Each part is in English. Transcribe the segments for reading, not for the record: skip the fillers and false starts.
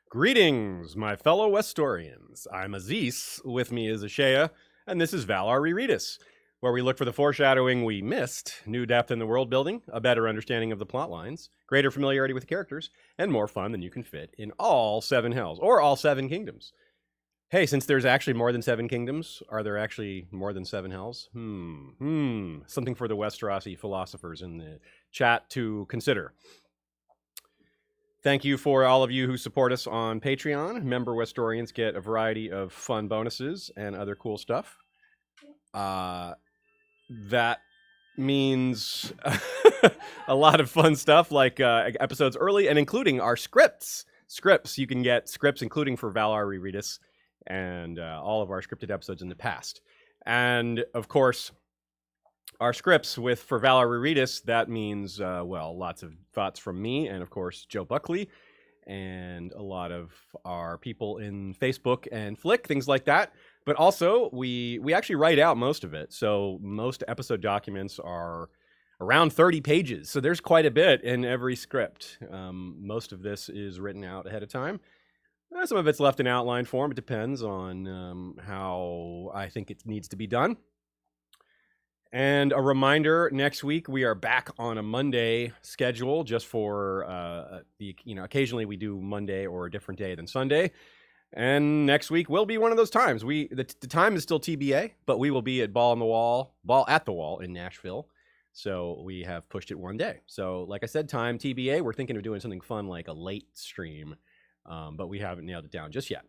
Greetings, my fellow Westorians. I'm Aziz, with me is Ashea, and this is Valar Rereadis, where we look for the foreshadowing we missed, new depth in the world building, a better understanding of the plot lines, greater familiarity with the characters, and more fun than you can fit in all 7 hells, or all 7 kingdoms. Hey, since there's actually more than 7 kingdoms, are there actually more than 7 hells? Something for the Westerosi philosophers in the chat to consider. Thank you for all of you who support us on Patreon. Member Westorians get a variety of fun bonuses and other cool stuff. That means a lot of fun stuff like episodes early and including our scripts. You can get scripts including for Valar Rereadis and all of our scripted episodes in the past. And, of course, our scripts for Valar Rereadis, that means, lots of thoughts from me and, of course, Joe Buckley and a lot of our people in Facebook and Flick, things like that. But also, we actually write out most of it. So most episode documents are around 30 pages. So there's quite a bit in every script. Most of this is written out ahead of time. Some of it's left in outline form. It depends on how I think it needs to be done. And a reminder, next week we are back on a Monday schedule just for occasionally we do Monday or a different day than Sunday. And next week will be one of those times. The time is still TBA, but we will be at Ball at the Wall in Nashville. So we have pushed it one day. So like I said, time TBA. We're thinking of doing something fun like a late stream, but we haven't nailed it down just yet.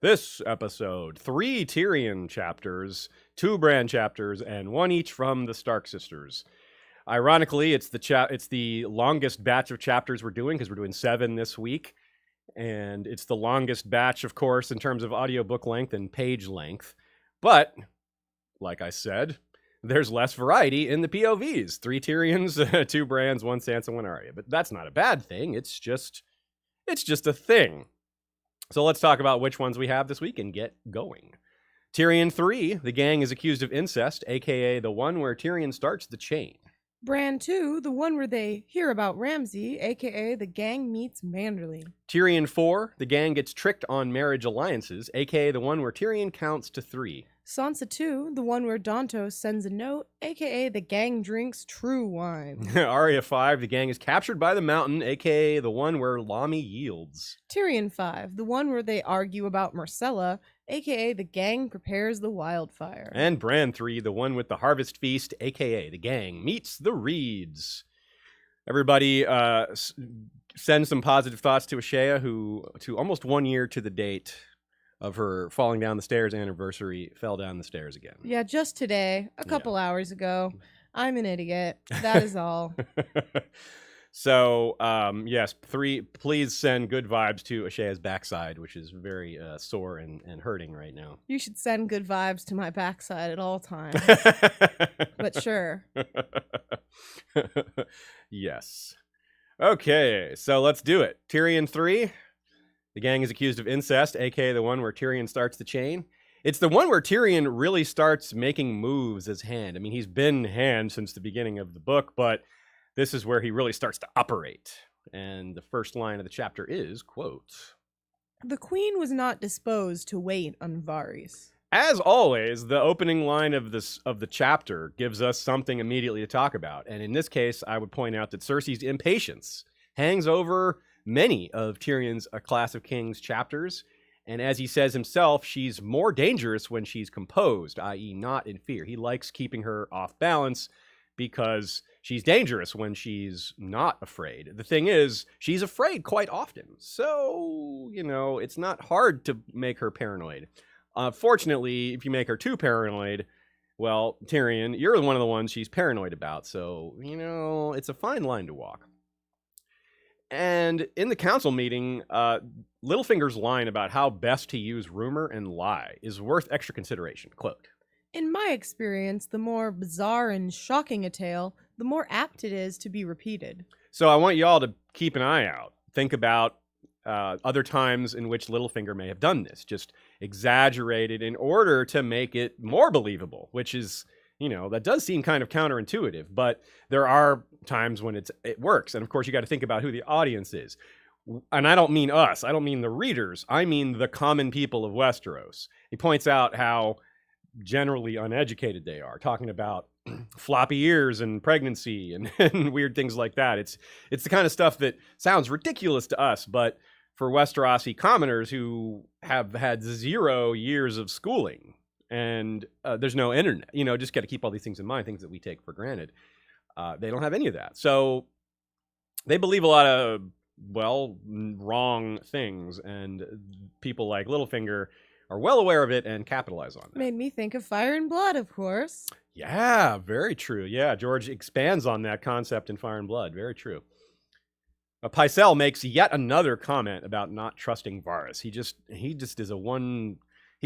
This episode, 3 Tyrion chapters, 2 Bran chapters, and 1 each from the Stark sisters. Ironically, it's the longest batch of chapters we're doing because we're doing 7 this week. And it's the longest batch, of course, in terms of audiobook length and page length. But, like I said, there's less variety in the POVs. 3 Tyrions, 2 Brans, 1 Sansa, 1 Arya. But that's not a bad thing. It's just a thing. So let's talk about which ones we have this week and get going. Tyrion 3, the gang is accused of incest, a.k.a. the one where Tyrion starts the chain. Bran 2, the one where they hear about Ramsay, a.k.a. the gang meets Manderly. Tyrion 4, the gang gets tricked on marriage alliances, a.k.a. the one where Tyrion counts to 3. Sansa 2, the one where Dontos sends a note, a.k.a. the gang drinks true wine. Arya 5, the gang is captured by the mountain, a.k.a. the one where Lommy yields. Tyrion 5, the one where they argue about Myrcella, a.k.a. the gang prepares the wildfire. And Bran 3, the one with the harvest feast, a.k.a. the gang meets the Reeds. Everybody send some positive thoughts to Ashea, who, to almost 1 year to the date of her falling down the stairs anniversary, fell down the stairs again. Yeah, just today, a couple hours ago. I'm an idiot. That is all. So, yes, 3, please send good vibes to Ashea's backside, which is very sore and hurting right now. You should send good vibes to my backside at all times. But sure. Yes. Okay, so let's do it. Tyrion 3. The gang is accused of incest, a.k.a. the one where Tyrion starts the chain. It's the one where Tyrion really starts making moves as Hand. I mean, he's been Hand since the beginning of the book, but this is where he really starts to operate. And the first line of the chapter is, quote, "The queen was not disposed to wait on Varys." As always, the opening line of the chapter gives us something immediately to talk about. And in this case, I would point out that Cersei's impatience hangs over many of Tyrion's A Class of Kings chapters, and as he says himself, she's more dangerous when she's composed, i.e. not in fear. He likes keeping her off balance because she's dangerous when she's not afraid. The thing is, she's afraid quite often, so, it's not hard to make her paranoid. Fortunately, if you make her too paranoid, well, Tyrion, you're one of the ones she's paranoid about, so, it's a fine line to walk. And in the council meeting, Littlefinger's line about how best to use rumor and lie is worth extra consideration. Quote, "In my experience, the more bizarre and shocking a tale, the more apt it is to be repeated." So I want y'all to keep an eye out. Think about other times in which Littlefinger may have done this, just exaggerated in order to make it more believable, which is, that does seem kind of counterintuitive, but there are times when it works. And of course, you got to think about who the audience is. And I don't mean us. I don't mean the readers. I mean the common people of Westeros. He points out how generally uneducated they are, talking about floppy ears and pregnancy and weird things like that. It's the kind of stuff that sounds ridiculous to us, but for Westerosi commoners who have had 0 years of schooling and there's no internet, just got to keep all these things in mind, things that we take for granted. They don't have any of that. So they believe a lot of, wrong things, and people like Littlefinger are well aware of it and capitalize on that. Made me think of Fire and Blood, of course. Yeah, very true. Yeah, George expands on that concept in Fire and Blood. Very true. Pycelle makes yet another comment about not trusting Varys. He just is he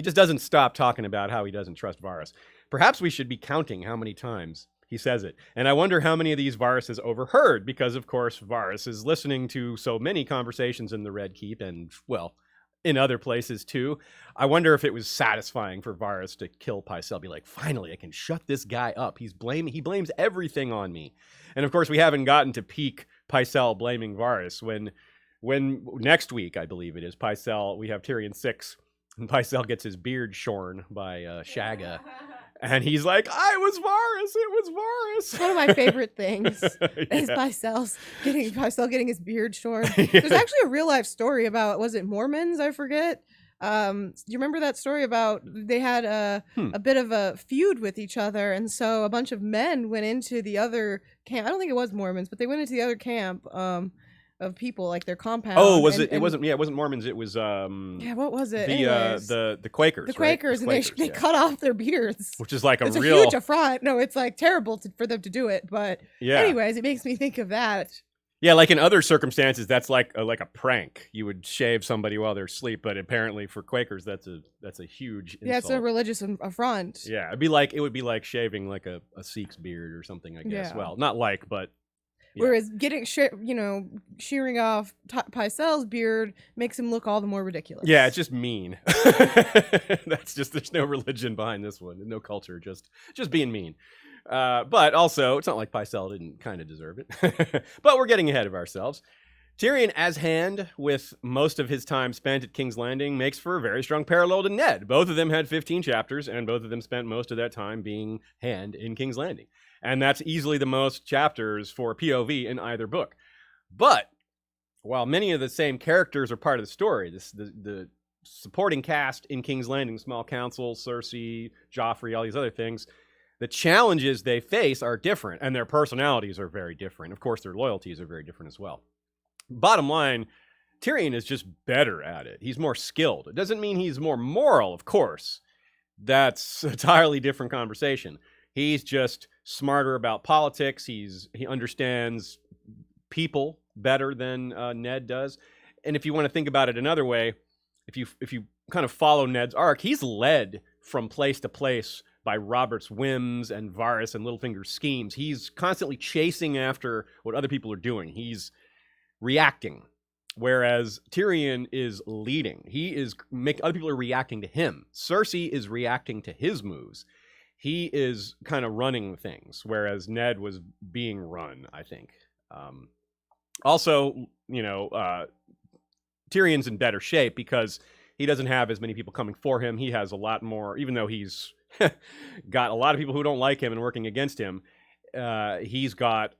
just doesn't stop talking about how he doesn't trust Varys. Perhaps we should be counting how many times he says it. And I wonder how many of these Varys has overheard, because of course Varys is listening to so many conversations in the Red Keep and, in other places too. I wonder if it was satisfying for Varys to kill Pycelle, be like, finally, I can shut this guy up. He blames everything on me. And of course, we haven't gotten to peak Pycelle blaming Varys when next week, I believe it is, we have Tyrion 6, and Pycelle gets his beard shorn by Shagga. And he's like, it was Varys. One of my favorite things is Pycelle getting his beard shorn. There's actually a real life story about, was it Mormons? I forget. Do you remember that story about they had a bit of a feud with each other, and so a bunch of men went into the other camp. I don't think it was Mormons, but they went into the other camp of people, like their compound. Oh, was it? It wasn't. Yeah, it wasn't Mormons. It was. What was it? The Quakers. The Quakers, right? And they cut off their beards, which is like it's real a huge affront. No, it's like terrible for them to do it. But anyways, it makes me think of that. Yeah, like in other circumstances, that's like a prank. You would shave somebody while they're asleep, but apparently for Quakers, that's a huge insult. Yeah, it's a religious affront. Yeah, it would be like shaving like a Sikh's beard or something, I guess. Yeah. Well, not like, but. Yeah. Whereas shearing off Pycelle's beard makes him look all the more ridiculous. Yeah, it's just mean. There's no religion behind this one, no culture, just being mean. But also, it's not like Pycelle didn't kind of deserve it. But we're getting ahead of ourselves. Tyrion, as Hand, with most of his time spent at King's Landing, makes for a very strong parallel to Ned. Both of them had 15 chapters, and both of them spent most of that time being Hand in King's Landing. And that's easily the most chapters for POV in either book. But while many of the same characters are part of the story, the supporting cast in King's Landing, Small Council, Cersei, Joffrey, all these other things, the challenges they face are different, and their personalities are very different. Of course, their loyalties are very different as well. Bottom line, Tyrion is just better at it. He's more skilled. It doesn't mean he's more moral, of course. That's an entirely different conversation. He's just smarter about politics. He understands people better than Ned does. And if you want to think about it another way, if you kind of follow Ned's arc, he's led from place to place by Robert's whims and Varys and Littlefinger's schemes. He's constantly chasing after what other people are doing. He's reacting, whereas Tyrion is leading. Other people are reacting to him. Cersei is reacting to his moves. He is kind of running things, whereas Ned was being run, I think. Also, Tyrion's in better shape because he doesn't have as many people coming for him. He has a lot more, even though he's got a lot of people who don't like him and working against him, he's got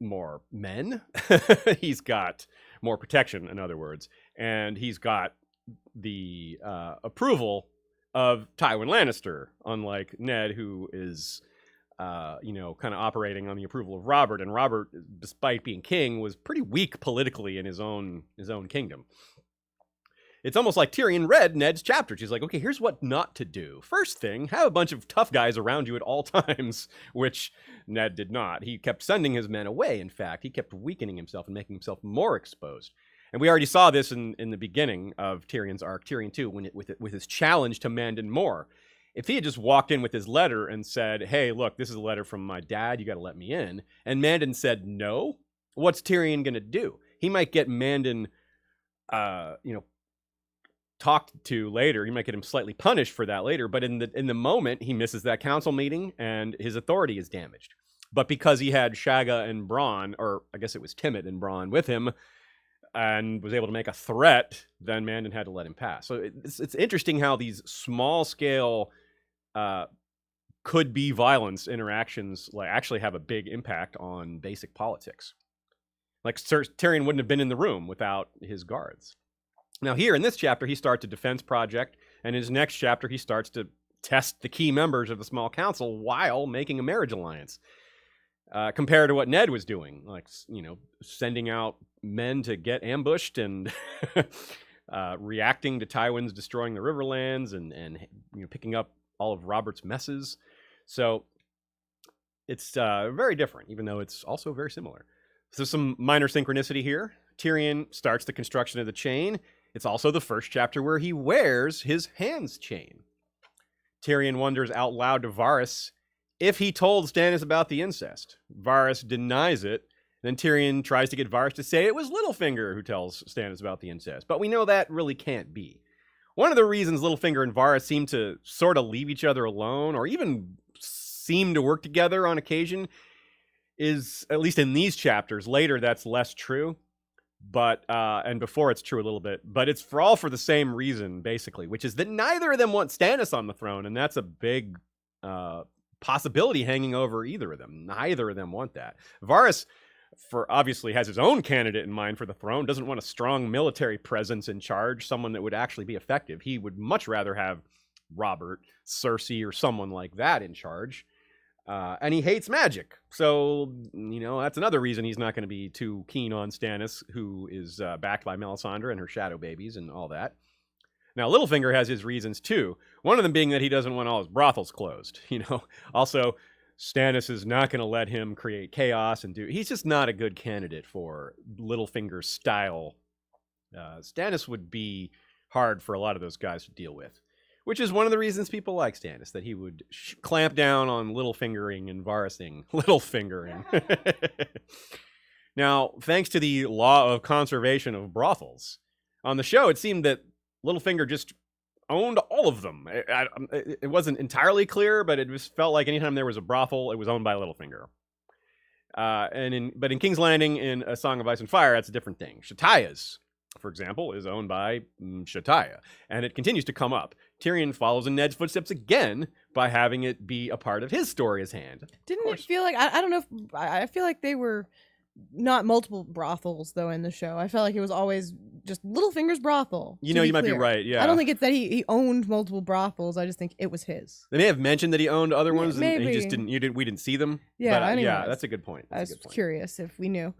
more men. He's got more protection, in other words. And he's got the approval of Tywin Lannister, unlike Ned, who is, kind of operating on the approval of Robert. And Robert, despite being king, was pretty weak politically in his own kingdom. It's almost like Tyrion read Ned's chapter. She's like, okay, here's what not to do. First thing, have a bunch of tough guys around you at all times, which Ned did not. He kept sending his men away, in fact. He kept weakening himself and making himself more exposed. And we already saw this in the beginning of Tyrion's arc, Tyrion 2, with his challenge to Mandon Moore. If he had just walked in with his letter and said, hey, look, this is a letter from my dad, you got to let me in, and Mandon said no, what's Tyrion going to do? He might get Mandon, talked to later. He might get him slightly punished for that later, but in the moment, he misses that council meeting and his authority is damaged. But because he had Shagga and Bronn, or I guess it was Timett and Bronn with him, and was able to make a threat, then Mandan had to let him pass. So it's interesting how these small scale could be violence interactions like actually have a big impact on basic politics. Like Tyrion wouldn't have been in the room without his guards. Now here in this chapter, he starts a defense project, and in his next chapter, he starts to test the key members of the small council while making a marriage alliance. Compared to what Ned was doing, like, sending out men to get ambushed and reacting to Tywin's destroying the Riverlands and picking up all of Robert's messes. So it's very different, even though it's also very similar. So some minor synchronicity here. Tyrion starts the construction of the chain. It's also the first chapter where he wears his hand's chain. Tyrion wonders out loud to Varys if he told Stannis about the incest. Varys denies it. Then Tyrion tries to get Varys to say it was Littlefinger who tells Stannis about the incest. But we know that really can't be. One of the reasons Littlefinger and Varys seem to sort of leave each other alone, or even seem to work together on occasion, is, at least in these chapters, later that's less true. But, and before it's true a little bit, but it's all for the same reason, basically, which is that neither of them want Stannis on the throne, and that's a big possibility hanging over either of them. Neither of them want that. Varys, obviously has his own candidate in mind for the throne, doesn't want a strong military presence in charge, someone that would actually be effective. He would much rather have Robert, Cersei, or someone like that in charge. And he hates magic. So, that's another reason he's not going to be too keen on Stannis, who is backed by Melisandre and her shadow babies and all that. Now, Littlefinger has his reasons, too. One of them being that he doesn't want all his brothels closed. Also, Stannis is not going to let him create chaos and he's just not a good candidate for Littlefinger's style. Stannis would be hard for a lot of those guys to deal with. Which is one of the reasons people like Stannis, that he would clamp down on Littlefingering and Varysing. Littlefingering. Now, thanks to the law of conservation of brothels, on the show it seemed that Littlefinger just owned all of them. It wasn't entirely clear, but it just felt like anytime there was a brothel, it was owned by Littlefinger. But in King's Landing, in A Song of Ice and Fire, that's a different thing. Shataya's, for example, is owned by Shataya, and it continues to come up. Tyrion follows in Ned's footsteps again by having it be a part of his story as hand. Didn't it feel like, I don't know, I feel like they were not multiple brothels, though, in the show. I felt like it was always just Littlefinger's brothel. You might be right, yeah. I don't think it's that he owned multiple brothels. I just think it was his. They may have mentioned that he owned other ones, and he just didn't, we didn't see them. Yeah, but, yeah, that's a good point. I was curious if we knew.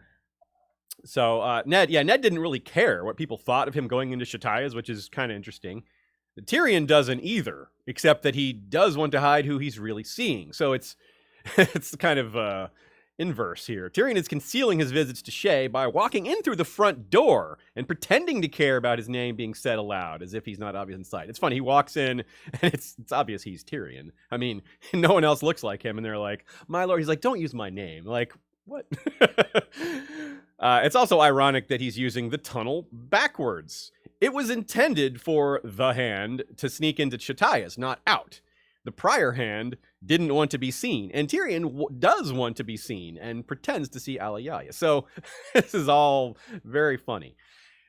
So, Ned didn't really care what people thought of him going into Shataya's, which is kind of interesting. Tyrion doesn't either, except that he does want to hide who he's really seeing. So it's kind of inverse here. Tyrion is concealing his visits to Shay by walking in through the front door and pretending to care about his name being said aloud, as if he's not obvious in sight. It's funny, he walks in, and it's obvious he's Tyrion. I mean, no one else looks like him, and they're like, "My lord," he's like, "Don't use my name." Like, what? It's also ironic that he's using the tunnel backwards. It was intended for the hand to sneak into Shataya's, not out. The prior hand didn't want to be seen, and Tyrion does want to be seen and pretends to see Alayaya. So this is all very funny.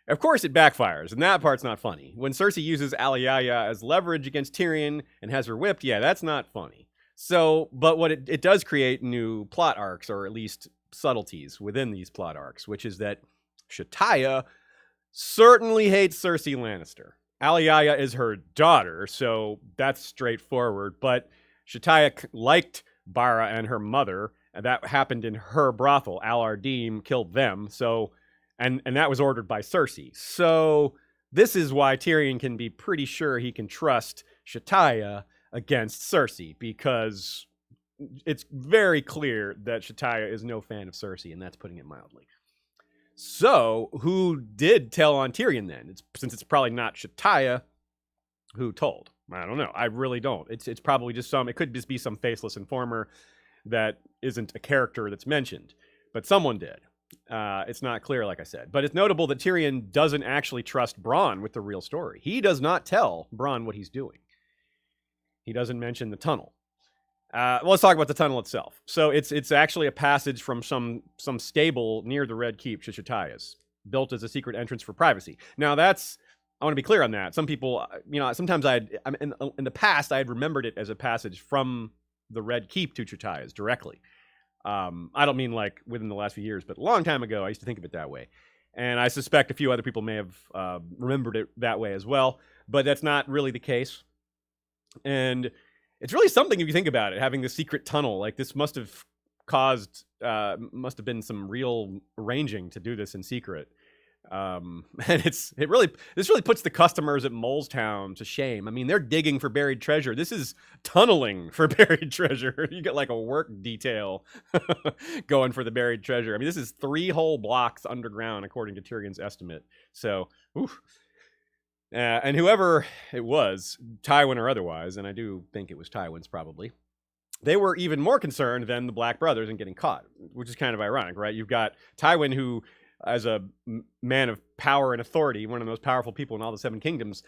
Of course, it backfires, and that part's not funny. When Cersei uses Alayaya as leverage against Tyrion and has her whipped, yeah, that's not funny. So, but what it does create new plot arcs, or at least subtleties within these plot arcs, which is that Shataya certainly hates Cersei Lannister. Alayaya is her daughter, so that's straightforward, but Shataya liked Bara and her mother, and that happened in her brothel. Al-Ardim killed them, so, and that was ordered by Cersei. So this is why Tyrion can be pretty sure he can trust Shataya against Cersei, because it's very clear that Shataya is no fan of Cersei, and that's putting it mildly. So, who did tell on Tyrion then? Since it's probably not Shataya, who told? I don't know. I really don't. It's probably just it could just be some faceless informer that isn't a character that's mentioned. But someone did. It's not clear, like I said. But it's notable that Tyrion doesn't actually trust Bronn with the real story. He does not tell Bronn what he's doing. He doesn't mention the tunnel. Let's talk about the tunnel itself. So it's actually a passage from some stable near the Red Keep to Shataya's. built as a secret entrance for privacy. Now that's, I want to be clear on that. Some people, sometimes in the past I had remembered it as a passage from the Red Keep to Chataya's directly. I don't mean like within the last few years, but a long time ago I used to think of it that way. And I suspect a few other people may have remembered it that way as well, but that's not really the case. And it's really something if you think about it, having this secret tunnel. Like this must have been some real arranging to do this in secret. And this really puts the customers at Molestown to shame. I mean, they're digging for buried treasure. This is tunneling for buried treasure. You get like a work detail going for the buried treasure. I mean, this is 3 whole blocks underground, according to Tyrion's estimate. So, oof. And whoever it was, Tywin or otherwise, and I do think it was Tywin's probably, they were even more concerned than the Black Brothers in getting caught, which is kind of ironic, right? You've got Tywin, who, as a man of power and authority, one of the most powerful people in all the 7 kingdoms,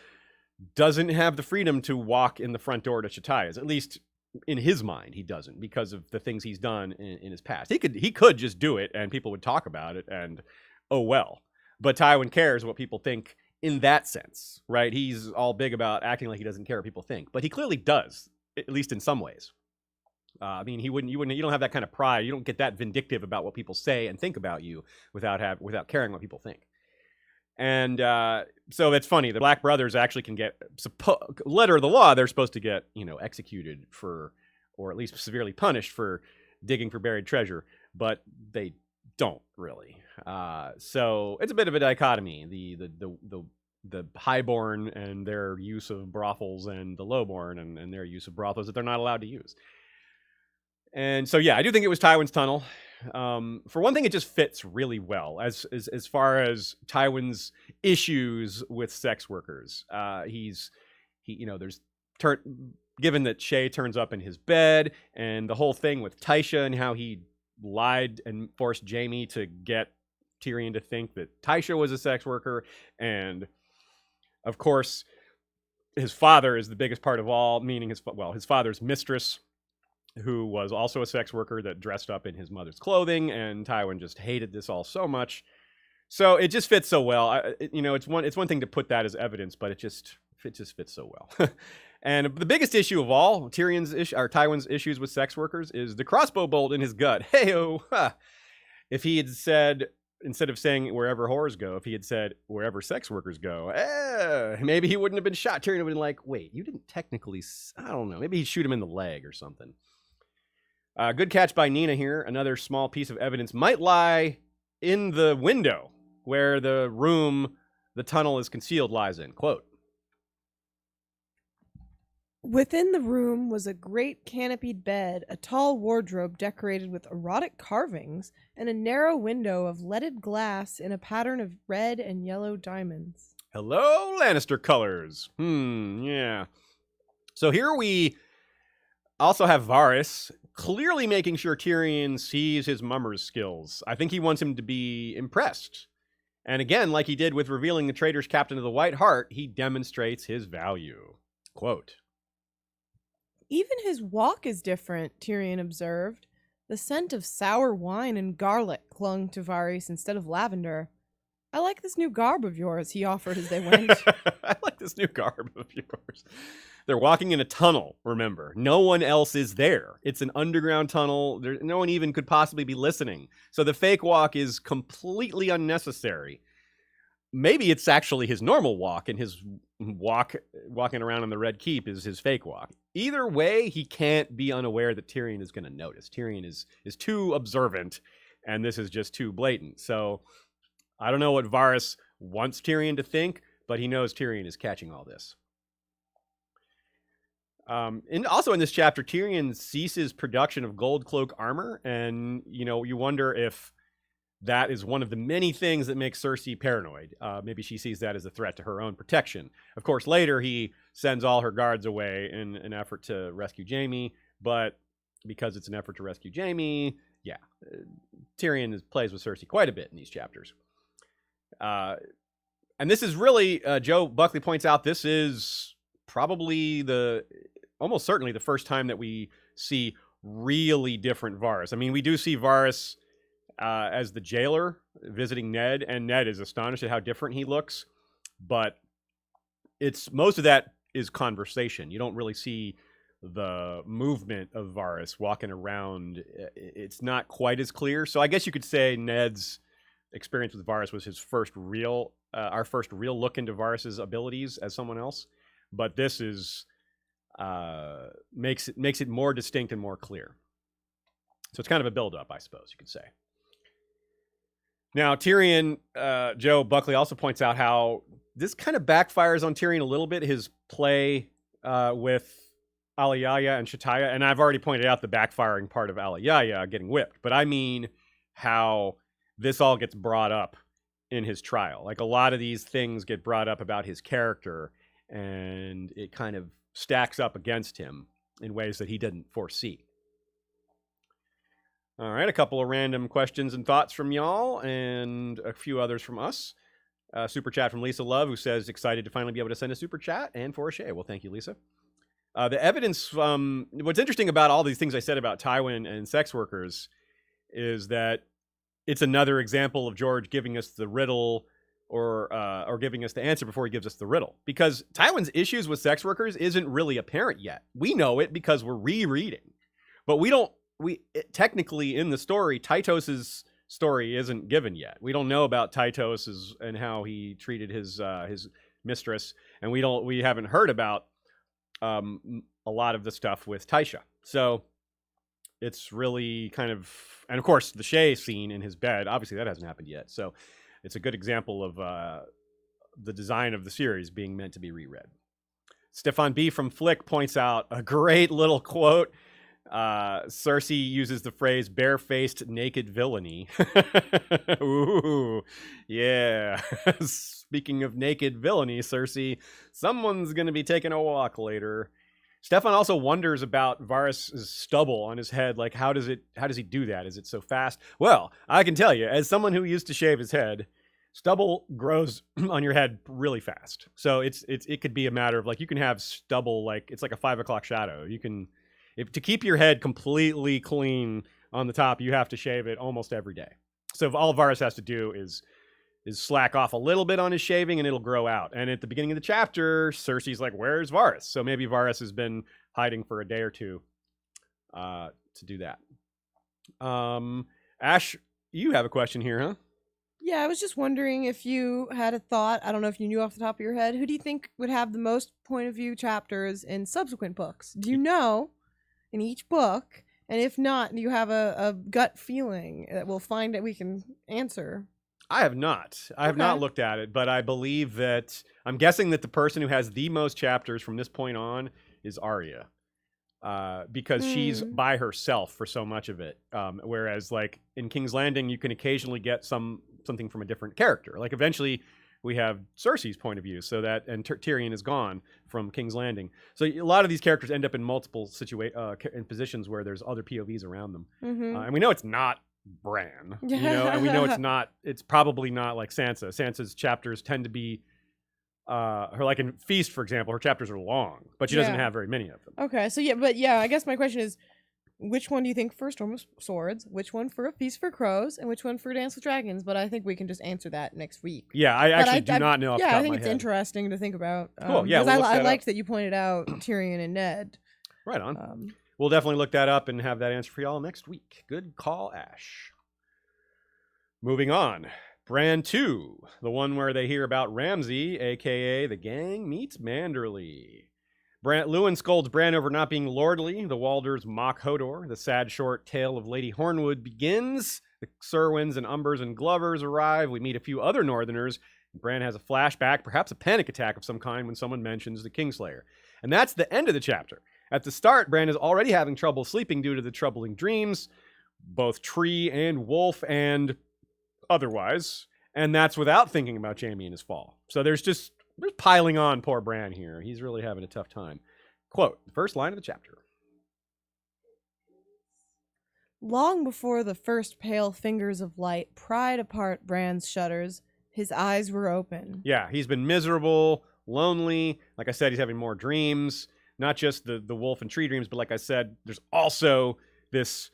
doesn't have the freedom to walk in the front door to Chataya's. At least in his mind, he doesn't, because of the things he's done in his past. He could just do it, and people would talk about it, and oh well. But Tywin cares what people think in that sense, right? He's all big about acting like he doesn't care what people think, but he clearly does, at least in some ways. I mean, you don't have that kind of pride. You don't get that vindictive about what people say and think about you without caring what people think. And so it's funny. The Black Brothers actually can get, letter of the law, they're supposed to get, executed for, or at least severely punished for digging for buried treasure, but they don't really. So it's a bit of a dichotomy. The highborn and their use of brothels, and the lowborn and their use of brothels that they're not allowed to use. And so, yeah, I do think it was Tywin's tunnel. For one thing, it just fits really well as far as Tywin's issues with sex workers. Given that Shay turns up in his bed, and the whole thing with Tysha and how he lied and forced Jaime to get Tyrion to think that Tysha was a sex worker, and of course, his father is the biggest part of all, meaning his father's mistress, who was also a sex worker that dressed up in his mother's clothing, and Tywin just hated this all so much. So it just fits so well. It's one thing to put that as evidence, but it just fits so well. And the biggest issue of all, Tywin's issues with sex workers, is the crossbow bolt in his gut. Hey-oh! If he had said, instead of saying wherever whores go, if he had said wherever sex workers go, maybe he wouldn't have been shot. Tyrion would have been like, wait, you didn't technically, I don't know, maybe he'd shoot him in the leg or something. Good catch by Nina here. Another small piece of evidence might lie in the window where the room the tunnel is concealed lies in. Quote, "Within the room was a great canopied bed, a tall wardrobe decorated with erotic carvings, and a narrow window of leaded glass in a pattern of red and yellow diamonds." Hello, Lannister colors. Yeah. So here we also have Varys clearly making sure Tyrion sees his mummer's skills. I think he wants him to be impressed. And again, like he did with revealing the traitor's captain of the White Hart, he demonstrates his value. Quote, "Even his walk is different," Tyrion observed. "The scent of sour wine and garlic clung to Varys instead of lavender. I like this new garb of yours," he offered as they went. I like this new garb of yours. They're walking in a tunnel, remember. No one else is there. It's an underground tunnel. No one even could possibly be listening. So the fake walk is completely unnecessary. Maybe it's actually his normal walk, and his walking around in the Red Keep is his fake walk. Either way, he can't be unaware that Tyrion is going to notice. Tyrion is too observant, and this is just too blatant. So I don't know what Varys wants Tyrion to think, but he knows Tyrion is catching all this. And also in this chapter, Tyrion ceases production of gold cloak armor, and you wonder if that is one of the many things that makes Cersei paranoid. Maybe she sees that as a threat to her own protection. Of course, later he sends all her guards away in an effort to rescue Jaime, but because it's an effort to rescue Jaime, Tyrion plays with Cersei quite a bit in these chapters. And this is really, Joe Buckley points out, this is probably almost certainly the first time that we see really different Varys. I mean, we do see Varys as the jailer visiting Ned, and Ned is astonished at how different he looks. But it's most of that is conversation. You don't really see the movement of Varys walking around. It's not quite as clear. So I guess you could say Ned's experience with Varys was his first real, our first real look into Varys's abilities as someone else. But this is makes it more distinct and more clear. So it's kind of a build-up, I suppose you could say. Now, Tyrion, Joe Buckley also points out how this kind of backfires on Tyrion a little bit, his play with Alayaya and Shataya. And I've already pointed out the backfiring part of Alayaya getting whipped. But I mean how this all gets brought up in his trial. Like, a lot of these things get brought up about his character, and it kind of stacks up against him in ways that he didn't foresee. All right, a couple of random questions and thoughts from y'all, and a few others from us. Super chat from Lisa Love, who says, excited to finally be able to send a super chat, and for a share. Well, thank you, Lisa. The evidence, what's interesting about all these things I said about Tywin and sex workers is that it's another example of George giving us the riddle or giving us the answer before he gives us the riddle. Because Tywin's issues with sex workers isn't really apparent yet. We know it because we're rereading. But technically in the story, Tytos's story isn't given yet. We don't know about Tytos and how he treated his mistress, and we haven't heard about a lot of the stuff with Tysha. So it's really kind of, and of course the Shay scene in his bed, obviously that hasn't happened yet. So it's a good example of the design of the series being meant to be reread. Stefan B. from Flick points out a great little quote. Cersei uses the phrase barefaced naked villainy. Ooh, yeah. Speaking of naked villainy, Cersei, someone's going to be taking a walk later. Stefan also wonders about Varys' stubble on his head. Like, how does he do that? Is it so fast? Well, I can tell you, as someone who used to shave his head, stubble grows on your head really fast. So it could be a matter of, like, you can have stubble, like, it's like a 5 o'clock shadow. You can, to keep your head completely clean on the top, you have to shave it almost every day. So all Varys has to do is slack off a little bit on his shaving, and it'll grow out. And at the beginning of the chapter, Cersei's like, where's Varys? So maybe Varys has been hiding for a day or two to do that. Ash, you have a question here, huh? Yeah, I was just wondering if you had a thought. I don't know if you knew off the top of your head. Who do you think would have the most point of view chapters in subsequent books? Do you know in each book? And if not, do you have a gut feeling that we'll find that we can answer? I have not. I have not looked at it, but I believe that I'm guessing that the person who has the most chapters from this point on is Arya, because she's by herself for so much of it. Whereas, like, in King's Landing, you can occasionally get something from a different character. Like, eventually, we have Cersei's point of view, so that, and Tyrion is gone from King's Landing. So a lot of these characters end up in multiple in positions where there's other POVs around them, and we know it's not Bran, you know, and we know it's probably not like Sansa. Sansa's chapters tend to be her, like in Feast, for example, her chapters are long, but she doesn't have very many of them. Okay, so I guess my question is, which one do you think for Storm of Swords, which one for A Feast for Crows, and which one for Dance with Dragons? But I think we can just answer that next week. Yeah, I actually do not know off the top of my head. I think it's interesting to think about. Cool, yeah. I liked that you pointed out Tyrion and Ned. Right on. We'll definitely look that up and have that answer for y'all next week. Good call, Ash. Moving on. Bran 2, the one where they hear about Ramsay, a.k.a. the gang meets Manderly. Lewin scolds Bran over not being lordly. The Walders mock Hodor. The sad short tale of Lady Hornwood begins. The Serwins and Umbers and Glovers arrive. We meet a few other Northerners. Bran has a flashback, perhaps a panic attack of some kind, when someone mentions the Kingslayer. And that's the end of the chapter. At the start, Bran is already having trouble sleeping due to the troubling dreams, both tree and wolf and otherwise. And that's without thinking about Jaime and his fall. So there's piling on poor Bran here. He's really having a tough time. Quote, the first line of the chapter. Long before the first pale fingers of light pried apart Bran's shutters, his eyes were open. Yeah, he's been miserable, lonely. Like I said, he's having more dreams. Not just the wolf and tree dreams, but like I said, there's also this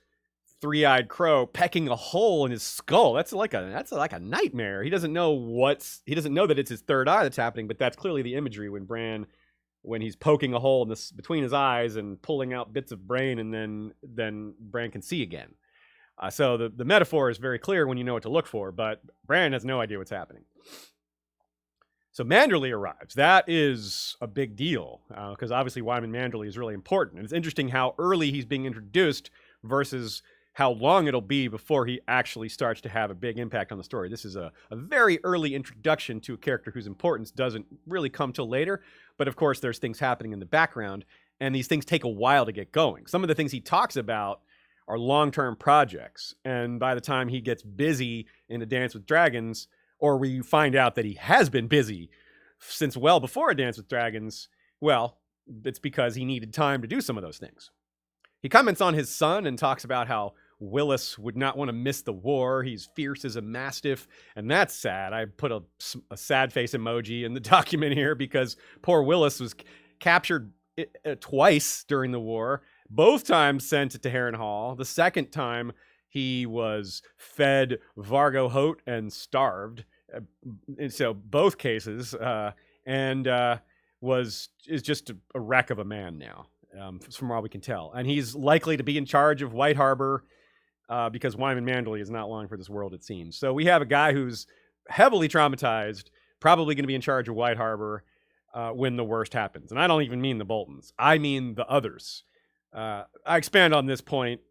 three-eyed crow pecking a hole in his skull. That's like a nightmare. He doesn't know that it's his third eye that's happening, but that's clearly the imagery when he's poking a hole in between his eyes and pulling out bits of brain, and then Bran can see again. So the metaphor is very clear when you know what to look for, but Bran has no idea what's happening. So Manderly arrives. That is a big deal, because obviously Wyman Manderly is really important. And it's interesting how early he's being introduced versus how long it'll be before he actually starts to have a big impact on the story. This is a very early introduction to a character whose importance doesn't really come till later. But of course, there's things happening in the background, and these things take a while to get going. Some of the things he talks about are long-term projects. And by the time he gets busy in A Dance with Dragons, or we find out that he has been busy since well before A Dance with Dragons, well, it's because he needed time to do some of those things. He comments on his son and talks about how Willis would not want to miss the war. He's fierce as a mastiff, and that's sad. I put a sad face emoji in the document here because poor Willis was captured twice during the war, both times sent to Harrenhal. The second time he was fed Vargo Hoat and starved. So both cases, and is just a wreck of a man now, from all we can tell. And he's likely to be in charge of White Harbor, because Wyman Manderly is not long for this world, it seems. So we have a guy who's heavily traumatized, probably going to be in charge of White Harbor when the worst happens. And I don't even mean the Boltons. I mean the others. I expand on this point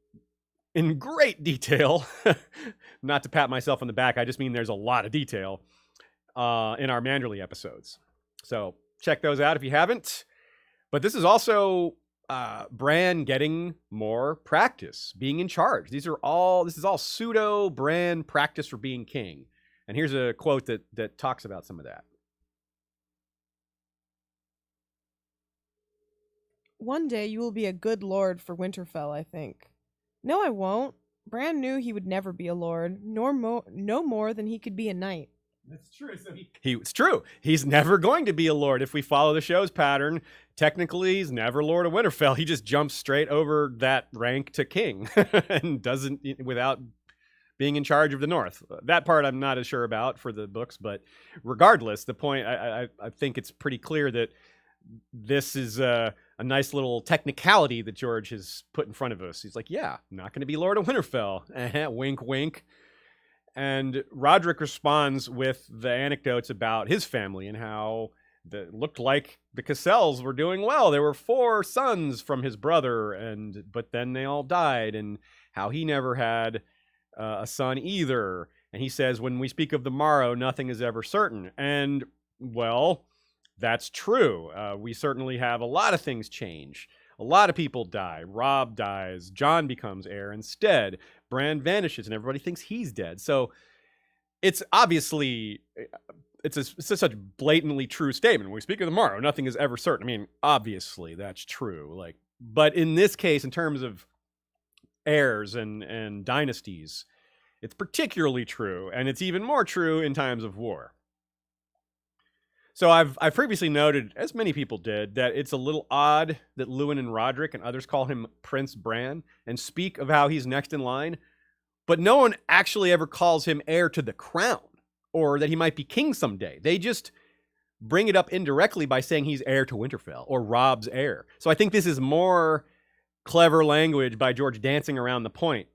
in great detail. Not to pat myself on the back, I just mean there's a lot of detail in our Manderly episodes. So check those out if you haven't. But this is also Bran getting more practice, being in charge. This is all pseudo Bran practice for being king. And here's a quote that talks about some of that. One day you will be a good lord for Winterfell, I think. No, I won't. Bran knew he would never be a lord, no more than he could be a knight. That's true. So it's true. He's never going to be a lord if we follow the show's pattern. Technically, he's never Lord of Winterfell. He just jumps straight over that rank to king and doesn't without being in charge of the North. That part I'm not as sure about for the books, but regardless, the point I think it's pretty clear that this is a nice little technicality that George has put in front of us. He's like, yeah, I'm not going to be Lord of Winterfell. Wink, wink. And Roderick responds with the anecdotes about his family and how it looked like the Cassells were doing well. There were 4 sons from his brother, but then they all died, and how he never had a son either. And he says, when we speak of the morrow, nothing is ever certain. And, well, that's true. We certainly have a lot of things change. A lot of people die. Robb dies. Jon becomes heir instead. Bran vanishes, and everybody thinks he's dead. So it's obviously it's such a blatantly true statement. When we speak of the morrow, nothing is ever certain. I mean, obviously that's true. But in this case, in terms of heirs and dynasties, it's particularly true, and it's even more true in times of war. So I've previously noted, as many people did, that it's a little odd that Lewin and Roderick and others call him Prince Bran and speak of how he's next in line, but no one actually ever calls him heir to the crown or that he might be king someday. They just bring it up indirectly by saying he's heir to Winterfell or Robb's heir. So I think this is more clever language by George dancing around the point.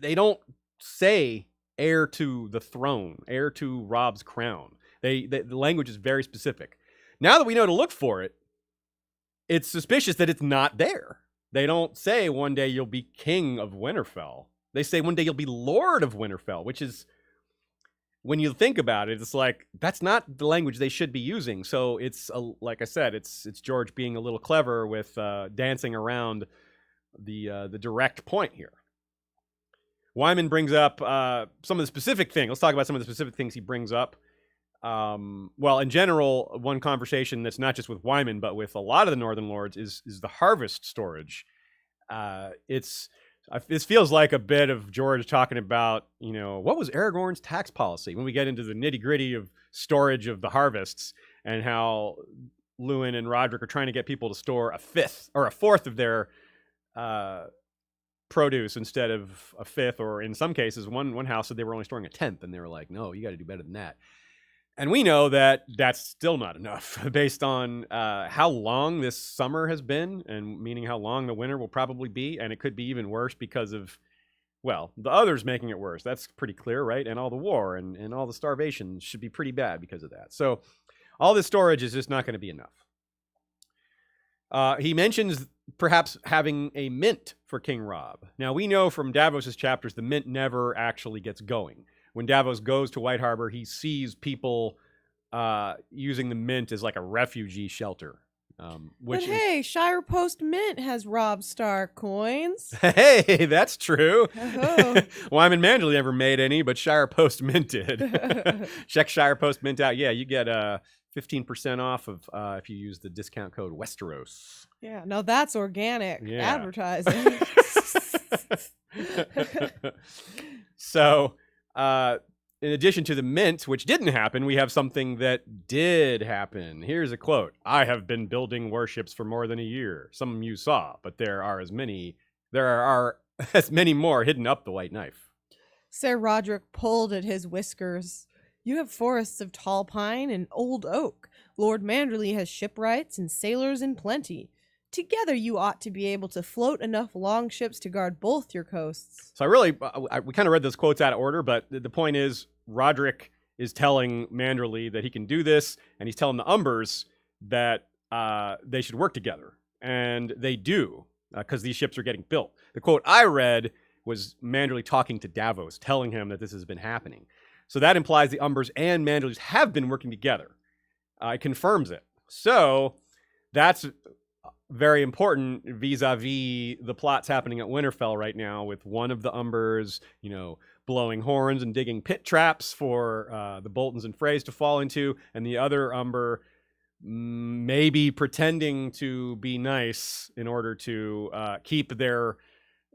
They don't say heir to the throne, heir to Robb's crown. The language is very specific. Now that we know to look for it, it's suspicious that it's not there. They don't say one day you'll be king of Winterfell. They say one day you'll be lord of Winterfell, which is, when you think about it, it's like, that's not the language they should be using. So it's, like I said, it's George being a little clever with dancing around the direct point here. Wyman brings up some of the specific things. Let's talk about some of the specific things he brings up. Well, in general, one conversation that's not just with Wyman, but with a lot of the Northern Lords is the harvest storage. This feels like a bit of George talking about, what was Aragorn's tax policy when we get into the nitty gritty of storage of the harvests and how Lewin and Roderick are trying to get people to store a fourth of their produce instead of a fifth, or in some cases, one house said they were only storing a tenth, and they were like, no, you got to do better than that. And we know that that's still not enough based on how long this summer has been, and meaning how long the winter will probably be. And it could be even worse because of, well, the others making it worse. That's pretty clear, right? And all the war and all the starvation should be pretty bad because of that. So all this storage is just not going to be enough. He mentions perhaps having a mint for King Robb. Now, we know from Davos's chapters the mint never actually gets going. When Davos goes to White Harbor, he sees people using the mint as like a refugee shelter. But hey, Shire Post Mint has Robb Stark coins. Hey, that's true. Oh. Wyman Manderly never made any, but Shire Post Mint did. Check Shire Post Mint out. Yeah, you get 15% off of if you use the discount code Westeros. Yeah, no, that's organic advertising. So, in addition to the mint, which didn't happen, we have something that did happen. Here's a quote. "I have been building warships for more than a year. Some you saw, but there are as many more hidden up the white knife." Sir Roderick pulled at his whiskers. "You have forests of tall pine and old oak. Lord Manderly has shipwrights and sailors in plenty. Together you ought to be able to float enough longships to guard both your coasts." So we kind of read those quotes out of order, but the point is Roderick is telling Manderly that he can do this, and he's telling the Umbers that they should work together. And they do, because these ships are getting built. The quote I read was Manderly talking to Davos, telling him that this has been happening. So that implies the Umbers and Manderlys have been working together. It confirms it. So that's very important vis-a-vis the plots happening at Winterfell right now, with one of the Umbers, blowing horns and digging pit traps for the Boltons and Freys to fall into, and the other Umber maybe pretending to be nice in order to keep their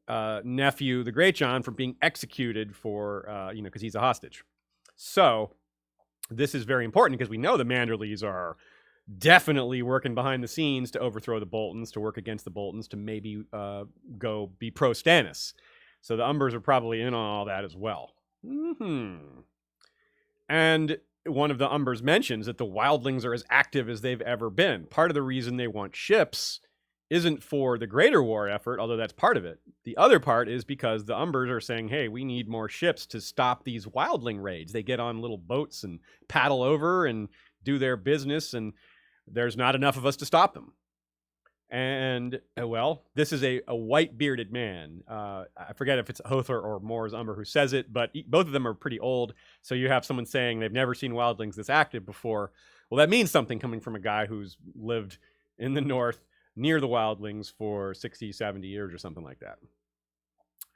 nephew, the Greatjon, from being executed for, because he's a hostage. So this is very important because we know the Manderlys are definitely working behind the scenes to overthrow the Boltons, to work against the Boltons, to maybe go be pro-Stannis. So the Umbers are probably in on all that as well. And one of the Umbers mentions that the Wildlings are as active as they've ever been. Part of the reason they want ships isn't for the greater war effort, although that's part of it. The other part is because the Umbers are saying, hey, we need more ships to stop these Wildling raids. They get on little boats and paddle over and do their business, and there's not enough of us to stop them. And, well, this is a white-bearded man. I forget if it's Hothor or Moore's Umber who says it, but both of them are pretty old. So you have someone saying they've never seen wildlings this active before. Well, that means something coming from a guy who's lived in the north near the wildlings for 60, 70 years or something like that.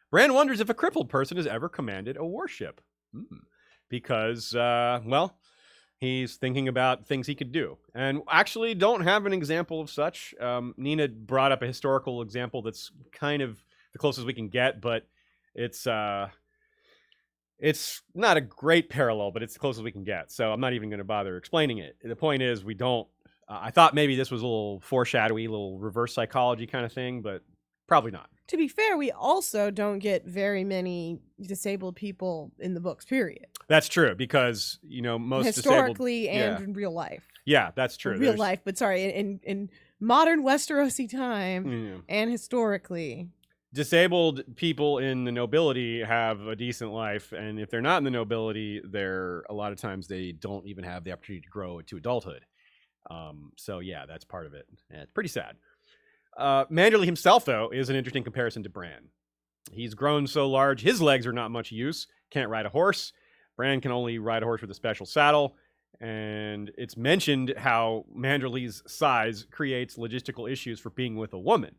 Bran wonders if a crippled person has ever commanded a warship. Because, well, he's thinking about things he could do. And actually don't have an example of such. Nina brought up a historical example that's kind of the closest we can get, but it's not a great parallel, but it's the closest we can get. So I'm not even going to bother explaining it. The point is we don't... I thought maybe this was a little foreshadowy, little reverse psychology kind of thing, but probably not. To be fair, we also don't get very many disabled people in the books, period. That's true, because, most historically disabled, and in real life. Yeah, that's true. Real life, but sorry, in modern Westerosi time and historically. Disabled people in the nobility have a decent life, and if they're not in the nobility, a lot of times they don't even have the opportunity to grow to adulthood. So yeah, that's part of it. And it's pretty sad. Manderly himself, though, is an interesting comparison to Bran. He's grown so large, his legs are not much use. Can't ride a horse. Bran can only ride a horse with a special saddle. And it's mentioned how Manderly's size creates logistical issues for being with a woman.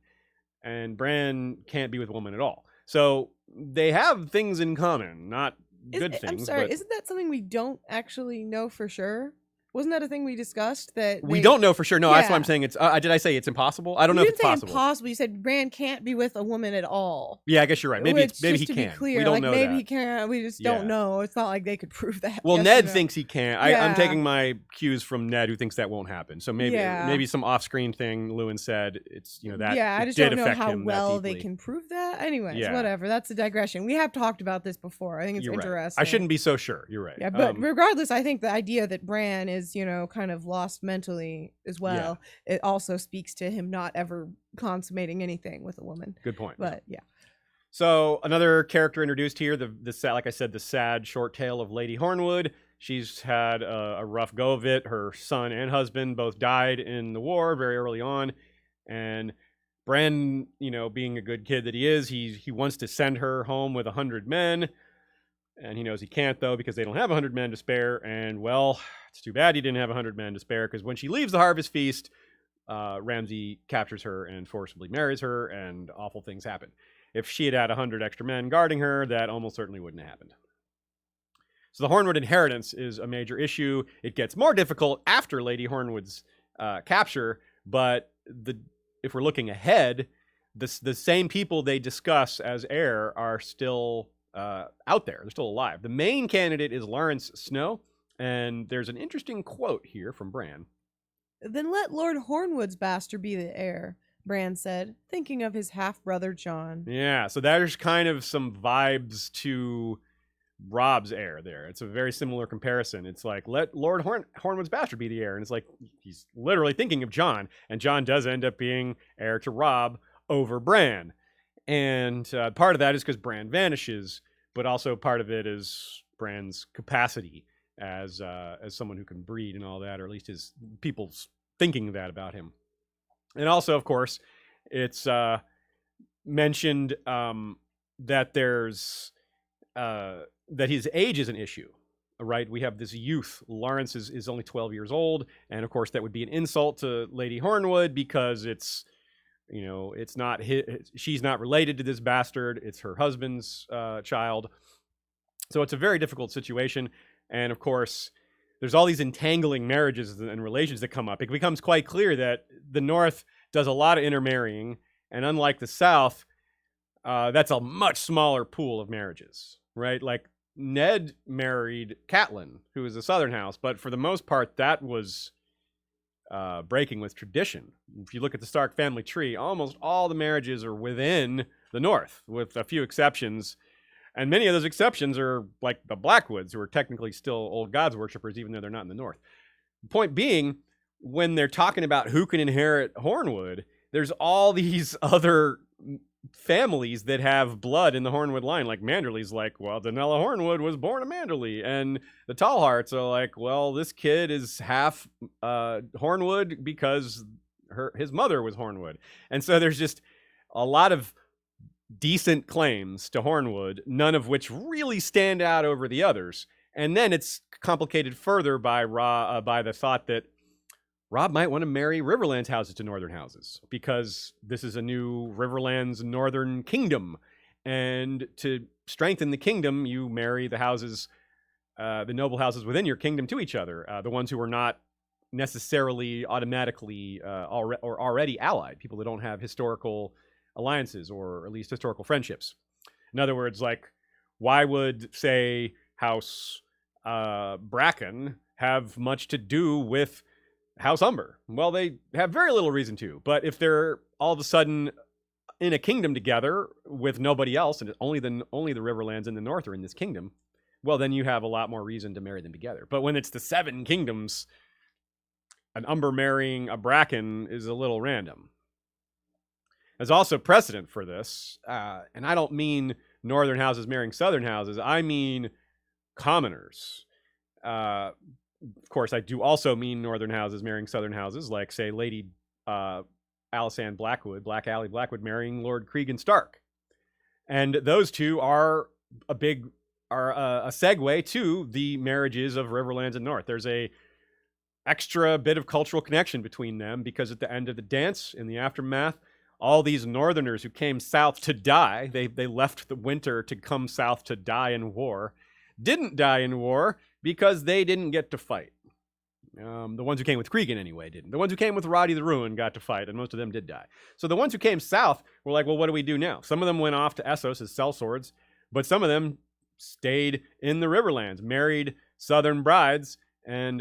And Bran can't be with a woman at all. So they have things in common, not good things. I'm sorry, isn't that something we don't actually know for sure? Wasn't that a thing we discussed? That We don't know for sure. No, that's why Yeah. I'm saying it's. Did I say it's impossible? I don't know You if it's didn't say possible. impossible. You said Bran can't be with a woman at all. Yeah, I guess you're right. Maybe Which, maybe just he to can. be clear, We don't like know maybe that. he can't. We just Yeah. don't know. It's not like they could prove that. Well, yes or Ned no. thinks he can. I'm Yeah. taking my cues from Ned, who thinks that won't happen. So maybe Yeah. maybe some off-screen thing. Lewin said it's that. Yeah, it I just did don't know affect how him well that they deeply. can prove that. Anyways, Yeah. whatever. That's a digression. We have talked about this before. I think it's You're right. interesting. I shouldn't be so sure. You're right. Yeah, but regardless, I think the idea that Bran is, kind of lost mentally as well, it also speaks to him not ever consummating anything with a woman. Good point. But yeah. So another character introduced here, the sad, like I said, the sad short tale of Lady Hornwood. She's had a rough go of it. Her son and husband both died in the war very early on, and Bran, being a good kid that he is, he wants to send her home with 100 men, and he knows he can't though because they don't have 100 men to spare. And well, it's too bad he didn't have 100 men to spare because when she leaves the harvest feast, Ramsay captures her and forcibly marries her, and awful things happen. If she had had 100 extra men guarding her, that almost certainly wouldn't have happened. So the Hornwood inheritance is a major issue. It gets more difficult after Lady Hornwood's capture, but if we're looking ahead, the same people they discuss as heir are still out there. They're still alive. The main candidate is Lawrence Snow, and there's an interesting quote here from Bran. Then let Lord Hornwood's bastard be the heir, Bran said, thinking of his half-brother Jon. Yeah, so there's kind of some vibes to Robb's heir there. It's a very similar comparison. It's like, let Lord Hornwood's bastard be the heir. And it's like, he's literally thinking of Jon. And Jon does end up being heir to Robb over Bran. And part of that is because Bran vanishes, but also part of it is Bran's capacity as someone who can breed and all that, or at least his people's thinking that about him. And also, of course, it's mentioned that there's that his age is an issue, right? We have this youth. Lawrence is only 12 years old, and of course that would be an insult to Lady Hornwood because it's not she's not related to this bastard. It's her husband's child. So it's a very difficult situation. And of course, there's all these entangling marriages and relations that come up. It becomes quite clear that the North does a lot of intermarrying, and unlike the South, that's a much smaller pool of marriages, right? Like Ned married Catelyn, who is a Southern house, but for the most part, that was breaking with tradition. If you look at the Stark family tree, almost all the marriages are within the North, with a few exceptions. And many of those exceptions are like the Blackwoods, who are technically still old gods worshippers, even though they're not in the North. The point being, when they're talking about who can inherit Hornwood, there's all these other families that have blood in the Hornwood line. Like Manderly's like, well, Danella Hornwood was born a Manderly. And the Tallhearts are like, well, this kid is half Hornwood because his mother was Hornwood. And so there's just a lot of decent claims to Hornwood, none of which really stand out over the others. And then it's complicated further by the thought that Robb might want to marry Riverland's houses to Northern houses because this is a new Riverland's Northern kingdom. And to strengthen the kingdom, you marry the houses, the noble houses within your kingdom to each other, the ones who are not necessarily automatically or already allied, people that don't have historical alliances or at least historical friendships. In other words, like, why would, say, House Bracken have much to do with House Umber? Well, they have very little reason to. But if they're all of a sudden in a kingdom together with nobody else, and only the Riverlands in the North are in this kingdom, well, then you have a lot more reason to marry them together. But when it's the 7 kingdoms, an Umber marrying a Bracken is a little random. There's also precedent for this, and I don't mean northern houses marrying southern houses. I mean commoners. Of course, I do also mean northern houses marrying southern houses, like, say, Lady Alysanne Blackwood, Black Aly Blackwood marrying Lord Cregan Stark. And those two are a segue to the marriages of Riverlands and North. There's a extra bit of cultural connection between them because at the end of the dance, in the aftermath, all these northerners who came south to die, they left the winter to come south to die in war, didn't die in war because they didn't get to fight. The ones who came with Cregan, anyway, didn't. The ones who came with Roddy the Ruin got to fight, and most of them did die. So the ones who came south were like, well, what do we do now? Some of them went off to Essos as sellswords, but some of them stayed in the Riverlands, married southern brides, and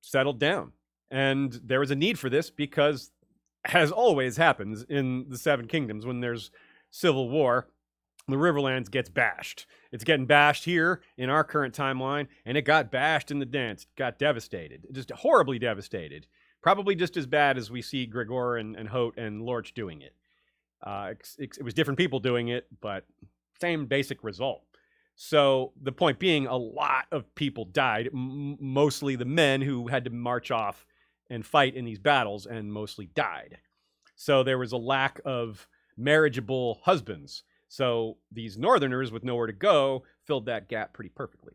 settled down. And there was a need for this because, as always happens in the Seven Kingdoms, when there's civil war, the Riverlands gets bashed. It's getting bashed here in our current timeline, and it got bashed in the dance. It got devastated, just horribly devastated. Probably just as bad as we see Gregor and Hoat and Lorch doing it. It was different people doing it, but same basic result. So the point being, a lot of people died, mostly the men who had to march off and fight in these battles, and mostly died. So there was a lack of marriageable husbands. So these northerners with nowhere to go filled that gap pretty perfectly.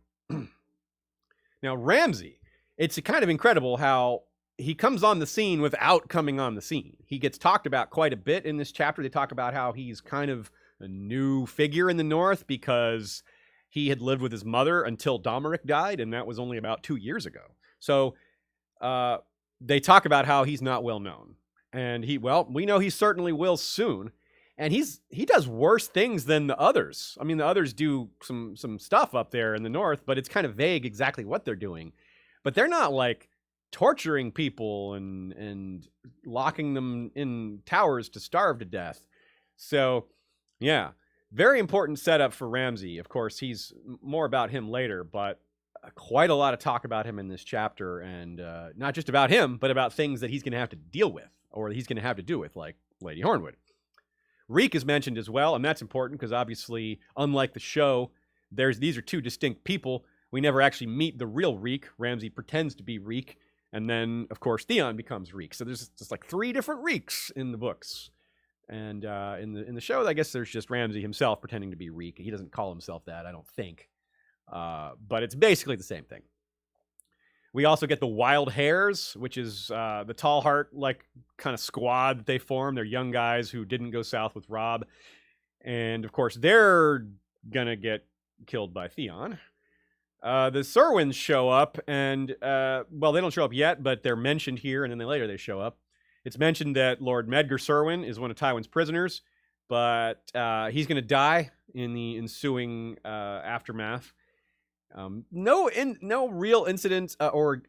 Now, Ramsay, it's kind of incredible how he comes on the scene without coming on the scene. He gets talked about quite a bit in this chapter. They talk about how he's kind of a new figure in the north because he had lived with his mother until Domeric died, and that was only about 2 years ago. So they talk about how he's not well known. And we know he certainly will soon. And he does worse things than the others. I mean, the others do some stuff up there in the north, but it's kind of vague exactly what they're doing. But they're not like torturing people and locking them in towers to starve to death. So, yeah, very important setup for Ramsay. Of course, he's more about him later, but quite a lot of talk about him in this chapter, and not just about him, but about things that he's going to have to deal with, or he's going to have to do with, like Lady Hornwood. Reek is mentioned as well, and that's important because obviously, unlike the show, these are two distinct people. We never actually meet the real Reek. Ramsay pretends to be Reek, and then, of course, Theon becomes Reek. So there's just like 3 different Reeks in the books. And in the show, I guess there's just Ramsay himself pretending to be Reek. He doesn't call himself that, I don't think. But it's basically the same thing. We also get the Wild Hares, which is the Tall Heart, like, kind of squad that they form. They're young guys who didn't go south with Robb. And, of course, they're going to get killed by Theon. The Serwins show up, and, well, they don't show up yet, but they're mentioned here, and then later they show up. It's mentioned that Lord Medgar Serwyn is one of Tywin's prisoners, but he's going to die in the ensuing aftermath. No real incident or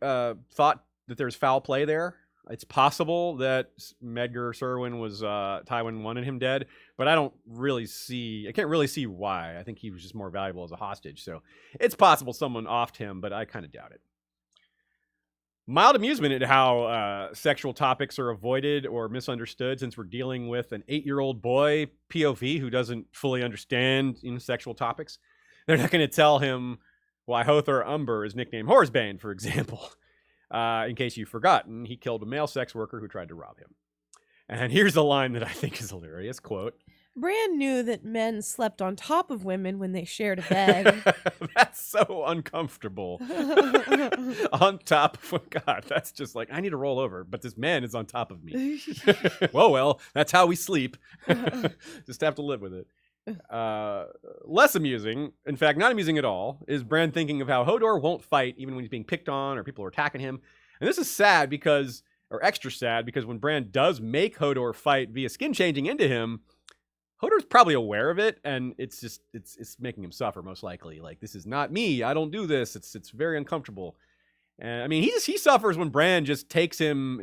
thought that there's foul play there. It's possible that Medgar Serwyn was Tywin wanted him dead, but I can't really see why. I think he was just more valuable as a hostage. So it's possible someone offed him, but I kind of doubt it. Mild amusement at how sexual topics are avoided or misunderstood, since we're dealing with an 8-year-old boy POV who doesn't fully understand sexual topics. They're not going to tell him why Hothor Umber is nicknamed Horsebane, for example. In case you've forgotten, he killed a male sex worker who tried to rob him. And here's a line that I think is hilarious, quote, Bran knew that men slept on top of women when they shared a bed. That's so uncomfortable. On top of, God, that's just like, I need to roll over, but this man is on top of me. well, that's how we sleep. Just have to live with it. Less amusing, in fact, not amusing at all, is Bran thinking of how Hodor won't fight even when he's being picked on or people are attacking him. And this is sad because, or extra sad, because when Bran does make Hodor fight via skin changing into him, Hodor's probably aware of it, and it's just it's making him suffer, most likely. Like, this is not me. I don't do this. It's very uncomfortable. And I mean, he suffers when Bran just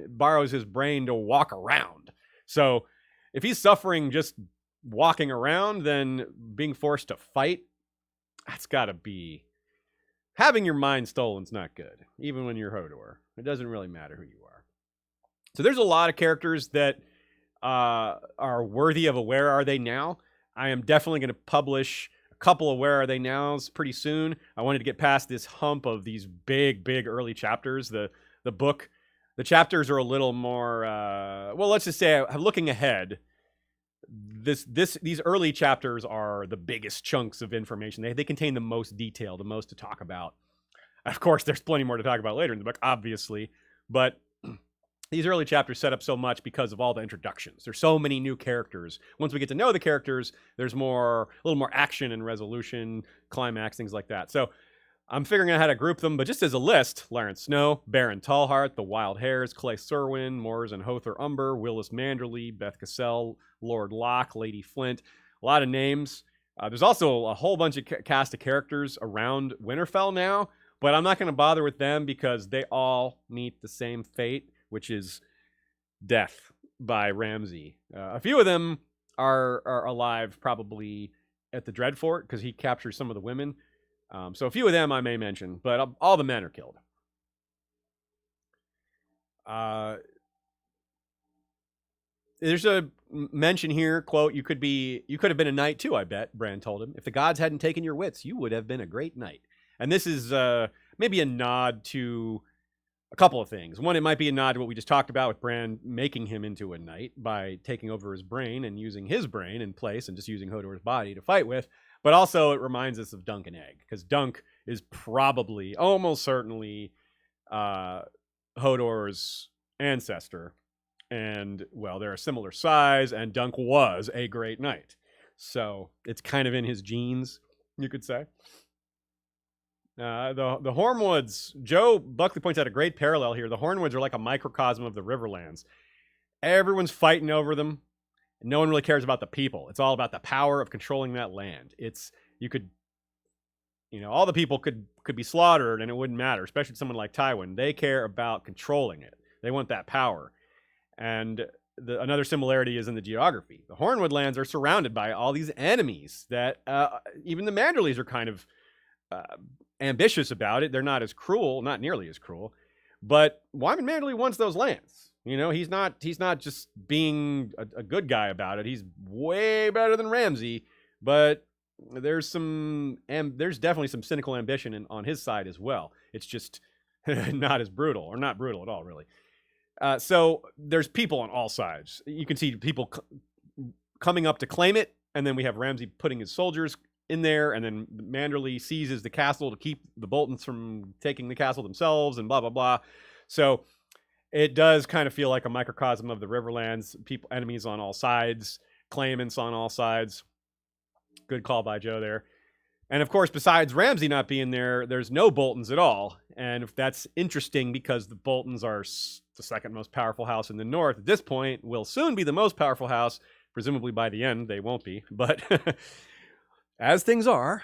borrows his brain to walk around. So if he's suffering just walking around, then being forced to fight, that's got to be, having your mind stolen's not good, even when you're Hodor. It doesn't really matter who you are. So there's a lot of characters that are worthy of a Where Are They Now. I am definitely going to publish a couple of Where Are They Nows pretty soon. I wanted to get past this hump of these big early chapters. The chapters are a little more, well, let's just say, looking ahead, these early chapters are the biggest chunks of information. They contain the most detail, the most to talk about. Of course, there's plenty more to talk about later in the book, obviously, but these early chapters set up so much because of all the introductions. There's so many new characters. Once we get to know the characters, there's a little more action and resolution, climax, things like that. So I'm figuring out how to group them, but just as a list, Laryn Snow, Baron Tallheart, the Wild Hares, Clay Serwyn, Mors and Hother Umber, Willis Manderly, Beth Cassell, Lord Locke, Lady Flint. A lot of names. There's also a whole bunch of cast of characters around Winterfell now, but I'm not going to bother with them because they all meet the same fate, which is death by Ramsay. A few of them are alive probably at the Dreadfort because he captures some of the women. So a few of them I may mention, but all the men are killed. There's a mention here, quote, you could have been a knight too, I bet, Bran told him. If the gods hadn't taken your wits, you would have been a great knight. And this is maybe a nod to a couple of things. One, it might be a nod to what we just talked about with Bran making him into a knight by taking over his brain and using his brain in place and just using Hodor's body to fight with. But also it reminds us of Dunk and Egg, because Dunk is probably, almost certainly, Hodor's ancestor. And, well, they're a similar size, and Dunk was a great knight. So it's kind of in his genes, you could say. The Hornwoods, Joe Buckley points out a great parallel here. The Hornwoods are like a microcosm of the Riverlands. Everyone's fighting over them. No one really cares about the people. It's all about the power of controlling that land. All the people could be slaughtered and it wouldn't matter, especially someone like Tywin. They care about controlling it. They want that power. And another similarity is in the geography. The Hornwood lands are surrounded by all these enemies that even the Manderlys are kind of ambitious about it. They're not as cruel, not nearly as cruel. But Wyman Manderly wants those lands. He's not just being a good guy about it. He's way better than Ramsay, but there's definitely some cynical ambition on his side as well. It's just not as brutal, or not brutal at all, really. So there's people on all sides. You can see people coming up to claim it, and then we have Ramsay putting his soldiers in there, and then Manderly seizes the castle to keep the Boltons from taking the castle themselves, and blah, blah, blah. So it does kind of feel like a microcosm of the Riverlands. People, enemies on all sides, claimants on all sides. Good call by Joe there. And of course, besides Ramsay not being there, there's no Boltons at all. And that's interesting because the Boltons are the second most powerful house in the north. At this point, will soon be the most powerful house. Presumably by the end, they won't be. But as things are.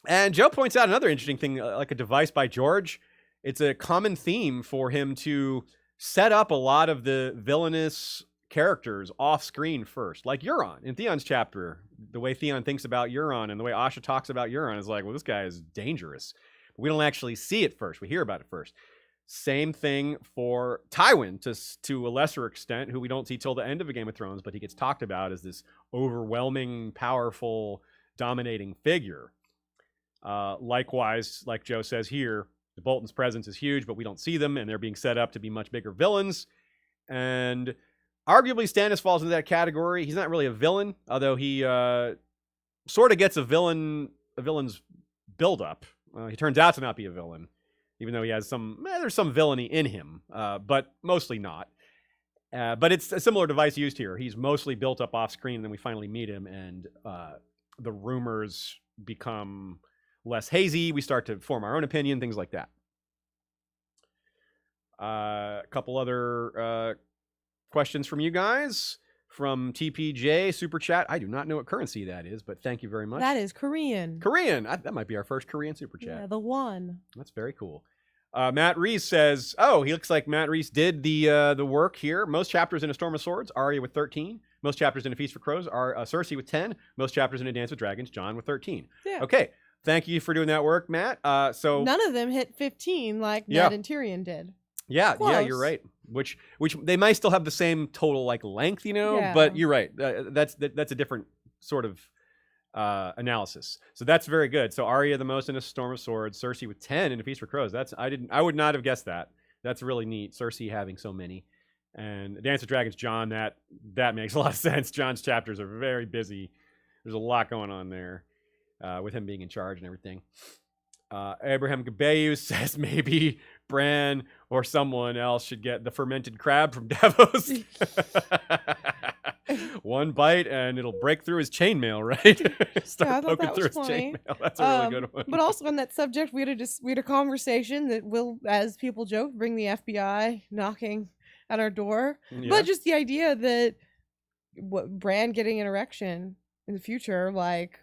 And Joe points out another interesting thing, like a device by George. It's a common theme for him to set up a lot of the villainous characters off screen first. Like Euron in Theon's chapter. The way Theon thinks about Euron and the way Asha talks about Euron is like, well, this guy is dangerous. But we don't actually see it first. We hear about it first. Same thing for Tywin to a lesser extent, who we don't see till the end of a Game of Thrones, but he gets talked about as this overwhelming, powerful, dominating figure. Likewise, like Joe says here, the Bolton's presence is huge, but we don't see them, and they're being set up to be much bigger villains. And arguably, Stannis falls into that category. He's not really a villain, although he sort of gets a villain's build-up. He turns out to not be a villain, even though he has there's some villainy in him, but mostly not. But it's a similar device used here. He's mostly built up off-screen, and then we finally meet him, and the rumors become less hazy. We start to form our own opinion, things like that. A couple other questions from you guys. From TPJ Super Chat. I do not know what currency that is, but thank you very much. That is Korean. Korean. That might be our first Korean Super Chat. Yeah, the one. That's very cool. Matt Reese says, he looks like Matt Reese did the work here. Most chapters in A Storm of Swords, Arya with 13. Most chapters in A Feast for Crows are Cersei with 10. Most chapters in A Dance with Dragons, Jon with 13. Yeah. Okay. Thank you for doing that work, Matt. So none of them hit 15 like Ned and Tyrion did. Yeah, Close. Yeah, you're right. Which they might still have the same total length, Yeah. But you're right. That's a different sort of analysis. So that's very good. So Arya the most in A Storm of Swords, Cersei with 10 in A Feast for Crows. I would not have guessed that. That's really neat. Cersei having so many. And Dance of Dragons, Jon, that makes a lot of sense. Jon's chapters are very busy. There's a lot going on there with him being in charge and everything. Abraham Gabeus says maybe Bran or someone else should get the fermented crab from Davos. One bite and it'll break through his chainmail, right? Start I thought poking that through was his funny. chainmail. That's a really good one. But also on that subject, we had a conversation that will, as people joke, bring the FBI knocking at our door. Yeah. But just the idea that Bran getting an erection in the future, like,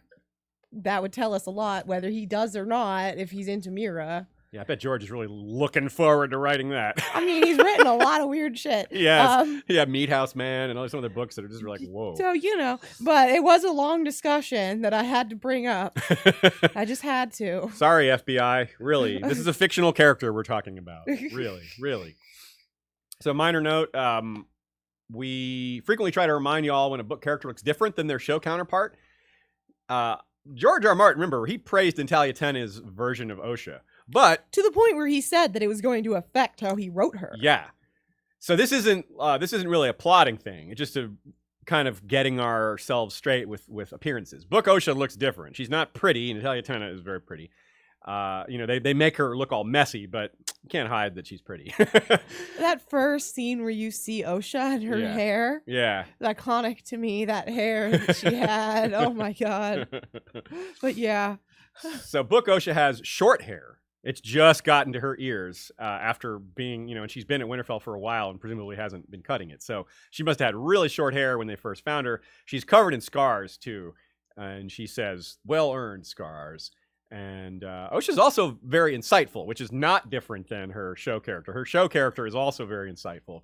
that would tell us a lot, whether he does or not, if he's into Mira. Yeah, I bet George is really looking forward to writing that. I mean, he's written a lot of weird shit. Yes. Meat House Man and all some other books that are just like, whoa. So, but it was a long discussion that I had to bring up. I just had to. Sorry, FBI. Really. This is a fictional character we're talking about. Really, really. So, minor note, we frequently try to remind you all when a book character looks different than their show counterpart. George R. Martin, remember, he praised Natalia Tena's version of Osha. But to the point where he said that it was going to affect how he wrote her. Yeah. So this isn't really a plotting thing. It's just a kind of getting ourselves straight with appearances. Book Osha looks different. She's not pretty. Natalia Tena is very pretty. They make her look all messy, but you can't hide that she's pretty. That first scene where you see Osha and her hair. Yeah. It's iconic to me, that hair that she had. Oh my God. But yeah. So Book Osha has short hair. It's just gotten to her ears after being, and she's been at Winterfell for a while and presumably hasn't been cutting it. So she must have had really short hair when they first found her. She's covered in scars, too. And she says, well-earned scars. And Osha's also very insightful, which is not different than her show character. Her show character is also very insightful.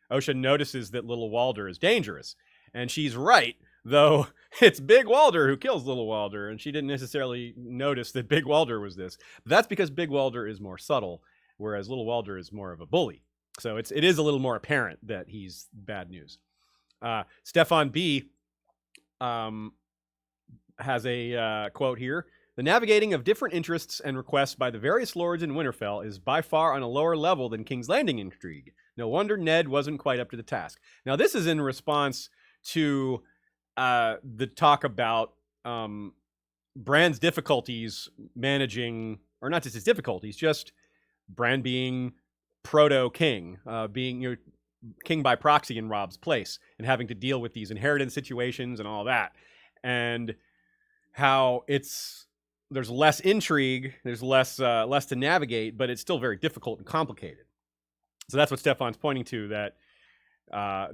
Osha notices that Little Walder is dangerous. And she's right, though it's Big Walder who kills Little Walder, and she didn't necessarily notice that Big Walder was this. But that's because Big Walder is more subtle, whereas Little Walder is more of a bully. So it is a little more apparent that he's bad news. Stefan B. has a quote here. The navigating of different interests and requests by the various lords in Winterfell is by far on a lower level than King's Landing intrigue. No wonder Ned wasn't quite up to the task. Now, this is in response to the talk about Bran's difficulties managing, or not just his difficulties, just Bran being proto-king, being king by proxy in Robb's place, and having to deal with these inheritance situations and all that, and how there's less intrigue, there's less to navigate, but it's still very difficult and complicated. So that's what Stefan's pointing to, that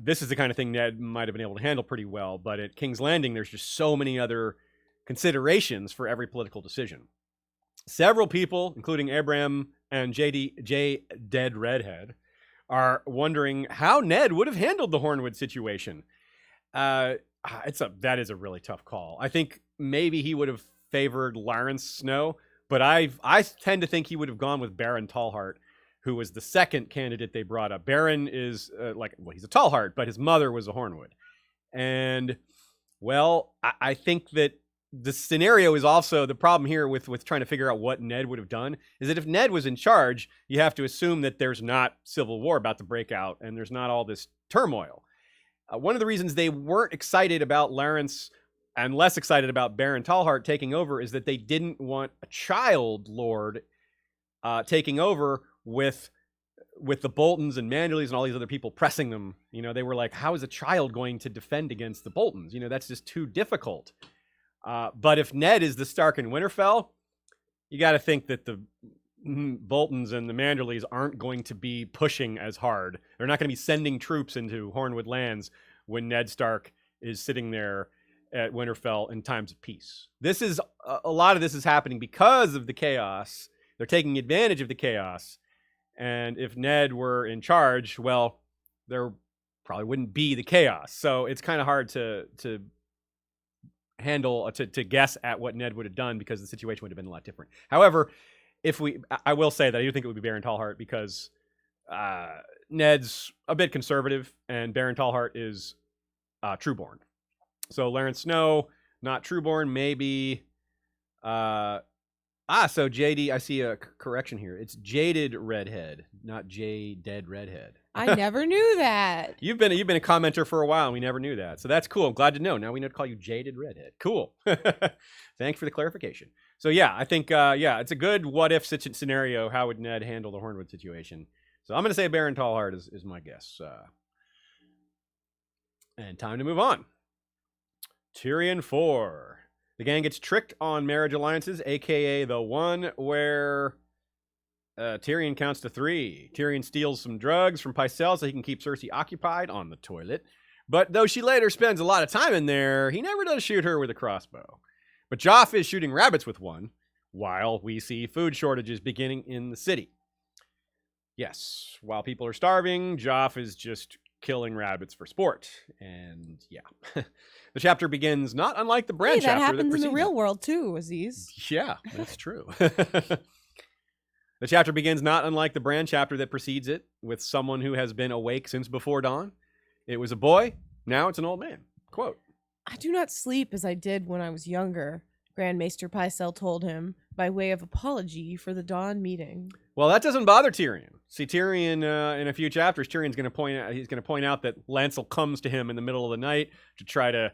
this is the kind of thing Ned might have been able to handle pretty well, but at King's Landing, there's just so many other considerations for every political decision. Several people, including Abraham and J. Dead Redhead, are wondering how Ned would have handled the Hornwood situation. That is a really tough call. I think maybe he would have favored Lawrence Snow, but I tend to think he would have gone with Baron Tallheart, who was the second candidate they brought up. Baron is he's a Tallheart, but his mother was a Hornwood. And, well, I think that the scenario is also the problem here with trying to figure out what Ned would have done is that if Ned was in charge, you have to assume that there's not civil war about to break out and there's not all this turmoil. One of the reasons they weren't excited about Lawrence and less excited about Baron Tallheart taking over is that they didn't want a child lord taking over with the Boltons and Manderlys and all these other people pressing them. They were like, how is a child going to defend against the Boltons? That's just too difficult. But if Ned is the Stark in Winterfell, you got to think that the Boltons and the Manderlys aren't going to be pushing as hard. They're not going to be sending troops into Hornwood lands when Ned Stark is sitting there at Winterfell in times of peace. A lot of this is happening because of the chaos. They're taking advantage of the chaos. And if Ned were in charge, well, there probably wouldn't be the chaos. So it's kind of hard to handle, to guess at what Ned would have done because the situation would have been a lot different. However, I will say that I do think it would be Baron Tallheart because Ned's a bit conservative and Baron Tallheart is Trueborn. So Lawrence Snow, not Trueborn, maybe. So JD, I see a correction here. It's Jaded Redhead, not Dead Redhead. I never knew that. You've been a commenter for a while, and we never knew that. So that's cool. I'm glad to know. Now we know to call you Jaded Redhead. Cool. Thanks for the clarification. So yeah, I think it's a good what-if scenario. How would Ned handle the Hornwood situation? So I'm going to say Baron Tallheart is my guess. And time to move on. Tyrion 4. The gang gets tricked on marriage alliances, aka the one where Tyrion counts to 3. Tyrion steals some drugs from Pycelle so he can keep Cersei occupied on the toilet. But though she later spends a lot of time in there, he never does shoot her with a crossbow. But Joff is shooting rabbits with one, while we see food shortages beginning in the city. Yes, while people are starving, Joff is just killing rabbits for sport. And yeah, the chapter begins not unlike the Bran chapter. That happens in the real world too, Aziz. Yeah, that's true. The chapter begins not unlike the Bran chapter that precedes it, with someone who has been awake since before dawn. It was a boy, now it's an old man. Quote, I do not sleep as I did when I was younger, Grand Maester Pycelle told him, by way of apology for the dawn meeting. Well, that doesn't bother Tyrion. See, Tyrion, in a few chapters, Tyrion's going to point out that Lancel comes to him in the middle of the night to try to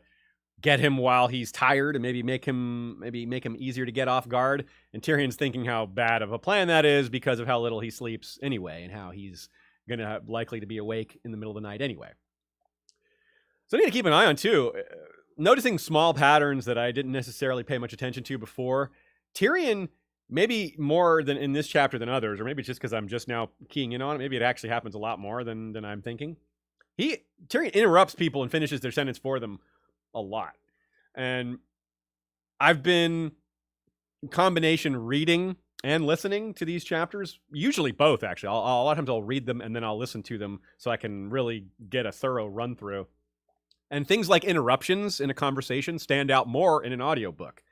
get him while he's tired and maybe make him easier to get off guard. And Tyrion's thinking how bad of a plan that is because of how little he sleeps anyway, and how he's going to likely to be awake in the middle of the night anyway. So I need to keep an eye on too. Noticing small patterns that I didn't necessarily pay much attention to before. Tyrion, maybe more than in this chapter than others, or maybe it's just because I'm just now keying in on it. Maybe it actually happens a lot more than I'm thinking. Tyrion interrupts people and finishes their sentence for them a lot. And I've been combination reading and listening to these chapters, usually both actually. A lot of times I'll read them and then I'll listen to them so I can really get a thorough run through. And things like interruptions in a conversation stand out more in an audiobook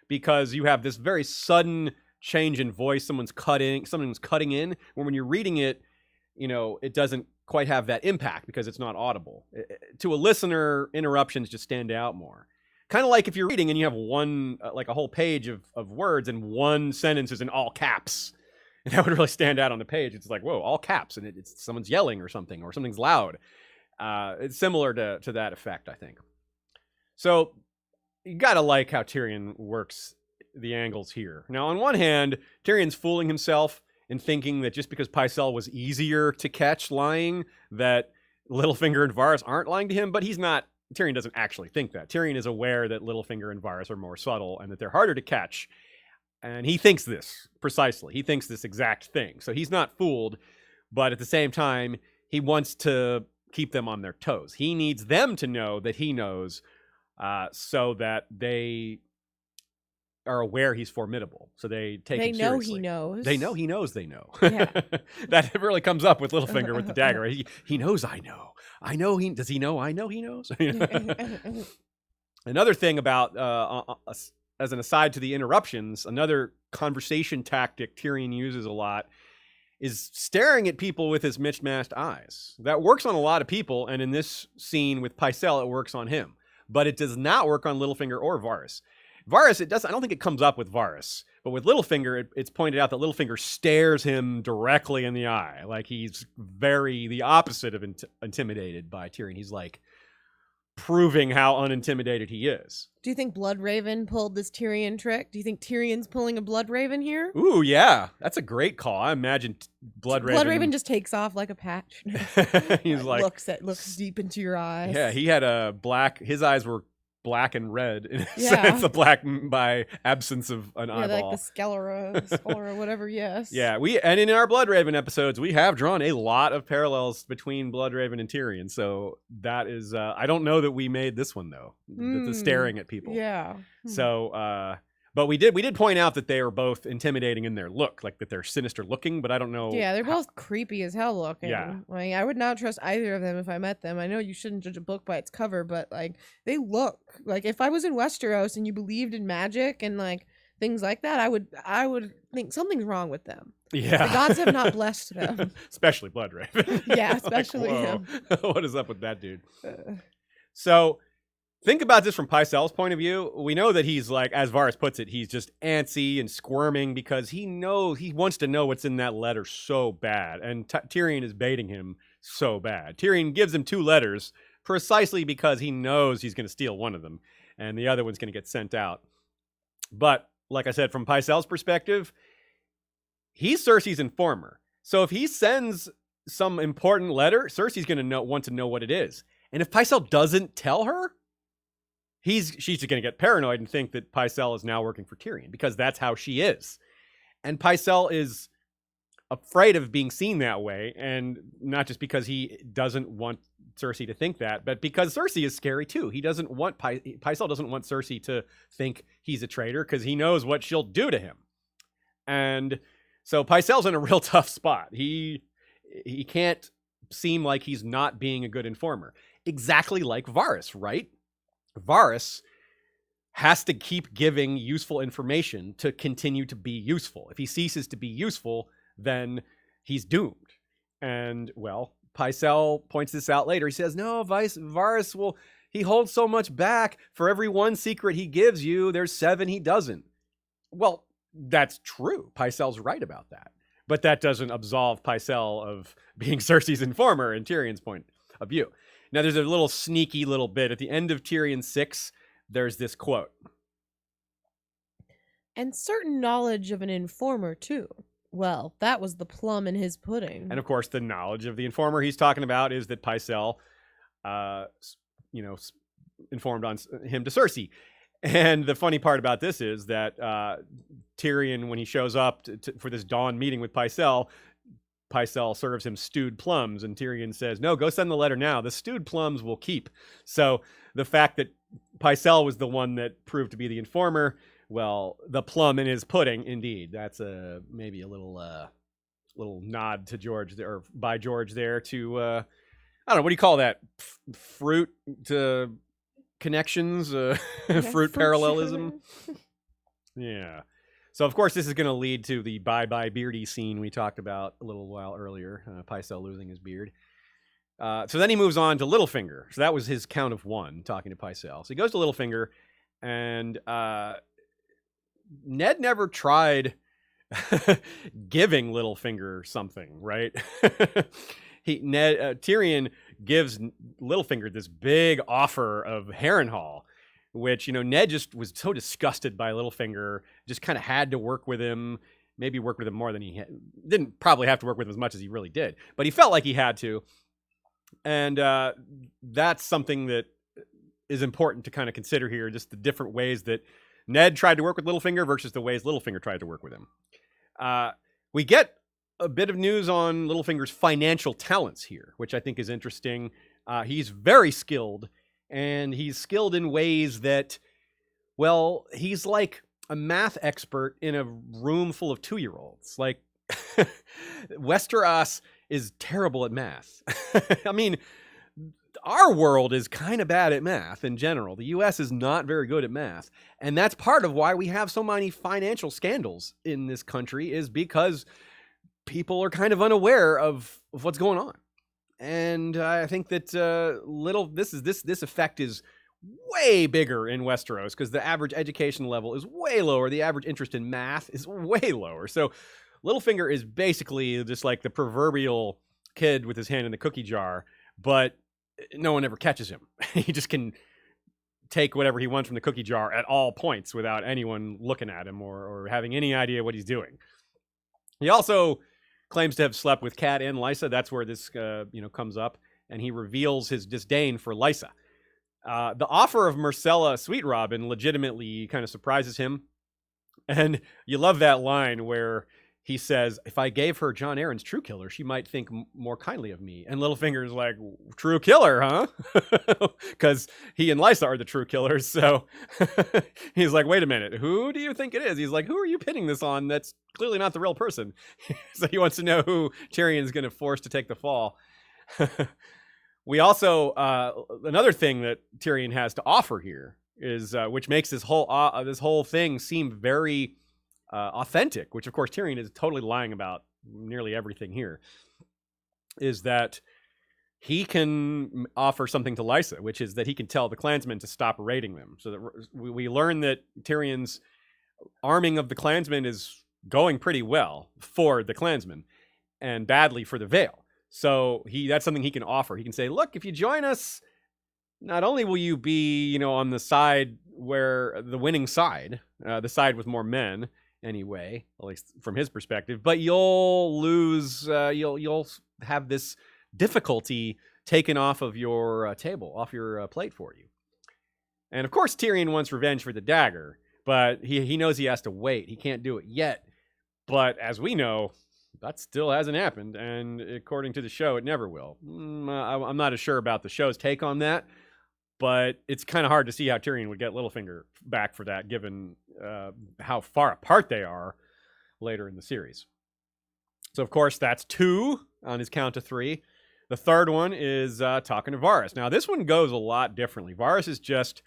because you have this very sudden change in voice. Someone's cutting in. When you're reading it, it doesn't quite have that impact because it's not audible. To a listener, interruptions just stand out more. Kind of like if you're reading and you have one, like a whole page of words and one sentence is in all caps. And that would really stand out on the page. It's like, whoa, all caps. And it's someone's yelling or something's loud. It's similar to that effect, I think. So you gotta like how Tyrion works the angles here. Now, on one hand, Tyrion's fooling himself in thinking that just because Pycelle was easier to catch lying, that Littlefinger and Varys aren't lying to him, but he's not. Tyrion doesn't actually think that. Tyrion is aware that Littlefinger and Varys are more subtle and that they're harder to catch. And he thinks this precisely. He thinks this exact thing. So he's not fooled, but at the same time, he wants to keep them on their toes. He needs them to know that he knows, so that they are aware he's formidable. So they take him seriously. He knows. They know he knows they know. Yeah. That really comes up with Littlefinger with the dagger. He knows I know. I know he... Does he know I know he knows? Another thing about, as an aside to the interruptions, another conversation tactic Tyrion uses a lot is staring at people with his mismatched eyes. That works on a lot of people, and in this scene with Pycelle, it works on him. But it does not work on Littlefinger or Varys. Varys, it does. I don't think it comes up with Varys, but with Littlefinger, it's pointed out that Littlefinger stares him directly in the eye, like he's the opposite of intimidated by Tyrion. He's like proving how unintimidated he is. Do you think Bloodraven pulled this Tyrion trick? Do you think Tyrion's pulling a Bloodraven here? Ooh, yeah. That's a great call. I imagine Bloodraven just takes off like a patch. He's like... Looks deep into your eyes. Yeah, he had his eyes were black and red in a sense, a black by absence of an eyeball. Like the sclera, whatever, yes. Yeah, and in our Bloodraven episodes, we have drawn a lot of parallels between Bloodraven and Tyrion, so that is, I don't know that we made this one, though, the staring at people. Yeah. So, but we did point out that they are both intimidating in their look, like that they're sinister looking, but I don't know. Yeah, they're both creepy as hell looking. Yeah. Like, I would not trust either of them if I met them. I know you shouldn't judge a book by its cover, but like they look like, if I was in Westeros and you believed in magic and like things like that, I would think something's wrong with them. Yeah. The gods have not blessed them. Especially Bloodraven. Yeah, especially him. What is up with that dude? So think about this from Pycelle's point of view. We know that he's like, as Varys puts it, he's just antsy and squirming because he wants to know what's in that letter so bad. And Tyrion is baiting him so bad. Tyrion gives him 2 letters precisely because he knows he's going to steal one of them and the other one's going to get sent out. But like I said, from Pycelle's perspective, he's Cersei's informer. So if he sends some important letter, Cersei's going to want to know what it is. And if Pycelle doesn't tell her, she's just going to get paranoid and think that Pycelle is now working for Tyrion, because that's how she is. And Pycelle is afraid of being seen that way, and not just because he doesn't want Cersei to think that, but because Cersei is scary too. He doesn't want Pycelle doesn't want Cersei to think he's a traitor, because he knows what she'll do to him. And so Pycelle's in a real tough spot. He can't seem like he's not being a good informer. Exactly like Varys, right? Varys has to keep giving useful information to continue to be useful. If he ceases to be useful, then he's doomed. And, well, Pycelle points this out later. He says, no, Varys he holds so much back. For every one secret he gives you, there's 7 he doesn't. Well, that's true. Pycelle's right about that. But that doesn't absolve Pycelle of being Cersei's informer in Tyrion's point of view. Now, there's a little sneaky little bit. At the end of Tyrion 6, there's this quote. And certain knowledge of an informer, too. Well, that was the plum in his pudding. And, of course, the knowledge of the informer he's talking about is that Pycelle, informed on him to Cersei. And the funny part about this is that Tyrion, when he shows up for this dawn meeting with Pycelle serves him stewed plums, and Tyrion says, no, go send the letter now. The stewed plums will keep. So the fact that Pycelle was the one that proved to be the informer, well, the plum in his pudding, indeed. That's maybe a little nod to George, or by George there, to, I don't know, what do you call that? Fruit to connections? Fruit parallelism? Yeah. So, of course, this is going to lead to the bye-bye beardy scene we talked about a little while earlier, Pycelle losing his beard. So then he moves on to Littlefinger. So that was his count of 1, talking to Pycelle. So he goes to Littlefinger, and Ned never tried giving Littlefinger something, right? Tyrion gives Littlefinger this big offer of Harrenhal, which, Ned just was so disgusted by Littlefinger, just kind of had to work with him, maybe work with him more than he didn't probably have to work with him as much as he really did, but he felt like he had to. And that's something that is important to kind of consider here, just the different ways that Ned tried to work with Littlefinger versus the ways Littlefinger tried to work with him. We get a bit of news on Littlefinger's financial talents here, which I think is interesting. He's very skilled, and he's skilled in ways that, well, he's like a math expert in a room full of 2-year-olds. Like, Westeros is terrible at math. I mean, our world is kind of bad at math in general. The U.S. is not very good at math. And that's part of why we have so many financial scandals in this country, is because people are kind of unaware of what's going on. And I think that this effect is way bigger in Westeros, because the average education level is way lower. The average interest in math is way lower. So Littlefinger is basically just like the proverbial kid with his hand in the cookie jar, but no one ever catches him. He just can take whatever he wants from the cookie jar at all points without anyone looking at him or having any idea what he's doing. He also claims to have slept with Cat and Lysa. That's where this comes up, and he reveals his disdain for Lysa. The offer of Myrcella Sweet Robin legitimately kind of surprises him, and you love that line where he says, if I gave her Jon Arryn's true killer, she might think more kindly of me. And Littlefinger's like, true killer, huh? Because he and Lysa are the true killers. So he's like, wait a minute, who do you think it is? He's like, who are you pinning this on? That's clearly not the real person. So he wants to know who Tyrion's going to force to take the fall. We also, another thing that Tyrion has to offer here is, which makes this whole thing seem very authentic, which of course Tyrion is totally lying about nearly everything here, is that he can offer something to Lysa, which is that he can tell the clansmen to stop raiding them. So that we learn that Tyrion's arming of the clansmen is going pretty well for the clansmen and badly for the Vale. So that's something he can offer. He can say, look, if you join us, not only will you be, on the side where the winning side, the side with more men, anyway, at least from his perspective, but you'll lose, you'll have this difficulty taken off of your table, off your plate for you. And of course, Tyrion wants revenge for the dagger, but he knows he has to wait. He can't do it yet. But as we know, that still hasn't happened, and according to the show, it never will. I'm not as sure about the show's take on that, but it's kind of hard to see how Tyrion would get Littlefinger back for that, given how far apart they are later in the series. So, of course, that's 2 on his count of 3. The third one is talking to Varys. Now, this one goes a lot differently. Varys is just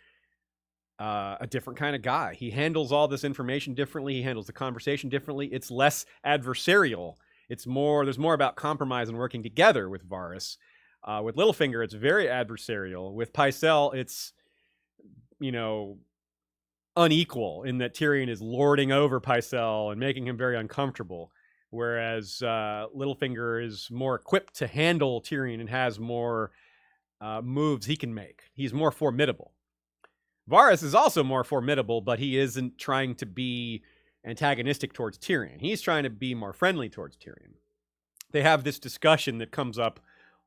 a different kind of guy. He handles all this information differently. He handles the conversation differently. It's less adversarial. There's more about compromise and working together with Varys. With Littlefinger, it's very adversarial. With Pycelle, it's, unequal in that Tyrion is lording over Pycelle and making him very uncomfortable. Whereas Littlefinger is more equipped to handle Tyrion and has more moves he can make. He's more formidable. Varys is also more formidable, but he isn't trying to be antagonistic towards Tyrion. He's trying to be more friendly towards Tyrion. They have this discussion that comes up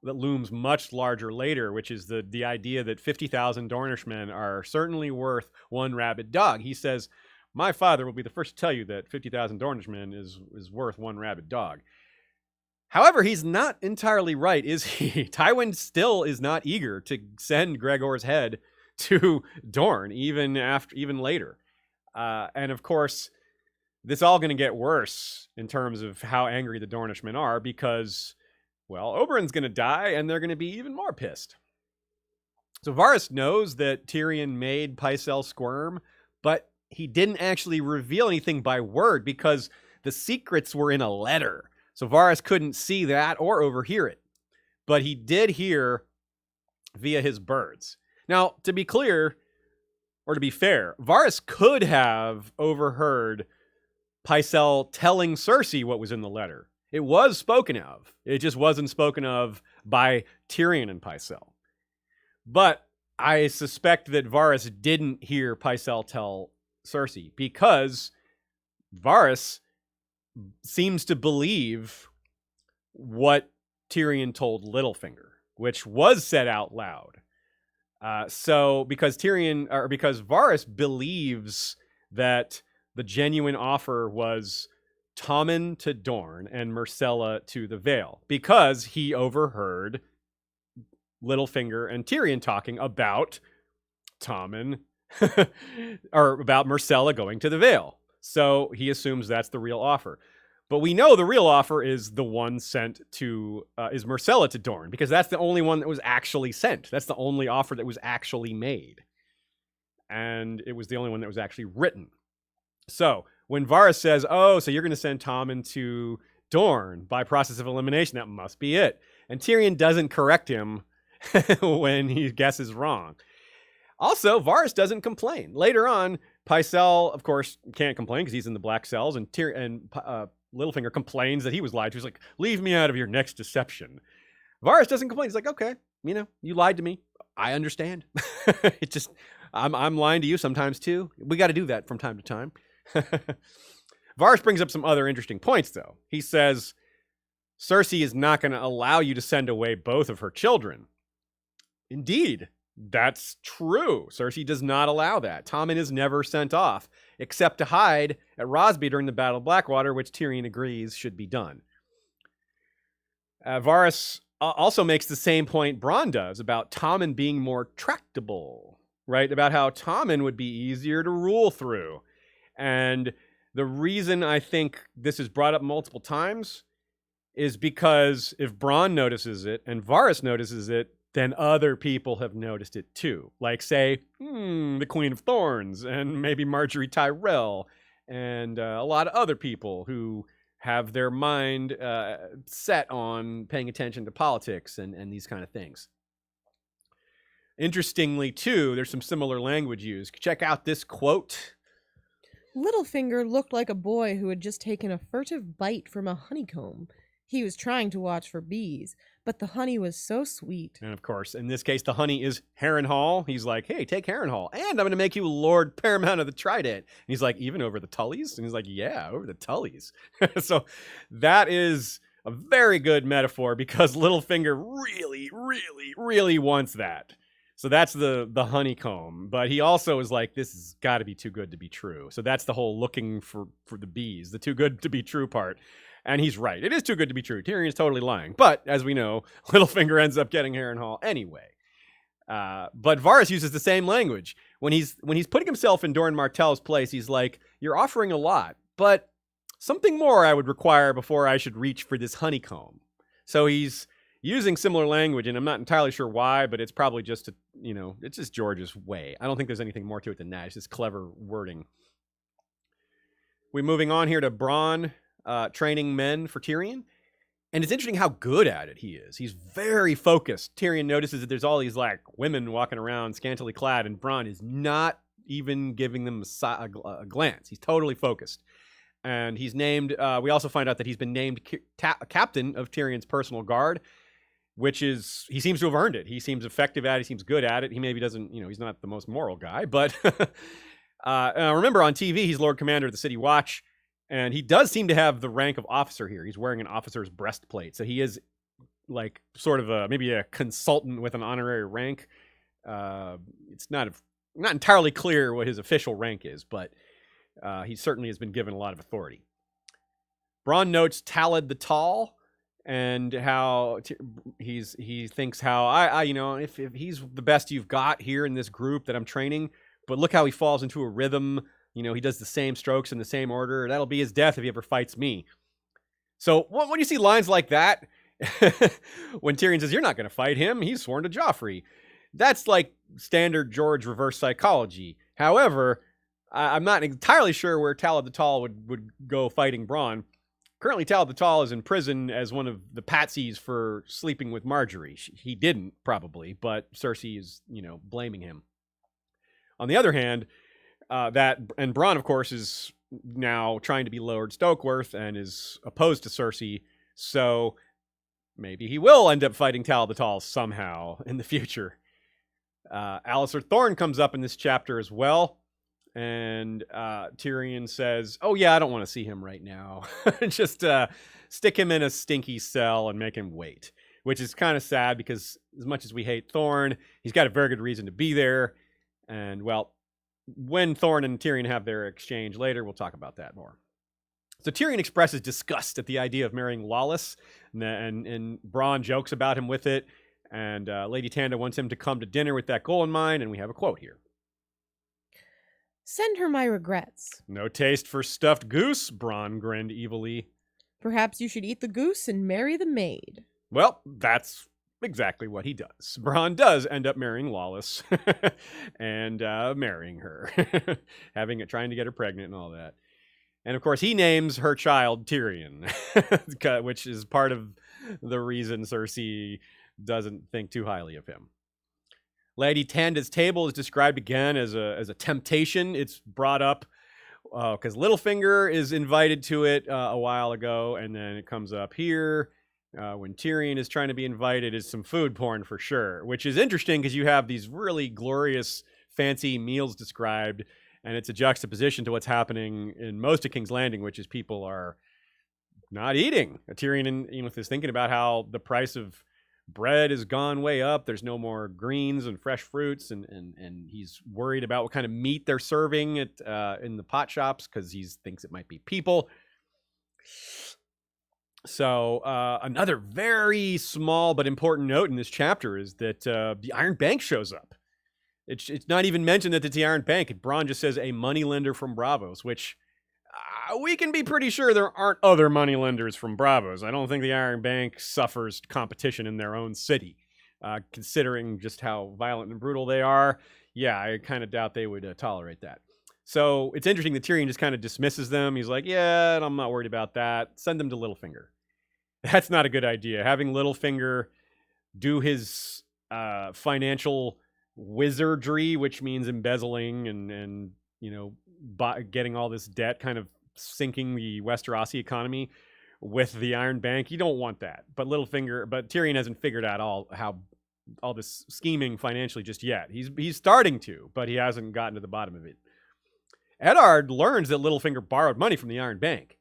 that looms much larger later, which is the idea that 50,000 Dornishmen are certainly worth one rabid dog. He says, my father will be the first to tell you that 50,000 Dornishmen is worth one rabid dog. However, he's not entirely right, is he? Tywin still is not eager to send Gregor's head to Dorne, even later. And of course, this is all going to get worse in terms of how angry the Dornishmen are, because, well, Oberyn's going to die, and they're going to be even more pissed. So Varys knows that Tyrion made Pycelle squirm, but he didn't actually reveal anything by word because the secrets were in a letter. So Varys couldn't see that or overhear it. But he did hear via his birds. Now, to be clear, or to be fair, Varys could have overheard Pycelle telling Cersei what was in the letter. It was spoken of. It just wasn't spoken of by Tyrion and Pycelle. But I suspect that Varys didn't hear Pycelle tell Cersei because Varys seems to believe what Tyrion told Littlefinger, which was said out loud. So because Varys believes that the genuine offer was Tommen to Dorne and Myrcella to the Vale, because he overheard Littlefinger and Tyrion talking about Tommen or about Myrcella going to the Vale. So he assumes that's the real offer. But we know the real offer is the one sent to, is Myrcella to Dorne, because that's the only one that was actually sent. That's the only offer that was actually made. And it was the only one that was actually written. So when Varys says, oh, so you're going to send Tommen to Dorne by process of elimination, that must be it. And Tyrion doesn't correct him when he guesses wrong. Also, Varys doesn't complain. Later on, Pycelle, of course, can't complain because he's in the black cells, and Littlefinger complains that he was lied to. He's like, leave me out of your next deception. Varys doesn't complain. He's like, okay, you lied to me. I understand. It just, I'm lying to you sometimes too. We got to do that from time to time. Varys brings up some other interesting points, though. He says, Cersei is not going to allow you to send away both of her children. Indeed, that's true. Cersei does not allow that. Tommen is never sent off, except to hide at Rosby during the Battle of Blackwater, which Tyrion agrees should be done. Varys also makes the same point Bran does about Tommen being more tractable, right? About how Tommen would be easier to rule through. And the reason I think this is brought up multiple times is because if Bran notices it and Varys notices it, then other people have noticed it too. Like, say, the Queen of Thorns and maybe Marjorie Tyrell and a lot of other people who have their mind set on paying attention to politics and these kind of things. Interestingly, too, there's some similar language used. Check out this quote. Littlefinger looked like a boy who had just taken a furtive bite from a honeycomb. He was trying to watch for bees, but the honey was so sweet. And of course, in this case, the honey is Harrenhal. He's like, hey, take Harrenhal, and I'm going to make you Lord Paramount of the Trident. And he's like, even over the Tullys? And he's like, yeah, over the Tullys. So that is a very good metaphor because Littlefinger really, really, really wants that. So that's the honeycomb. But he also is like, this has got to be too good to be true. So that's the whole looking for the bees, the too good to be true part. And he's right. It is too good to be true. Tyrion's totally lying. But as we know, Littlefinger ends up getting Harrenhal anyway. But Varys uses the same language. When he's putting himself in Doran Martell's place, he's like, you're offering a lot, but something more I would require before I should reach for this honeycomb. So he's using similar language, and I'm not entirely sure why, but it's probably just, it's just George's way. I don't think there's anything more to it than that. It's just clever wording. We're moving on here to Bran training men for Tyrion. And it's interesting how good at it he is. He's very focused. Tyrion notices that there's all these like women walking around scantily clad, and Bran is not even giving them a glance. He's totally focused. And he's named, we also find out that he's been named captain of Tyrion's personal guard, which is, he seems to have earned it. He seems effective at it. He seems good at it. He maybe doesn't, he's not the most moral guy, but remember on TV, he's Lord Commander of the City Watch. And he does seem to have the rank of officer here. He's wearing an officer's breastplate. So he is like sort of maybe a consultant with an honorary rank. It's not entirely clear what his official rank is, but he certainly has been given a lot of authority. Bronn notes Talad the Tall and how he thinks how if he's the best you've got here in this group that I'm training, but look how he falls into a rhythm. He does the same strokes in the same order. That'll be his death if he ever fights me. So when you see lines like that, when Tyrion says, you're not going to fight him, he's sworn to Joffrey. That's like standard George reverse psychology. However, I'm not entirely sure where Talad the Tall would go fighting Bronn. Currently, Talad the Tall is in prison as one of the patsies for sleeping with Marjorie. He didn't, probably, but Cersei is, blaming him. On the other hand, and Bronn, of course, is now trying to be Lord Stokeworth and is opposed to Cersei, so maybe he will end up fighting Talad the Tall somehow in the future. Alliser Thorne comes up in this chapter as well, and Tyrion says, oh yeah, I don't want to see him right now. Just stick him in a stinky cell and make him wait, which is kind of sad because as much as we hate Thorne, he's got a very good reason to be there, and well, when Thorne and Tyrion have their exchange later, we'll talk about that more. So Tyrion expresses disgust at the idea of marrying Lawless, and Bronn jokes about him with it, and Lady Tanda wants him to come to dinner with that goal in mind, and we have a quote here. Send her my regrets. No taste for stuffed goose, Bronn grinned evilly. Perhaps you should eat the goose and marry the maid. Well, that's exactly what he does. Bronn does end up marrying Lawless and marrying her, trying to get her pregnant and all that. And of course, he names her child Tyrion, which is part of the reason Cersei doesn't think too highly of him. Lady Tanda's table is described again as a temptation. It's brought up because Littlefinger is invited to it a while ago, and then it comes up here. When Tyrion is trying to be invited, is some food porn for sure, which is interesting because you have these really glorious, fancy meals described, and it's a juxtaposition to what's happening in most of King's Landing, which is people are not eating. Tyrion is thinking about how the price of bread has gone way up. There's no more greens and fresh fruits, and he's worried about what kind of meat they're serving in the pot shops because he thinks it might be people. So another very small but important note in this chapter is that the Iron Bank shows up. It's not even mentioned that it's the Iron Bank. Bronn just says a moneylender from Braavos, which we can be pretty sure there aren't other moneylenders from Braavos. I don't think the Iron Bank suffers competition in their own city. Considering just how violent and brutal they are, yeah, I kind of doubt they would tolerate that. So it's interesting that Tyrion just kind of dismisses them. He's like, yeah, I'm not worried about that. Send them to Littlefinger. That's not a good idea. Having Littlefinger do his financial wizardry, which means embezzling and getting all this debt, kind of sinking the Westerosi economy with the Iron Bank. You don't want that. But Tyrion hasn't figured out how all this scheming financially just yet. He's starting to, but he hasn't gotten to the bottom of it. Eddard learns that Littlefinger borrowed money from the Iron Bank.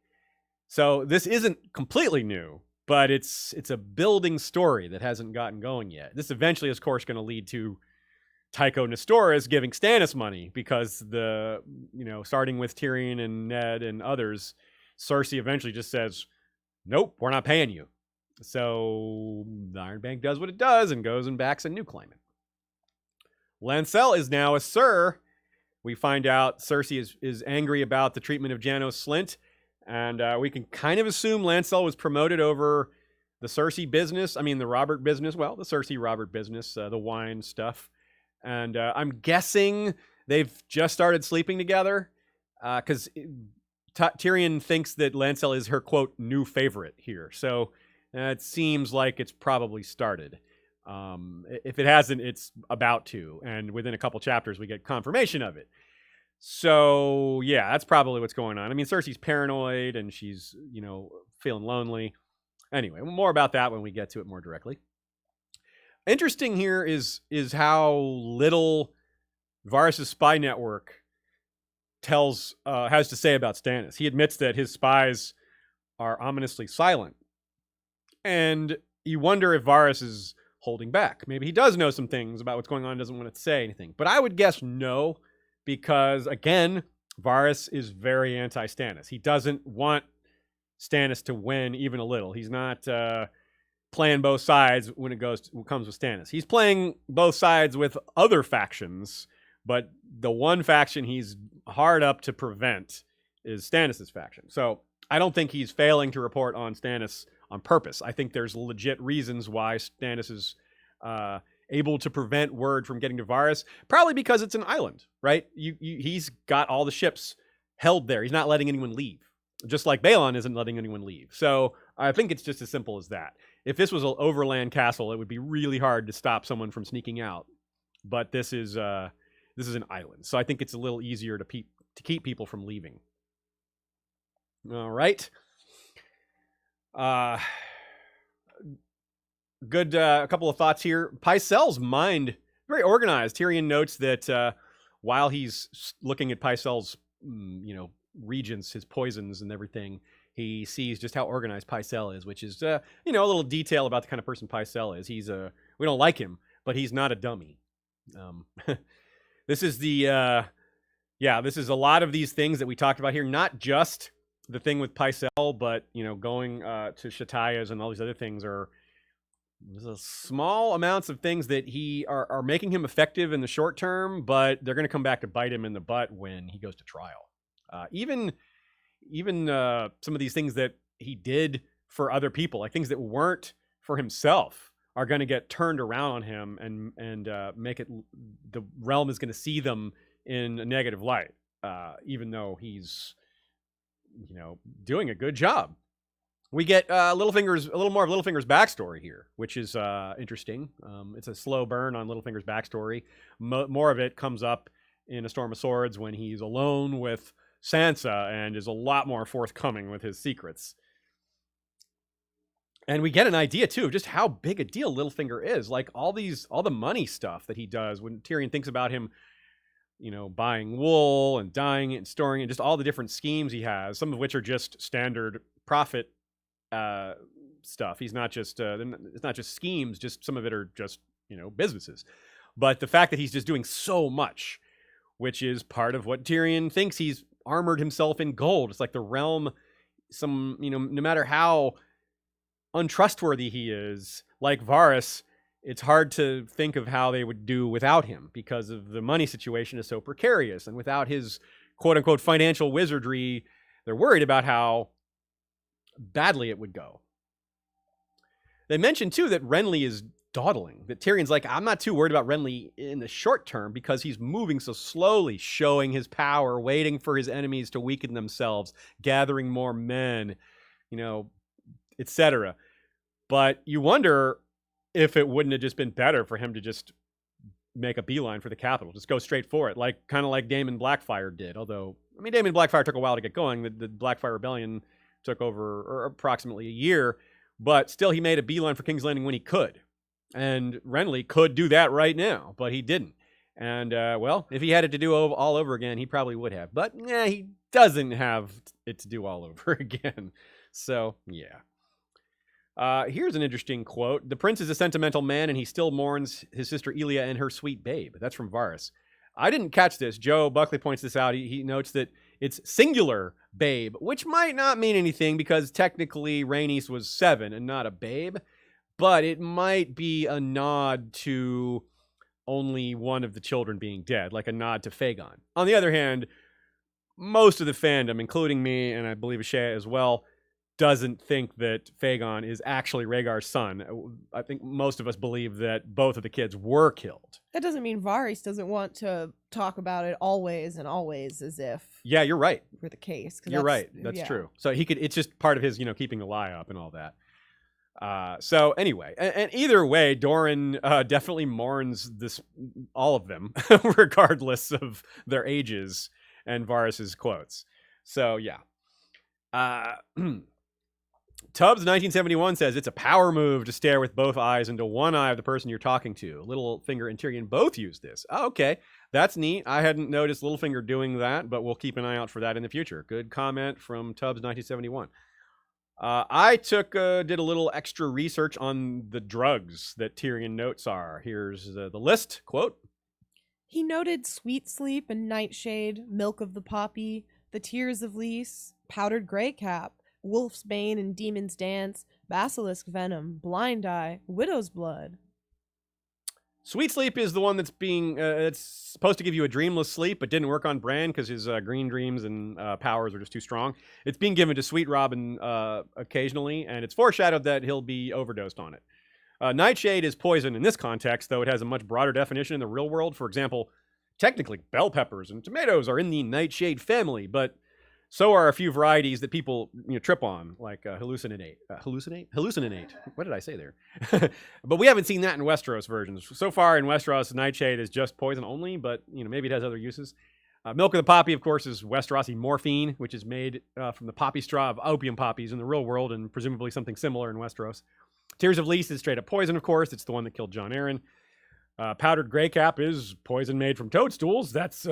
So this isn't completely new. but it's a building story that hasn't gotten going yet. This eventually is, of course, going to lead to Tycho Nestoris giving Stannis money because starting with Tyrion and Ned and others, Cersei eventually just says, nope, we're not paying you. So the Iron Bank does what it does and goes and backs a new claimant. Lancel is now a Sir. We find out Cersei is angry about the treatment of Janos Slynt, and we can kind of assume Lancel was promoted over the Cersei business. I mean, the Robert business. Well, the Cersei Robert business, the wine stuff. And I'm guessing they've just started sleeping together because Tyrion thinks that Lancel is her, quote, new favorite here. So it seems like it's probably started. If it hasn't, it's about to. And within a couple chapters, we get confirmation of it. So, yeah, that's probably what's going on. I mean, Cersei's paranoid and she's, feeling lonely. Anyway, more about that when we get to it more directly. Interesting here is how little Varys' spy network has to say about Stannis. He admits that his spies are ominously silent. And you wonder if Varys is holding back. Maybe he does know some things about what's going on and doesn't want to say anything. But I would guess no, because, again, Varys is very anti-Stannis. He doesn't want Stannis to win even a little. He's not playing both sides when it comes with Stannis. He's playing both sides with other factions, but the one faction he's hard up to prevent is Stannis' faction. So I don't think he's failing to report on Stannis on purpose. I think there's legit reasons why Stannis is able to prevent word from getting to Varys, probably because it's an island, right? He's got all the ships held there. He's not letting anyone leave, just like Balon isn't letting anyone leave. So I think it's just as simple as that. If this was an overland castle, it would be really hard to stop someone from sneaking out. But this is an island, so I think it's a little easier to keep people from leaving. All right. Good. A couple of thoughts here. Pycelle's mind, very organized. Tyrion notes that while he's looking at Pycelle's, regions, his poisons and everything, he sees just how organized Pycelle is, which is, a little detail about the kind of person Pycelle is. We don't like him, but he's not a dummy. This is this is a lot of these things that we talked about here, not just the thing with Pycelle, but, going to Shataya's and all these other things there's small amounts of things that are making him effective in the short term, but they're going to come back to bite him in the butt when he goes to trial. Even some of these things that he did for other people, like things that weren't for himself, are going to get turned around on him and make it, the realm is going to see them in a negative light, even though he's, doing a good job. We get a little more of Littlefinger's backstory here, which is interesting. It's a slow burn on Littlefinger's backstory. More of it comes up in A Storm of Swords when he's alone with Sansa and is a lot more forthcoming with his secrets. And we get an idea, too, of just how big a deal Littlefinger is. Like, all the money stuff that he does when Tyrion thinks about him, buying wool and dyeing it and storing it, just all the different schemes he has, some of which are just standard profit stuff. He's not just, it's not just schemes, just some of it are just, businesses. But the fact that he's just doing so much, which is part of what Tyrion thinks, he's armored himself in gold. It's like the realm, no matter how untrustworthy he is, like Varys, it's hard to think of how they would do without him because of the money situation is so precarious. And without his quote unquote financial wizardry, they're worried about how badly it would go. They mentioned too that Renly is dawdling, that Tyrion's like, I'm not too worried about Renly in the short term because he's moving so slowly, showing his power, waiting for his enemies to weaken themselves, gathering more men, etc. But you wonder if it wouldn't have just been better for him to just make a beeline for the capital, just go straight for it, kind of like Daemon Blackfire did. Although, Daemon Blackfire took a while to get going. The Blackfire Rebellion took over approximately a year, but still he made a beeline for King's Landing when he could. And Renly could do that right now, but he didn't. And, if he had it to do all over again, he probably would have. But, he doesn't have it to do all over again. So, yeah. Here's an interesting quote. The prince is a sentimental man, and he still mourns his sister Elia and her sweet babe. That's from Varys. I didn't catch this. Joe Buckley points this out. He notes that it's singular babe, which might not mean anything because technically Rhaenys was 7 and not a babe, but it might be a nod to only one of the children being dead, like a nod to Fagon. On the other hand, most of the fandom, including me, and I believe Shea as well, doesn't think that Fagon is actually Rhaegar's son. I think most of us believe that both of the kids were killed. That doesn't mean Varys doesn't want to talk about it always and always as if. Yeah, you're right. For the case. You're right. That's true. So he could. It's just part of his, keeping a lie up and all that. So anyway, and either way, Doran definitely mourns all of them, regardless of their ages and Varys's quotes. So yeah. Tubbs 1971 says it's a power move to stare with both eyes into one eye of the person you're talking to. Littlefinger and Tyrion both use this. Oh, okay, that's neat. I hadn't noticed Littlefinger doing that, but we'll keep an eye out for that in the future. Good comment from Tubbs 1971. I did a little extra research on the drugs that Tyrion notes are. Here's the list. Quote. He noted sweet sleep and nightshade, milk of the poppy, the tears of Lys, powdered grey cap, wolf's bane and demon's dance, basilisk venom, blind eye, widow's blood. Sweet sleep is the one that's it's supposed to give you a dreamless sleep, but didn't work on Bran because his green dreams and powers are just too strong. It's being given to Sweet Robin occasionally, and it's foreshadowed that he'll be overdosed on it. Nightshade is poison in this context, though it has a much broader definition in the real world. For example, technically bell peppers and tomatoes are in the nightshade family, but so are a few varieties that people trip on, like hallucinate. What did I say there? But we haven't seen that in Westeros versions. So far in Westeros, nightshade is just poison only, but maybe it has other uses. Milk of the poppy, of course, is Westerosi morphine, which is made from the poppy straw of opium poppies in the real world, and presumably something similar in Westeros. Tears of Lys is straight up poison, of course. It's the one that killed Jon Arryn. Powdered grey cap is poison made from toadstools. That's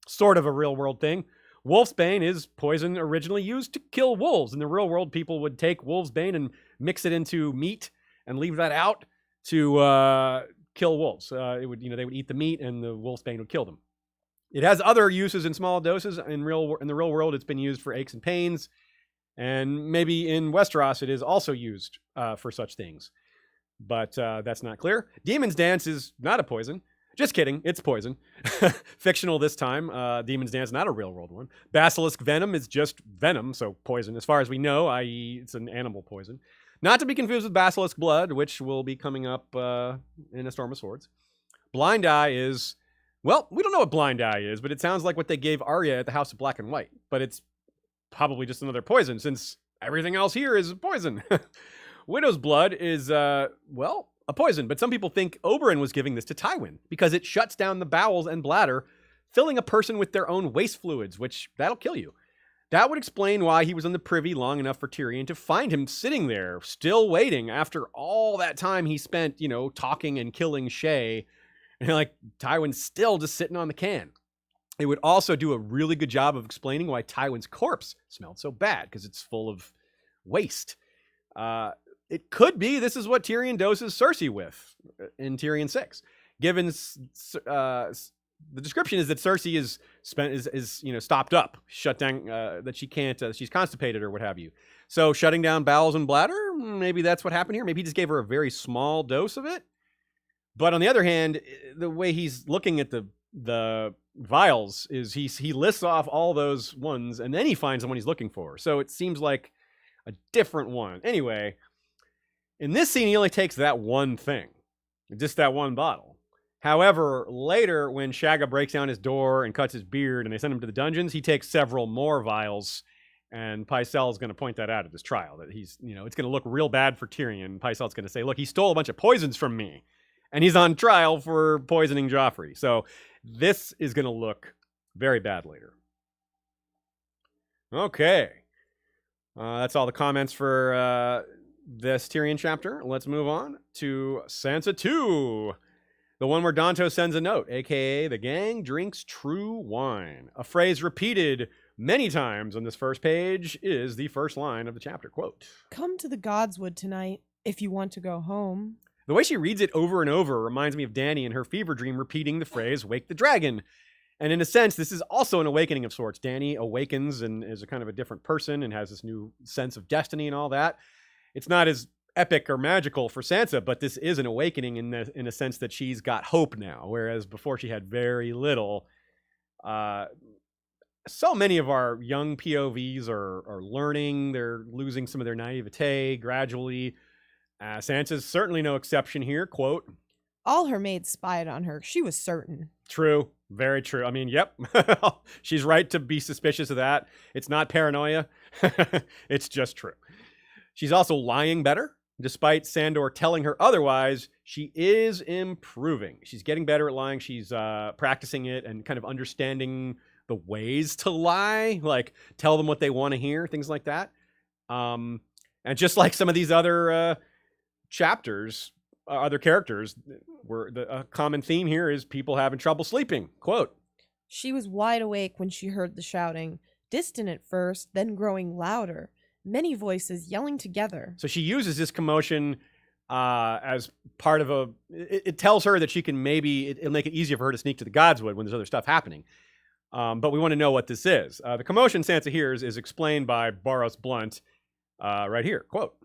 sort of a real world thing. Wolfsbane is poison originally used to kill wolves. In the real world, people would take wolfsbane and mix it into meat and leave that out to kill wolves. They would eat the meat, and the wolfsbane would kill them. It has other uses in small doses. In the real world, it's been used for aches and pains, and maybe in Westeros, it is also used for such things. But that's not clear. Demon's Dance is not a poison. Just kidding. It's poison. Fictional this time. Demon's Dance, not a real world one. Basilisk venom is just venom, so poison. As far as we know, i.e. it's an animal poison. Not to be confused with basilisk blood, which will be coming up in A Storm of Swords. Blind eye is, well, we don't know what blind eye is, but it sounds like what they gave Arya at the House of Black and White. But it's probably just another poison, since everything else here is poison. Widow's blood is, a poison, but some people think Oberyn was giving this to Tywin because it shuts down the bowels and bladder, filling a person with their own waste fluids, which that'll kill you. That would explain why he was in the privy long enough for Tyrion to find him sitting there, still waiting after all that time he spent, talking and killing Shay, and Tywin's still just sitting on the can. It would also do a really good job of explaining why Tywin's corpse smelled so bad, because it's full of waste. It could be this is what Tyrion doses Cersei with in Tyrion 6. Given the description is that Cersei is stopped up, shut down, that she can't, she's constipated or what have you. So shutting down bowels and bladder, maybe that's what happened here. Maybe he just gave her a very small dose of it. But on the other hand, the way he's looking at the vials is he lists off all those ones and then he finds the one he's looking for. So it seems like a different one. Anyway, in this scene, he only takes that one thing, just that one bottle. However, later when Shagga breaks down his door and cuts his beard and they send him to the dungeons, he takes several more vials, and Pycelle is going to point that out at this trial, that he's, it's going to look real bad for Tyrion. Pycelle's going to say, look, he stole a bunch of poisons from me, and he's on trial for poisoning Joffrey. So this is going to look very bad later. Okay. That's all the comments for this Tyrion chapter. Let's move on to Sansa 2. The one where Dontos sends a note, a.k.a. the gang drinks true wine. A phrase repeated many times on this first page is the first line of the chapter. Quote, "Come to the Godswood tonight if you want to go home." The way she reads it over and over reminds me of Dany in her fever dream repeating the phrase, "Wake the dragon." And in a sense, this is also an awakening of sorts. Dany awakens and is a kind of a different person and has this new sense of destiny and all that. It's not as epic or magical for Sansa, but this is an awakening in a sense that she's got hope now, whereas before she had very little. So many of our young POVs are learning. They're losing some of their naivete gradually. Sansa's certainly no exception here. Quote, "All her maids spied on her. She was certain." True. Very true. I mean, yep. She's right to be suspicious of that. It's not paranoia. It's just true. She's also lying better. Despite Sandor telling her otherwise, she is improving. She's getting better at lying. She's practicing it and kind of understanding the ways to lie, like tell them what they want to hear, things like that. And just like some of these other chapters, other characters, a common theme here is people having trouble sleeping. Quote, "She was wide awake when she heard the shouting, distant at first, then growing louder. Many voices yelling together." So she uses this commotion as part of it tells her that she can it'll make it easier for her to sneak to the Godswood when there's other stuff happening. But we want to know what this is. The commotion Sansa hears is explained by Boros Blunt right here. Quote,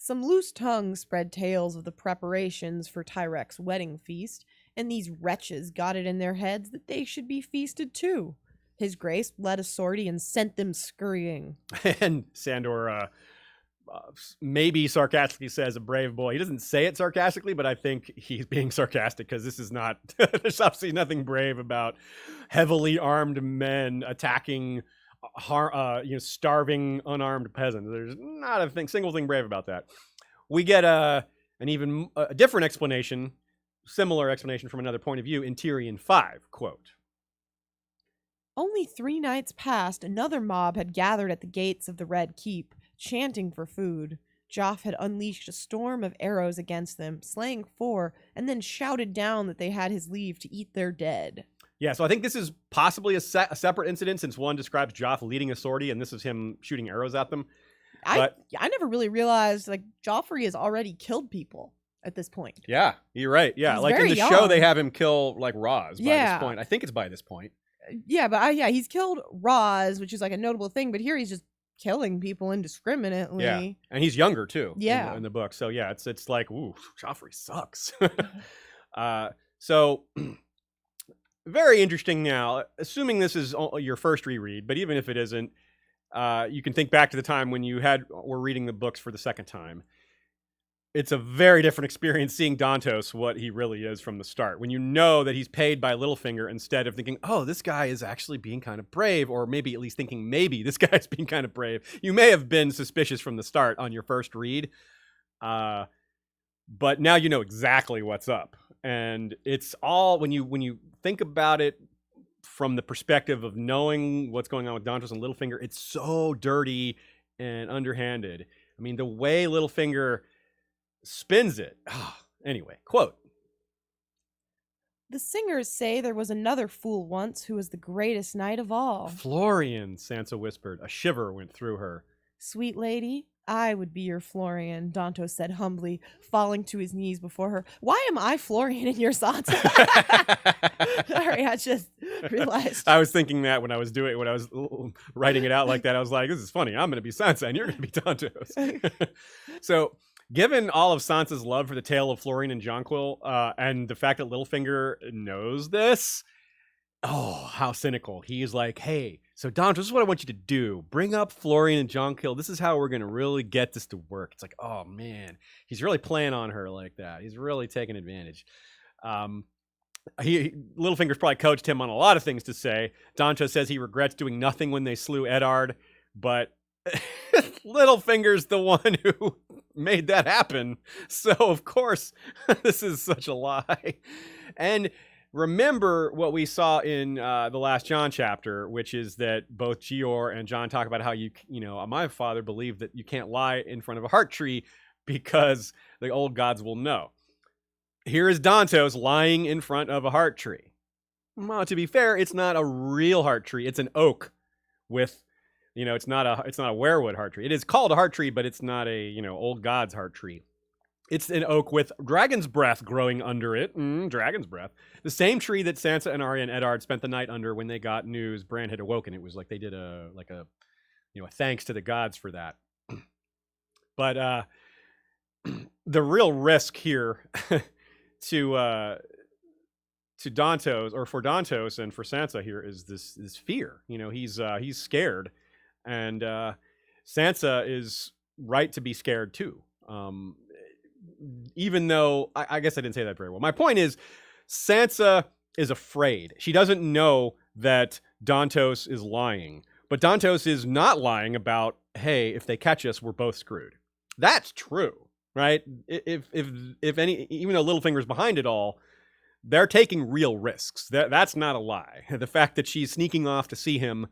"Some loose tongues spread tales of the preparations for Tyrek's wedding feast, and these wretches got it in their heads that they should be feasted too. His Grace led a sortie and sent them scurrying." And Sandor maybe sarcastically says, "A brave boy." He doesn't say it sarcastically, but I think he's being sarcastic because this is not, there's obviously nothing brave about heavily armed men attacking starving, unarmed peasants. There's not a single thing brave about that. We get an even different explanation, similar explanation from another point of view in Tyrion 5. Quote, "Only 3 nights past, another mob had gathered at the gates of the Red Keep, chanting for food. Joff had unleashed a storm of arrows against them, slaying 4, and then shouted down that they had his leave to eat their dead." Yeah, so I think this is possibly a separate incident, since one describes Joff leading a sortie, and this is him shooting arrows at them. I never really realized, like, Joffrey has already killed people at this point. Yeah, you're right. Yeah, He's like in very the young. show, they have him kill like Roz by Yeah. this point. I think it's by this point. Yeah, but he's killed Roz, which is like a notable thing, but here he's just killing people indiscriminately. Yeah, and he's younger too. Yeah. in the book. So yeah, it's like, ooh, Joffrey sucks. So very interesting. Now, assuming this is your first reread, but even if it isn't, you can think back to the time when were reading the books for the second time. It's a very different experience seeing Dontos what he really is from the start. When you know that he's paid by Littlefinger instead of thinking, oh, this guy is actually being kind of brave, or maybe at least thinking maybe this guy's being kind of brave. You may have been suspicious from the start on your first read, but now you know exactly what's up. And it's all, when you think about it from the perspective of knowing what's going on with Dontos and Littlefinger, it's so dirty and underhanded. I mean, the way Littlefinger spins it. Anyway, quote, "The singers say there was another fool once who was the greatest knight of all." "Florian," Sansa whispered. A shiver went through her. "Sweet lady, I would be your Florian," Dontos said humbly, falling to his knees before her. Why am I Florian in your Sansa? Sorry, I just realized. I was thinking that when I was writing it out like that, I was like, this is funny. I'm going to be Sansa and you're going to be Dontos. So, given all of Sansa's love for the tale of Florian and Jonquil, and the fact that Littlefinger knows this, oh, how cynical. He's like, hey, so Dontos, this is what I want you to do. Bring up Florian and Jonquil. This is how we're going to really get this to work. It's like, oh, man. He's really playing on her like that. He's really taking advantage. Littlefinger's probably coached him on a lot of things to say. Dontos says he regrets doing nothing when they slew Eddard, but Littlefinger's the one who made that happen. So, of course, this is such a lie. And remember what we saw in the last Jon chapter, which is that both Gior and Jon talk about how my father believed that you can't lie in front of a heart tree because the old gods will know. Here is Dontos lying in front of a heart tree. Well, to be fair, it's not a real heart tree. It's an oak with, it's not a werewood heart tree. It is called a heart tree, but it's not a, old god's heart tree. It's an oak with dragon's breath growing under it. Dragon's breath. The same tree that Sansa and Arya and Eddard spent the night under when they got news Bran had awoken. It was like they did a thanks to the gods for that. But the real risk here to Dontos, or for Dontos and for Sansa here, is this fear. He's scared, and Sansa is right to be scared too. Even though I guess I didn't say that very well. My point is, Sansa is afraid. She doesn't know that Dontos is lying, but Dontos is not lying about, hey, if they catch us, we're both screwed. That's true, right? If any, even though Littlefinger's behind it all, they're taking real risks. That's not a lie. The fact that she's sneaking off to see him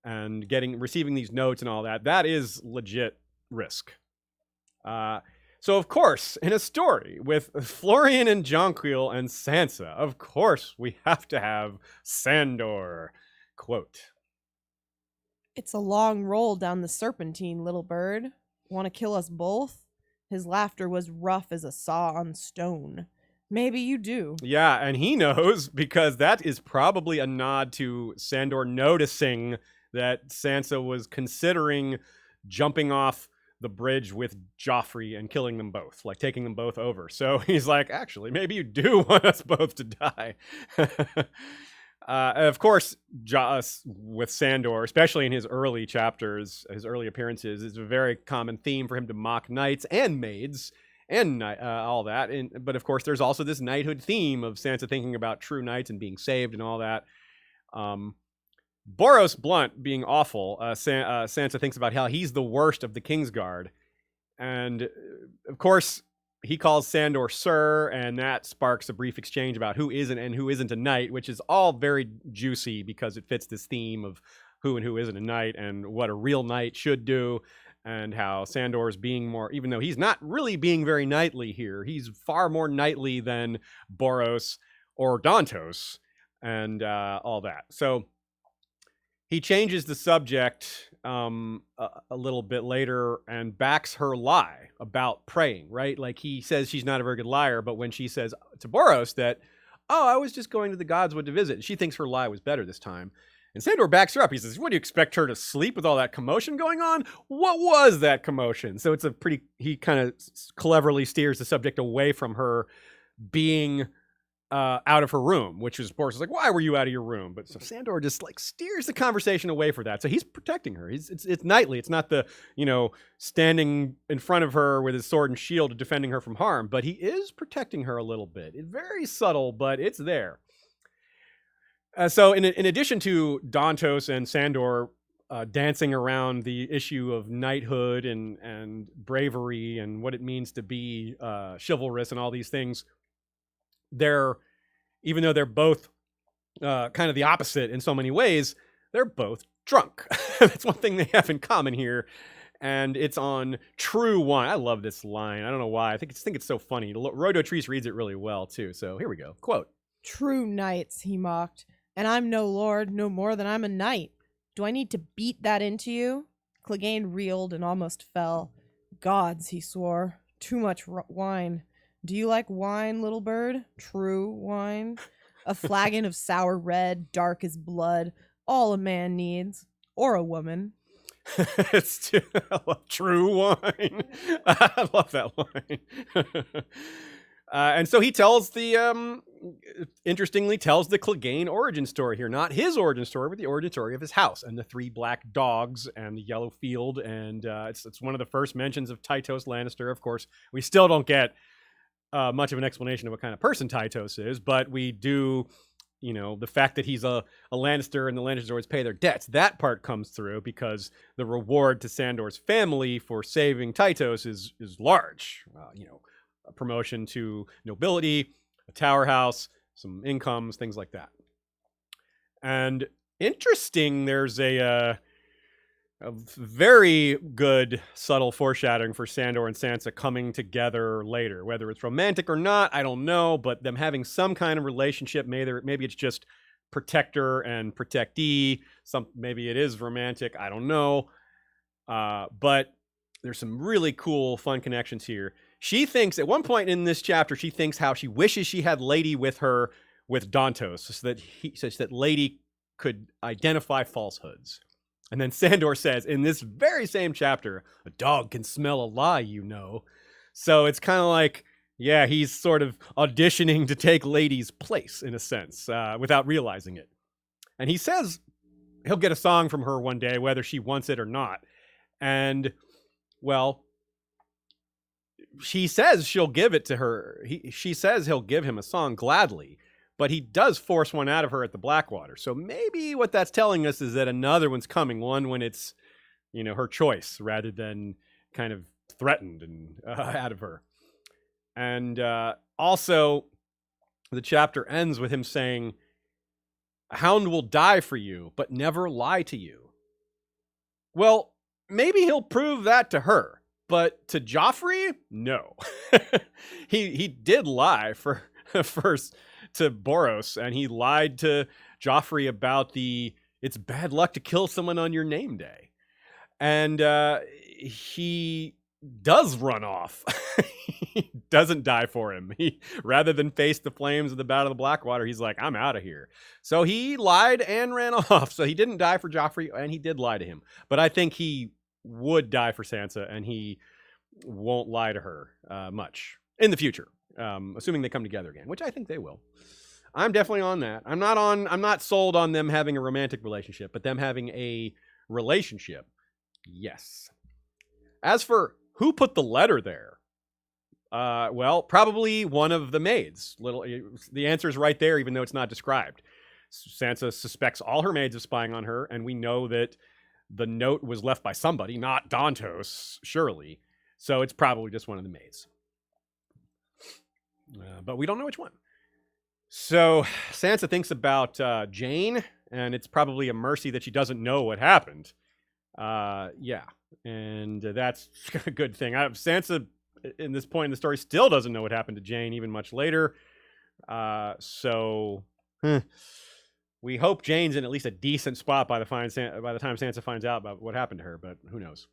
and receiving these notes and all that is legit risk. So, of course, in a story with Florian and Jonquil and Sansa, of course, we have to have Sandor. Quote, "It's a long roll down the Serpentine, little bird. Want to kill us both?" His laughter was rough as a saw on stone. "Maybe you do." Yeah, and he knows, because that is probably a nod to Sandor noticing that Sansa was considering jumping off the bridge with Joffrey and killing them both, like taking them both over. So he's like, actually, maybe you do want us both to die. Of course, with Sandor, especially in his early chapters, his early appearances, it's a very common theme for him to mock knights and maids and all that. But of course, there's also this knighthood theme of Sansa thinking about true knights and being saved and all that. Boros Blunt being awful, Sansa thinks about how he's the worst of the Kingsguard. And, of course, he calls Sandor Sir, and that sparks a brief exchange about who isn't and who isn't a knight, which is all very juicy because it fits this theme of who and who isn't a knight and what a real knight should do, and how Sandor's being more, even though he's not really being very knightly here, he's far more knightly than Boros or Dontos and all that. So he changes the subject a little bit later and backs her lie about praying, right? Like, he says she's not a very good liar, but when she says to Boros that, oh, I was just going to the Godswood to visit, she thinks her lie was better this time. And Sandor backs her up. He says, what, do you expect her to sleep with all that commotion going on? What was that commotion? So it's he kind of cleverly steers the subject away from her being out of her room, which is Boris is like, why were you out of your room? But so Sandor just like steers the conversation away for that. So he's protecting her. It's knightly. It's not the, standing in front of her with his sword and shield defending her from harm, but he is protecting her a little bit. It's very subtle, but it's there. So in addition to Dontos and Sandor dancing around the issue of knighthood and bravery and what it means to be chivalrous and all these things, even though they're both kind of the opposite in so many ways, they're both drunk. That's one thing they have in common here. And it's on true wine. I love this line. I don't know why. I think it's so funny. Roy Dotrice reads it really well, too. So here we go. Quote, "True knights," he mocked, "and I'm no lord, no more than I'm a knight. Do I need to beat that into you?" Clegane reeled and almost fell. "Gods," he swore, "too much wine. Do you like wine, little bird? True wine? A flagon of sour red, dark as blood, all a man needs. Or a woman." It's true wine. I love that line. And so he tells interestingly tells the Clegane origin story here. Not his origin story, but the origin story of his house and the 3 black dogs and the yellow field. And it's one of the first mentions of Tytos Lannister. Of course, we still don't get much of an explanation of what kind of person Tytos is, but we do, the fact that he's a Lannister and the Lannisters always pay their debts, that part comes through because the reward to Sandor's family for saving Tytos is large. A promotion to nobility, a tower house, some incomes, things like that. And interesting, there's a very good subtle foreshadowing for Sandor and Sansa coming together later. Whether it's romantic or not, I don't know, but them having some kind of relationship, maybe it's just protector and protectee. Maybe it is romantic. I don't know. But there's some really cool, fun connections here. She thinks at one point in this chapter, she thinks how she wishes she had Lady with her with Dontos, so that Lady could identify falsehoods. And then Sandor says in this very same chapter, a dog can smell a lie, you know. So it's kind of like, yeah, he's sort of auditioning to take Lady's place in a sense, without realizing it. And he says he'll get a song from her one day, whether she wants it or not. And, well, she says she'll give it to her. She says he'll give him a song gladly, but he does force one out of her at the Blackwater. So maybe what that's telling us is that another one's coming, one when it's, her choice rather than kind of threatened and out of her. And also, the chapter ends with him saying, "A hound will die for you, but never lie to you." Well, maybe he'll prove that to her, but to Joffrey, no. he did lie first to Boros, and he lied to Joffrey about it's bad luck to kill someone on your name day. And he does run off. He doesn't die for him. Rather than face the flames of the Battle of the Blackwater, he's like, I'm out of here. So he lied and ran off. So he didn't die for Joffrey, and he did lie to him. But I think he would die for Sansa, and he won't lie to her much in the future, assuming they come together again, which I think they will. I'm definitely on that. I'm not sold on them having a romantic relationship, but them having a relationship, yes. As for who put the letter there, well, probably one of the maids. The answer is right there, even though it's not described. Sansa suspects all her maids of spying on her, and we know that the note was left by somebody, not Dontos, surely. So it's probably just one of the maids. But we don't know which one. So Sansa thinks about Jane, and it's probably a mercy that she doesn't know what happened. Yeah, and that's a good thing. Sansa, in this point in the story, still doesn't know what happened to Jane, even much later. So we hope Jane's in at least a decent spot by the time Sansa finds out about what happened to her, but who knows.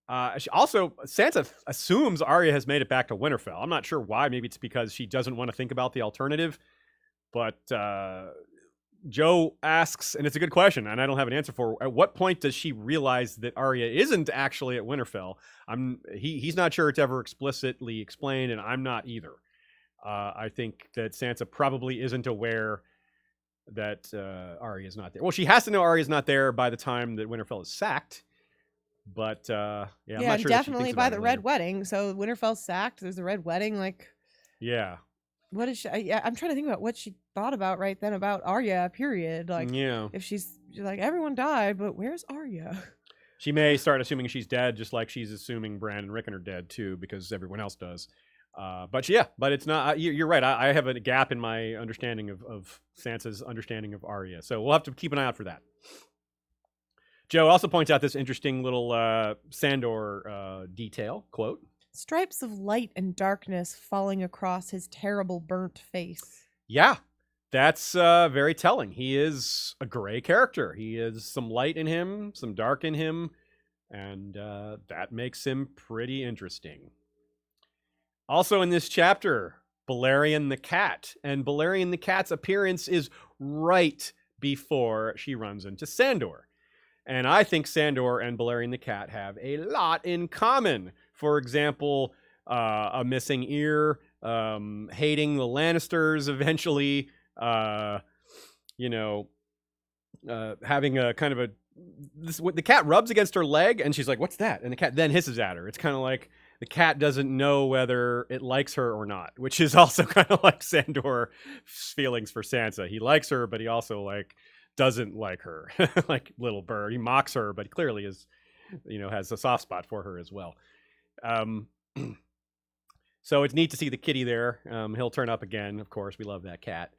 Sansa assumes Arya has made it back to Winterfell. I'm not sure why. Maybe it's because she doesn't want to think about the alternative. But Joe asks, and it's a good question, and I don't have an answer for. At what point does she realize that Arya isn't actually at Winterfell? He's not sure it's ever explicitly explained, and I'm not either. I think that Sansa probably isn't aware that Arya is not there. Well, she has to know Arya is not there by the time that Winterfell is sacked. But I'm not sure definitely by the Red Wedding. So Winterfell's sacked. There's the Red Wedding. Yeah. What is she? I'm trying to think about what she thought about right then about Arya. Period. If she's like, everyone died, but where's Arya? She may start assuming she's dead, just like she's assuming Bran and Rickon are dead too, because everyone else does. But it's not. You're right. I have a gap in my understanding of Sansa's understanding of Arya, so we'll have to keep an eye out for that. Joe also points out this interesting little Sandor detail, quote, "Stripes of light and darkness falling across his terrible burnt face." Yeah, that's very telling. He is a gray character. He has some light in him, some dark in him, and that makes him pretty interesting. Also in this chapter, Balerion the cat. And Balerion the cat's appearance is right before she runs into Sandor. And I think Sandor and Balerion the cat have a lot in common. For example, a missing ear, hating the Lannisters eventually, having a kind of the cat rubs against her leg and she's like, what's that? And the cat then hisses at her. It's kind of like the cat doesn't know whether it likes her or not, which is also kind of like Sandor's feelings for Sansa. He likes her, but he also doesn't like her. Like little bird. He mocks her, but he clearly is, has a soft spot for her as well. So it's neat to see the kitty there. He'll turn up again, of course. We love that cat.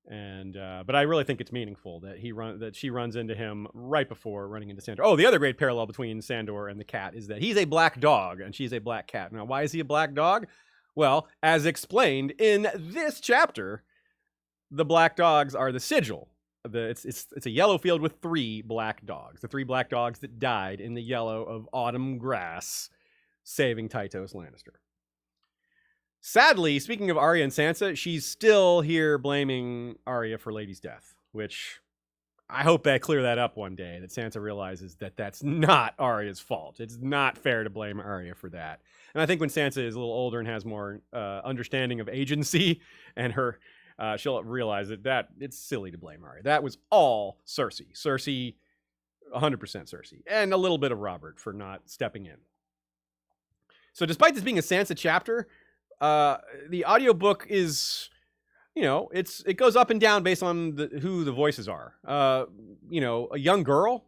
And but I really think it's meaningful that she runs into him right before running into Sandor. Oh, the other great parallel between Sandor and the cat is that he's a black dog and she's a black cat. Now, why is he a black dog? Well, as explained in this chapter, the black dogs are the sigil. It's a yellow field with 3 black dogs. The 3 black dogs that died in the yellow of autumn grass, saving Tytos Lannister. Sadly, speaking of Arya and Sansa, she's still here blaming Arya for Lady's death, which I hope they clear that up one day, that Sansa realizes that that's not Arya's fault. It's not fair to blame Arya for that. And I think when Sansa is a little older and has more understanding of agency, and she'll realize that it's silly to blame Arya. That was all Cersei. 100% Cersei. And a little bit of Robert for not stepping in. So despite this being a Sansa chapter, the audiobook is, it goes up and down based on who the voices are. A young girl,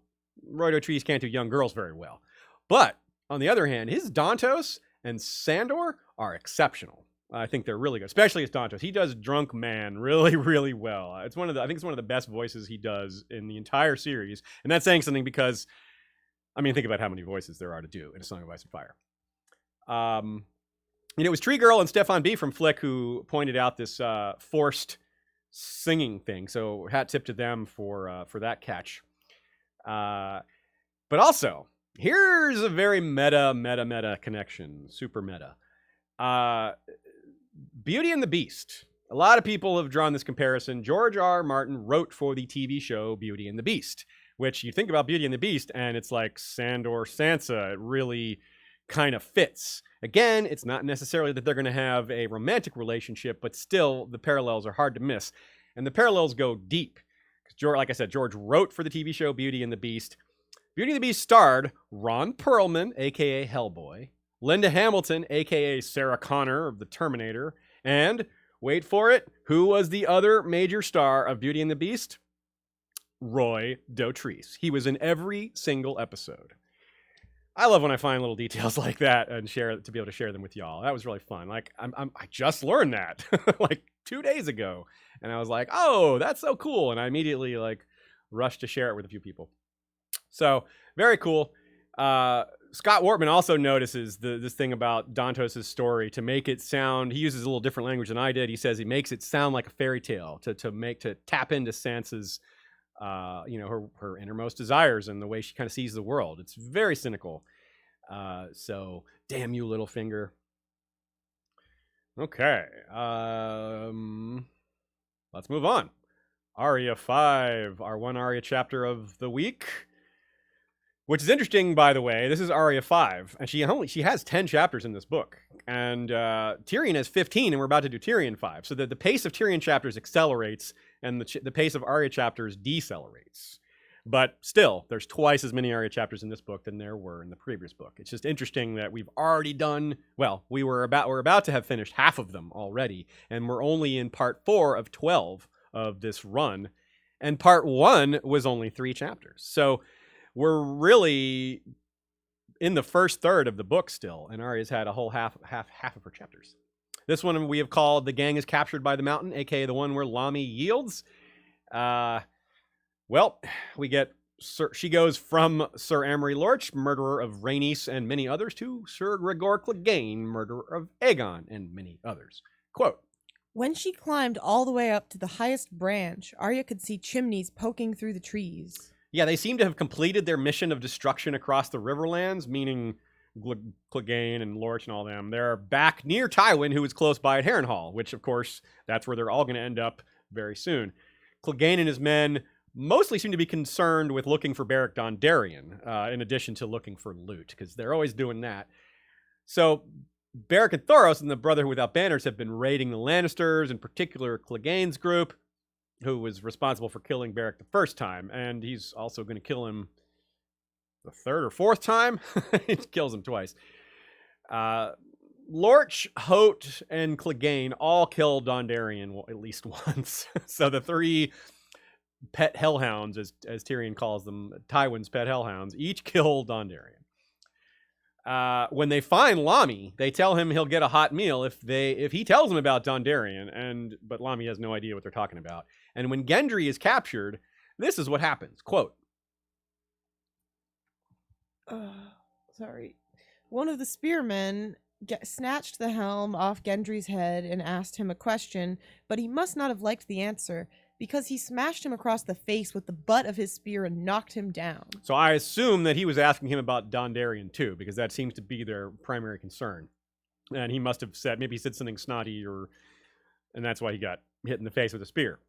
Roy Dotrice can't do young girls very well. But on the other hand, his Dontos and Sandor are exceptional. I think they're really good, especially as Dontos. He does drunk man really, really well. I think it's one of the best voices he does in the entire series. And that's saying something because, think about how many voices there are to do in A Song of Ice and Fire. It was Tree Girl and Stefan B from Flick who pointed out this forced singing thing. So hat tip to them for that catch. But also, here's a very meta connection. Super meta. Beauty and the Beast. A lot of people have drawn this comparison. George R. Martin wrote for the TV show Beauty and the Beast, which you think about Beauty and the Beast and it's like Sandor Sansa. It really kind of fits. Again, it's not necessarily that they're going to have a romantic relationship, but still the parallels are hard to miss. And the parallels go deep. Like I said, George wrote for the TV show Beauty and the Beast. Beauty and the Beast starred Ron Perlman, a.k.a. Hellboy, Linda Hamilton, a.k.a. Sarah Connor of The Terminator, and, wait for it, who was the other major star of Beauty and the Beast? Roy Dotrice. He was in every single episode. I love when I find little details like that and to be able to share them with y'all. That was really fun. Like, I just learned that like 2 days ago, and I was like, oh, that's so cool, and I immediately rushed to share it with a few people. So very cool. Scott Wortman also notices this thing about Dontos' story to make it sound. He uses a little different language than I did. He says he makes it sound like a fairy tale to tap into Sansa's, her innermost desires and the way she kind of sees the world. It's very cynical. So damn you, Littlefinger. Okay. Let's move on. Arya 5, our one Arya chapter of the week. Which is interesting, by the way. This is Arya 5, and she has 10 chapters in this book. And Tyrion has 15, and we're about to do Tyrion 5. So the pace of Tyrion chapters accelerates, and the pace of Arya chapters decelerates. But still, there's twice as many Arya chapters in this book than there were in the previous book. It's just interesting that we've already done, well, we're about to have finished half of them already, and we're only in part 4 of 12 of this run, and part 1 was only 3 chapters. So we're really in the first third of the book still, and Arya's had a whole half of her chapters. This one we have called The Gang is Captured by the Mountain, aka the one where Lommy yields. Well, she goes from Sir Amory Lorch, murderer of Rhaenys and many others, to Sir Gregor Clegane, murderer of Aegon and many others. Quote, "When she climbed all the way up to the highest branch, Arya could see chimneys poking through the trees." Yeah, they seem to have completed their mission of destruction across the Riverlands, meaning Clegane and Lorch and all them. They're back near Tywin, who is close by at Harrenhal, which, of course, that's where they're all going to end up very soon. Clegane and his men mostly seem to be concerned with looking for Beric Dondarrion, in addition to looking for loot, because they're always doing that. So Beric and Thoros and the Brotherhood Without Banners have been raiding the Lannisters, in particular Clegane's group, who was responsible for killing Beric the first time, and he's also going to kill him the third or fourth time. He kills him twice. Lorch, Hoat, and Clegane all kill Dondarrion at least once. So the 3 pet hellhounds, as Tyrion calls them, Tywin's pet hellhounds, each kill Dondarrion. When they find Lommy, they tell him he'll get a hot meal if he tells them about Dondarrion, but Lommy has no idea what they're talking about. And when Gendry is captured, this is what happens. Quote, sorry. "One of the spearmen snatched the helm off Gendry's head and asked him a question, but he must not have liked the answer, because he smashed him across the face with the butt of his spear and knocked him down. So I assume that he was asking him about Dondarrion too, because that seems to be their primary concern. And he must have said, maybe he said something snotty, and that's why he got hit in the face with a spear.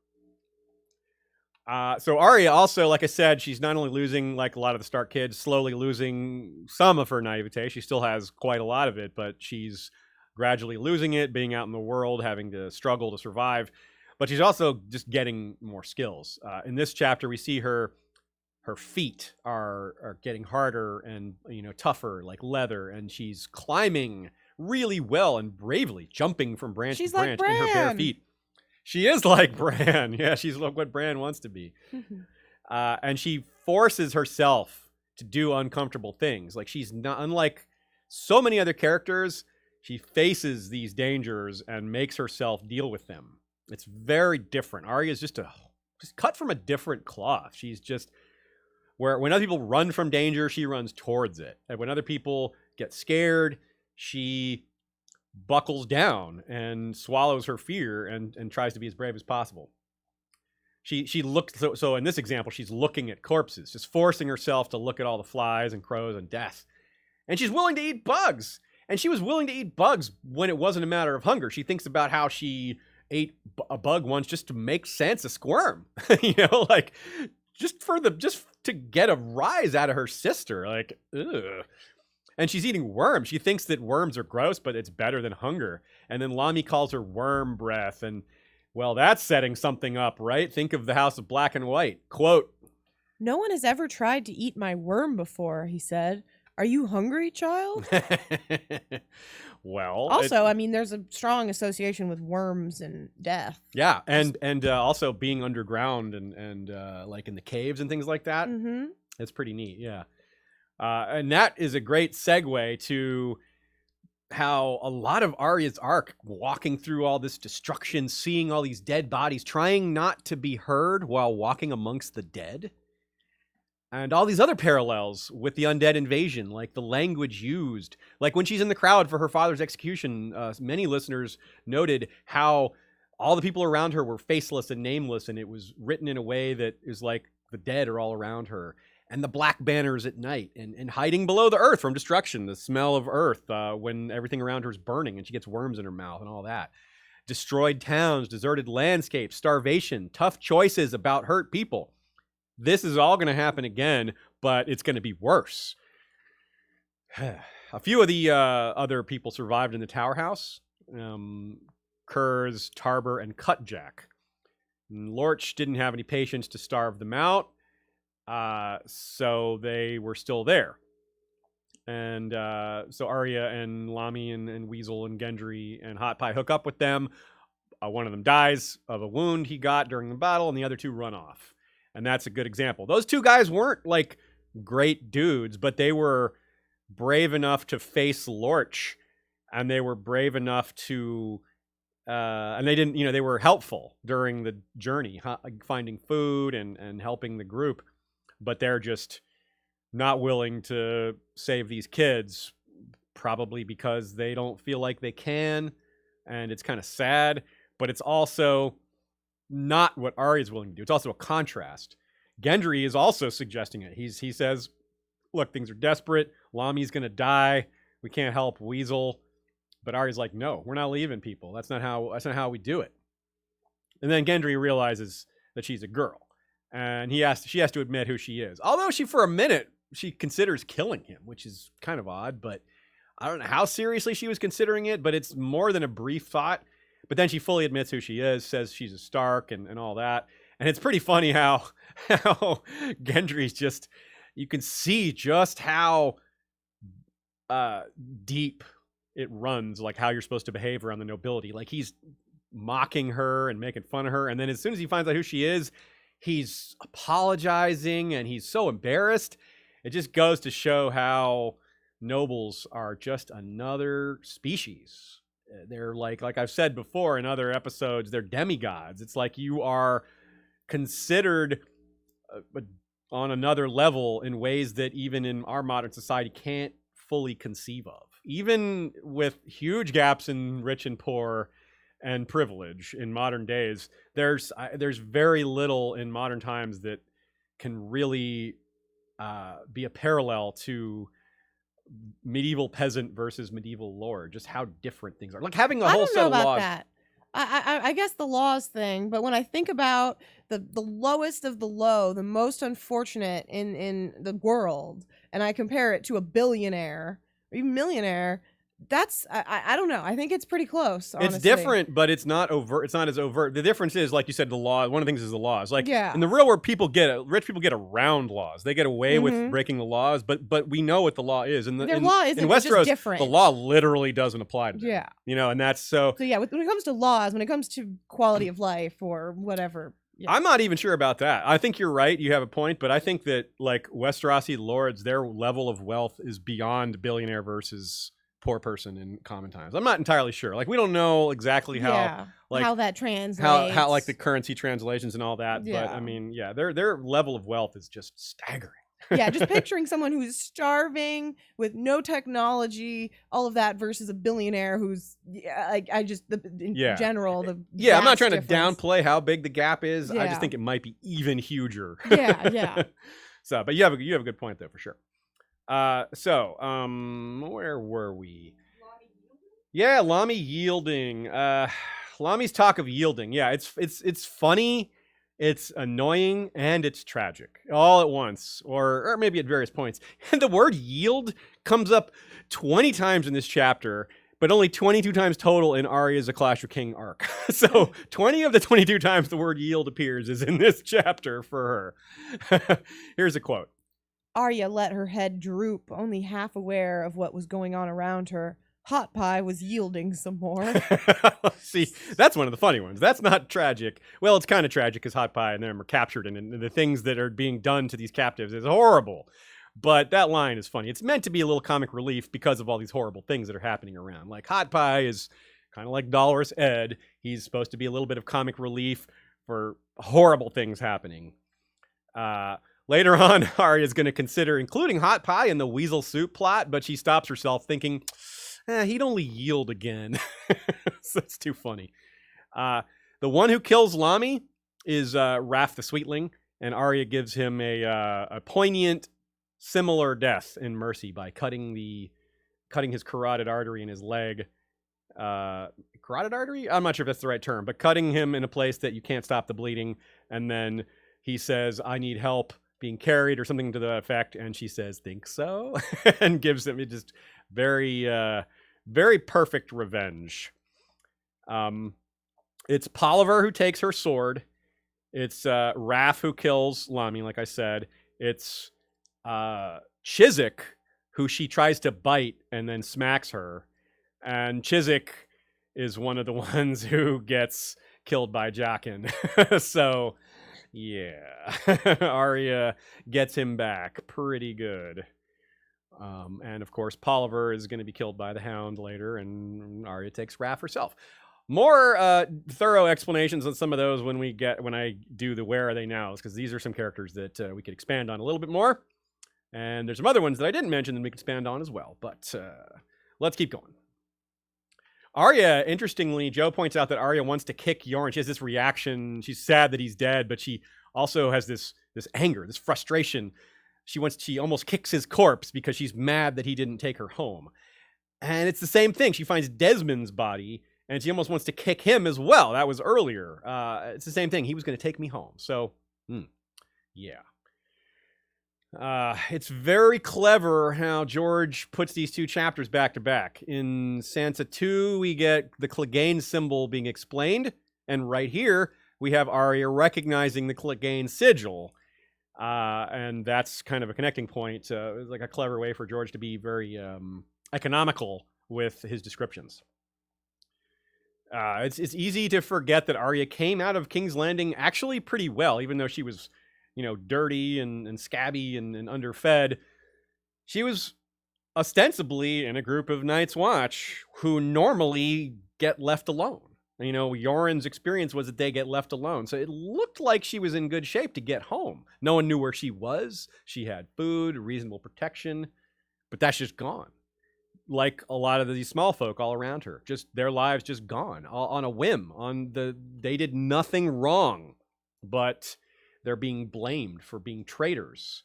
So Arya also, like I said, she's not only losing, like a lot of the Stark kids, slowly losing some of her naivete. She still has quite a lot of it, but she's gradually losing it, being out in the world, having to struggle to survive. But she's also just getting more skills. In this chapter, we see her feet are getting harder and tougher, like leather, and she's climbing really well and bravely, jumping from branch to branch in her bare feet. She is like Bran. Yeah, she's what Bran wants to be. And she forces herself to do uncomfortable things. Like, she's not, unlike so many other characters, she faces these dangers and makes herself deal with them. It's very different. Arya's just cut from a different cloth. She's just, when other people run from danger, she runs towards it. And when other people get scared, she buckles down and swallows her fear and tries to be as brave as possible. She looked, so in this example, she's looking at corpses, just forcing herself to look at all the flies and crows and death. And she's willing to eat bugs. And she was willing to eat bugs when it wasn't a matter of hunger. She thinks about how she ate a bug once just to make Sansa squirm. Like just to get a rise out of her sister. Like, ugh. And she's eating worms. She thinks that worms are gross, but it's better than hunger. And then Lommy calls her worm breath. And, well, that's setting something up, right? Think of the House of Black and White. Quote, "No one has ever tried to eat my worm before," he said. "Are you hungry, child?" Well, also, I mean, there's a strong association with worms and death. Yeah, and also being underground and like in the caves and things like that. Mm-hmm. It's pretty neat, yeah. And that is a great segue to how a lot of Arya's arc, walking through all this destruction, seeing all these dead bodies, trying not to be heard while walking amongst the dead. And all these other parallels with the undead invasion, like the language used. Like when she's in the crowd for her father's execution, many listeners noted how all the people around her were faceless and nameless, and it was written in a way that is like the dead are all around her. And the black banners at night, and hiding below the earth from destruction, the smell of earth when everything around her is burning and she gets worms in her mouth and all that. Destroyed towns, deserted landscapes, starvation, tough choices about hurt people. This is all going to happen again, but it's going to be worse. A few of the other people survived in the Tower House. Kurz, Tarber, and Cutjack. And Lorch didn't have any patience to starve them out, so they were still there. And so Arya and Lommy and Weasel and Gendry and Hot Pie hook up with them. One of them dies of a wound he got during the battle, and the other two run off. And that's a good example. Those two guys weren't like great dudes, but they were brave enough to face Lorch, and they were brave enough to, and they didn't, they were helpful during the journey, finding food and helping the group, but they're just not willing to save these kids, probably because they don't feel like they can, and it's kind of sad, but it's also not what Arya is willing to do. It's also a contrast. Gendry is also suggesting it. He says, look, things are desperate. Lommy's going to die. We can't help Weasel. But Arya's like, no, we're not leaving people. That's not how we do it. And then Gendry realizes that she's a girl. And she has to admit who she is. Although for a minute, she considers killing him, which is kind of odd. But I don't know how seriously she was considering it, but it's more than a brief thought. But then she fully admits who she is, says she's a Stark and all that. And it's pretty funny how Gendry's just, you can see just how deep it runs, like how you're supposed to behave around the nobility. Like he's mocking her and making fun of her. And then as soon as he finds out who she is, he's apologizing and he's so embarrassed. It just goes to show how nobles are just another species. They're like I've said before in other episodes, they're demigods. It's like you are considered on another level in ways that even in our modern society can't fully conceive of. even with huge gaps in rich and poor and privilege in modern days, there's very little in modern times that can really be a parallel to medieval peasant versus medieval lord. Just how different things are. Like having a whole set of laws. That. I guess the laws thing, but when I think about the lowest of the low, the most unfortunate in the world, and I compare it to a billionaire or even millionaire, that's I don't know. I think it's pretty close. Honestly. It's different, but it's not overt. It's not as overt. The difference is, like you said, the law. One of the things is the laws. Like in the real world, rich people get around laws. They get away with breaking the laws, but we know what the law is. And their law isn't in Westeros, different. The law literally doesn't apply to them. Yeah, you know, and that's so. So yeah, when it comes to laws, when it comes to quality of life or whatever. Yeah. I'm not even sure about that. I think you're right. You have a point, but I think that like Westerosi lords, their level of wealth is beyond billionaire versus poor person in common times. I'm not entirely sure. Like we don't know exactly how that translates. How like the currency translations and all that. Yeah. But I mean, yeah, their level of wealth is just staggering. Yeah, just picturing someone who's starving with no technology, all of that, versus a billionaire who's in general the I'm not trying to downplay how big the gap is. I just think it might be even huger. Yeah. So, but you have a good point though for sure. Where were we? Yeah, Lommy yielding. Lommy's talk of yielding. Yeah, it's funny, it's annoying, and it's tragic all at once, or maybe at various points. And the word yield comes up 20 times in this chapter, but only 22 times total in Arya's A Clash of King arc. So 20 of the 22 times the word yield appears is in this chapter for her. Here's a quote. Arya let her head droop, only half aware of what was going on around her. Hot Pie was yielding some more. See, that's one of the funny ones. That's not tragic. Well, it's kind of tragic because Hot Pie and them are captured, and the things that are being done to these captives is horrible. But that line is funny. It's meant to be a little comic relief because of all these horrible things that are happening around. Like Hot Pie is kind of like Dolorous Ed. He's supposed to be a little bit of comic relief for horrible things happening. Later on, Arya's going to consider including Hot Pie in the Weasel Soup plot, but she stops herself thinking, he'd only yield again. So it's too funny. The one who kills Lommy is Raff the Sweetling, and Arya gives him a poignant, similar death in mercy by cutting his carotid artery in his leg. Carotid artery? I'm not sure if that's the right term, but cutting him in a place that you can't stop the bleeding, and then he says, I need help being carried or something to the effect, and she says, think so? And gives him just very, very perfect revenge. It's Polliver who takes her sword. It's Raff who kills Lommy, like I said. It's Chiswick who she tries to bite and then smacks her. And Chiswick is one of the ones who gets killed by Jaqen. So... yeah, Arya gets him back pretty good. And of course, Polliver is going to be killed by the Hound later, and Arya takes Raff herself. More thorough explanations on some of those when I do the Where Are They Nows, because these are some characters that we could expand on a little bit more. And there's some other ones that I didn't mention that we can expand on as well. But let's keep going. Arya, interestingly, Joe points out that Arya wants to kick Yoren. She has this reaction. She's sad that he's dead, but she also has this anger, this frustration. She almost kicks his corpse because she's mad that he didn't take her home. And it's the same thing. She finds Desmond's body, and she almost wants to kick him as well. That was earlier. It's the same thing. He was going to take me home. So, yeah. It's very clever how George puts these two chapters back to back. In Sansa 2, we get the Clegane symbol being explained, and right here we have Arya recognizing the Clegane sigil, and that's kind of a connecting point. It's like a clever way for George to be very economical with his descriptions. It's easy to forget that Arya came out of King's Landing actually pretty well, even though she was dirty and scabby and underfed. She was ostensibly in a group of Night's Watch who normally get left alone. Yoren's experience was that they get left alone. So it looked like she was in good shape to get home. No one knew where she was. She had food, reasonable protection, but that's just gone. like a lot of these small folk all around her, just their lives just gone on a whim. They did nothing wrong, but they're being blamed for being traitors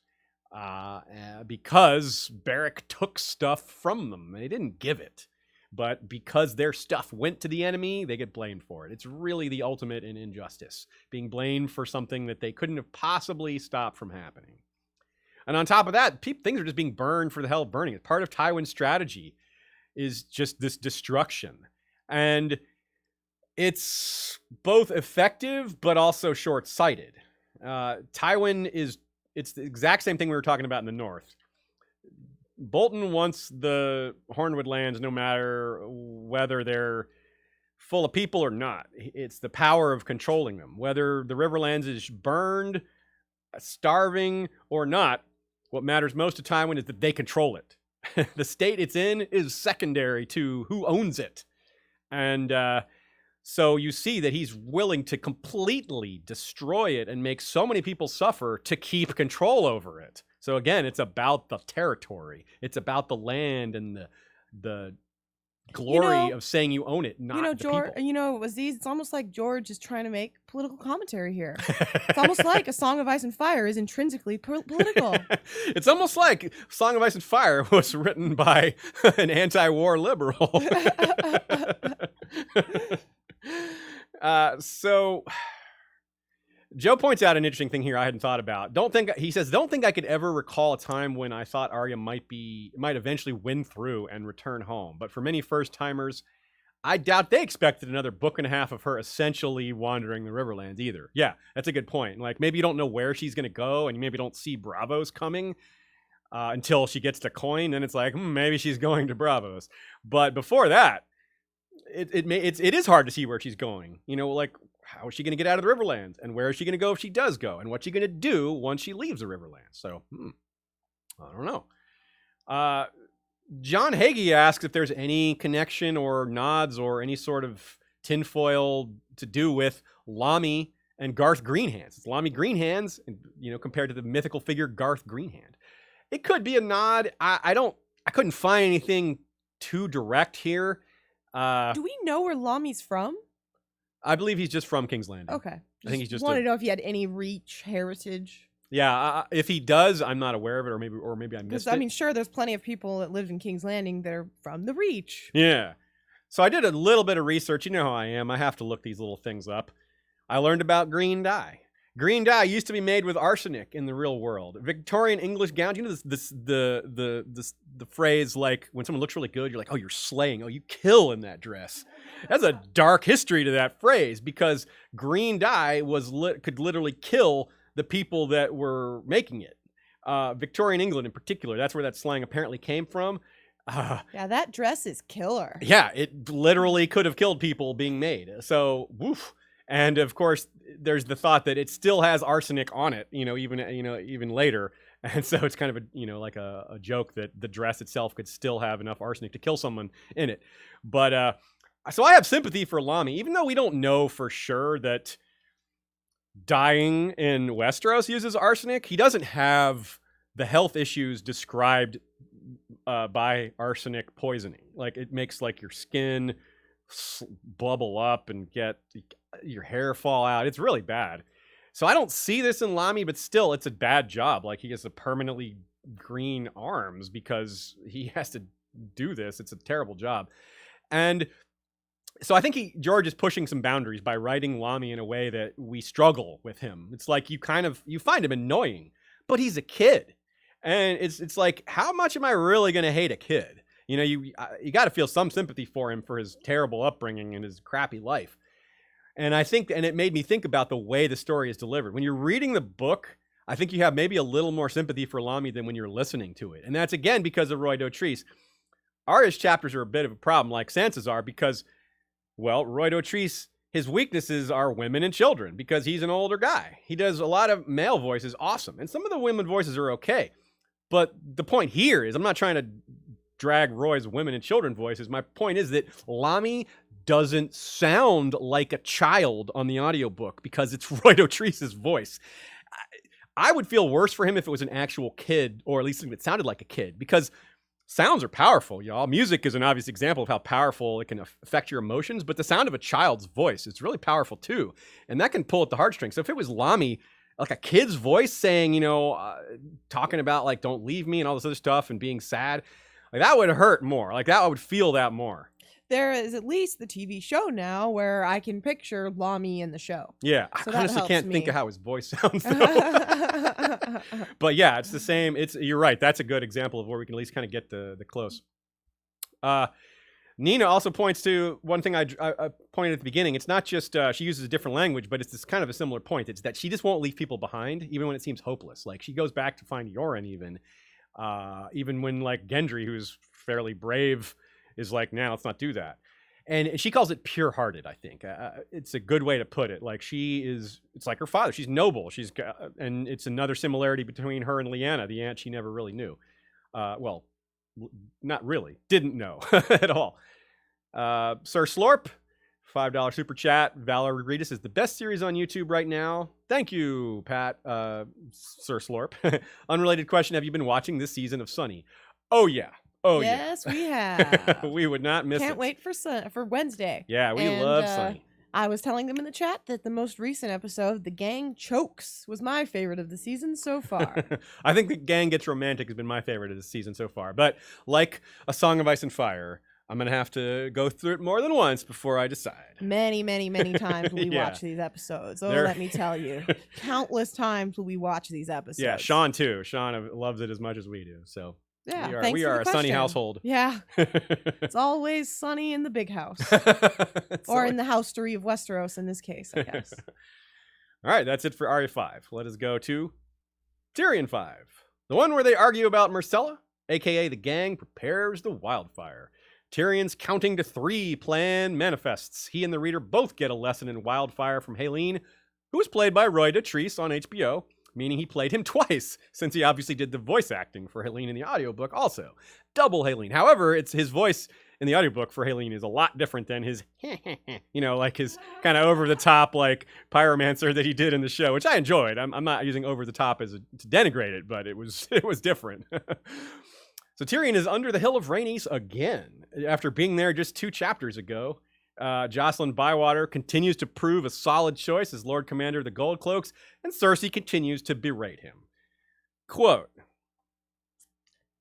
because Beric took stuff from them. They didn't give it, but because their stuff went to the enemy, they get blamed for it. It's really the ultimate in injustice, being blamed for something that they couldn't have possibly stopped from happening. And on top of that, things are just being burned for the hell of burning. It's part of Tywin's strategy is just this destruction. And it's both effective, but also short-sighted. Tywin it's the exact same thing we were talking about in the North. Bolton wants the Hornwood lands no matter whether they're full of people or not. It's the power of controlling them. Whether the Riverlands is burned, starving, or not, what matters most to Tywin is that they control it. The state it's in is secondary to who owns it. And so you see that he's willing to completely destroy it and make so many people suffer to keep control over it. So again, it's about the territory. It's about the land and the glory of saying you own it, not the George, people. Aziz, it's almost like George is trying to make political commentary here. It's almost like A Song of Ice and Fire is intrinsically political. It's almost like Song of Ice and Fire was written by an anti-war liberal. So Joe points out an interesting thing here I hadn't thought about. He says, don't think I could ever recall a time when I thought Arya might eventually win through and return home. But for many first-timers, I doubt they expected another book and a half of her essentially wandering the Riverlands either. Yeah, that's a good point. Like, maybe you don't know where she's going to go, and you maybe don't see Bravos coming until she gets to Coin, and it's like, maybe she's going to Bravos. But before that, it is hard to see where she's going. Like, how is she going to get out of the Riverlands? And where is she going to go if she does go? And what's she going to do once she leaves the Riverlands? So, I don't know. John Hagee asks if there's any connection or nods or any sort of tinfoil to do with Lommy and Garth Greenhands. It's Lommy Greenhands, compared to the mythical figure Garth Greenhand. It could be a nod. I couldn't find anything too direct here. Do we know where Lommy's from? I believe he's just from King's Landing. Okay. I think he's just want to know if he had any Reach heritage. Yeah, if he does, I'm not aware of it, or maybe I missed it. Because sure, there's plenty of people that lived in King's Landing that are from the Reach. Yeah. So I did a little bit of research. You know how I am. I have to look these little things up. I learned about green dye. Green dye used to be made with arsenic in the real world. Victorian English gowns. You know the phrase, like when someone looks really good, you're like, oh, you're slaying. Oh, you kill in that dress. That's a dark history to that phrase, because green dye could literally kill the people that were making it. Victorian England in particular, that's where that slang apparently came from. Yeah, that dress is killer. Yeah, it literally could have killed people being made. So, woof. And of course, there's the thought that it still has arsenic on it, even later. And so it's kind of like a joke that the dress itself could still have enough arsenic to kill someone in it. But so I have sympathy for Lommy, even though we don't know for sure that dyeing in Westeros uses arsenic. He doesn't have the health issues described by arsenic poisoning. Like, it makes like your skin bubble up and get your hair fall out. It's really bad. So I don't see this in Lommy, but still, it's a bad job. Like, he has a permanently green arms because he has to do this. It's a terrible job. And so I think George is pushing some boundaries by writing Lommy in a way that we struggle with him. It's like you find him annoying, but he's a kid. And it's like, how much am I really going to hate a kid? You got to feel some sympathy for him for his terrible upbringing and his crappy life. And it made me think about the way the story is delivered. When you're reading the book, I think you have maybe a little more sympathy for Lommy than when you're listening to it. And that's, again, because of Roy Dotrice. Arya's chapters are a bit of a problem, like Sansa's are, because, well, Roy Dotrice, his weaknesses are women and children, because he's an older guy. He does a lot of male voices, awesome. And some of the women voices are okay. But the point here is, I'm not trying to drag Roy's women and children voices. My point is that Lommy doesn't sound like a child on the audiobook because it's Roy Dotrice's voice. I would feel worse for him if it was an actual kid, or at least if it sounded like a kid, because Sounds are powerful, y'all. Music is an obvious example of how powerful it can affect your emotions, but the sound of a child's voice is really powerful too. And that can pull at the heartstrings. So if it was Lommy, like a kid's voice saying, talking about like, don't leave me and all this other stuff and being sad, like that would hurt more. Like that I would feel that more. There is at least the TV show now where I can picture Lommy in the show. Yeah, so I honestly can't think of how his voice sounds though. But yeah, it's the same. You're right. That's a good example of where we can at least kind of get the close. Nina also points to one thing I pointed at the beginning. It's not just she uses a different language, but it's this kind of a similar point. It's that she just won't leave people behind, even when it seems hopeless. Like she goes back to find Yoren even when like Gendry, who's fairly brave, is like, nah, let's not do that. And she calls it pure-hearted, I think. It's a good way to put it. Like it's like her father. She's noble. And it's another similarity between her and Lyanna, the aunt she never really knew. Well, not really. Didn't know at all. Sir Slorp, $5 super chat. Valar Rereadis is the best series on YouTube right now. Thank you, Pat. Sir Slorp. Unrelated question. Have you been watching this season of Sunny? Oh, yeah. Oh, yes, we have. We would not miss it. Can't wait for Wednesday. Yeah, we love Sunny. I was telling them in the chat that the most recent episode, The Gang Chokes, was my favorite of the season so far. I think The Gang Gets Romantic has been my favorite of the season so far. But like A Song of Ice and Fire, I'm going to have to go through it more than once before I decide. Many, many, many times will we watch these episodes. Oh, let me tell you. Countless times will we watch these episodes. Yeah, Sean too. Sean loves it as much as we do. So yeah, we are a Sunny household. Yeah. It's always sunny in the big house. Or in the house-tory of Westeros in this case, I guess. All right, that's it for Arya 5. Let us go to Tyrion 5. The one where they argue about Myrcella, a.k.a. the gang, prepares the wildfire. Tyrion's counting to 3 plan manifests. He and the reader both get a lesson in wildfire from Helene, who was played by Roy Dotrice on HBO, meaning he played him twice, since he obviously did the voice acting for Helene in the audiobook also. Double Helene. However, it's his voice in the audiobook for Helene is a lot different than his, like his kind of over-the-top, like, pyromancer that he did in the show, which I enjoyed. I'm not using over-the-top to denigrate it, but it was different. So Tyrion is under the Hill of Rhaenys again, after being there just 2 chapters ago. Jocelyn Bywater continues to prove a solid choice as Lord Commander of the Gold Cloaks, and Cersei continues to berate him. Quote,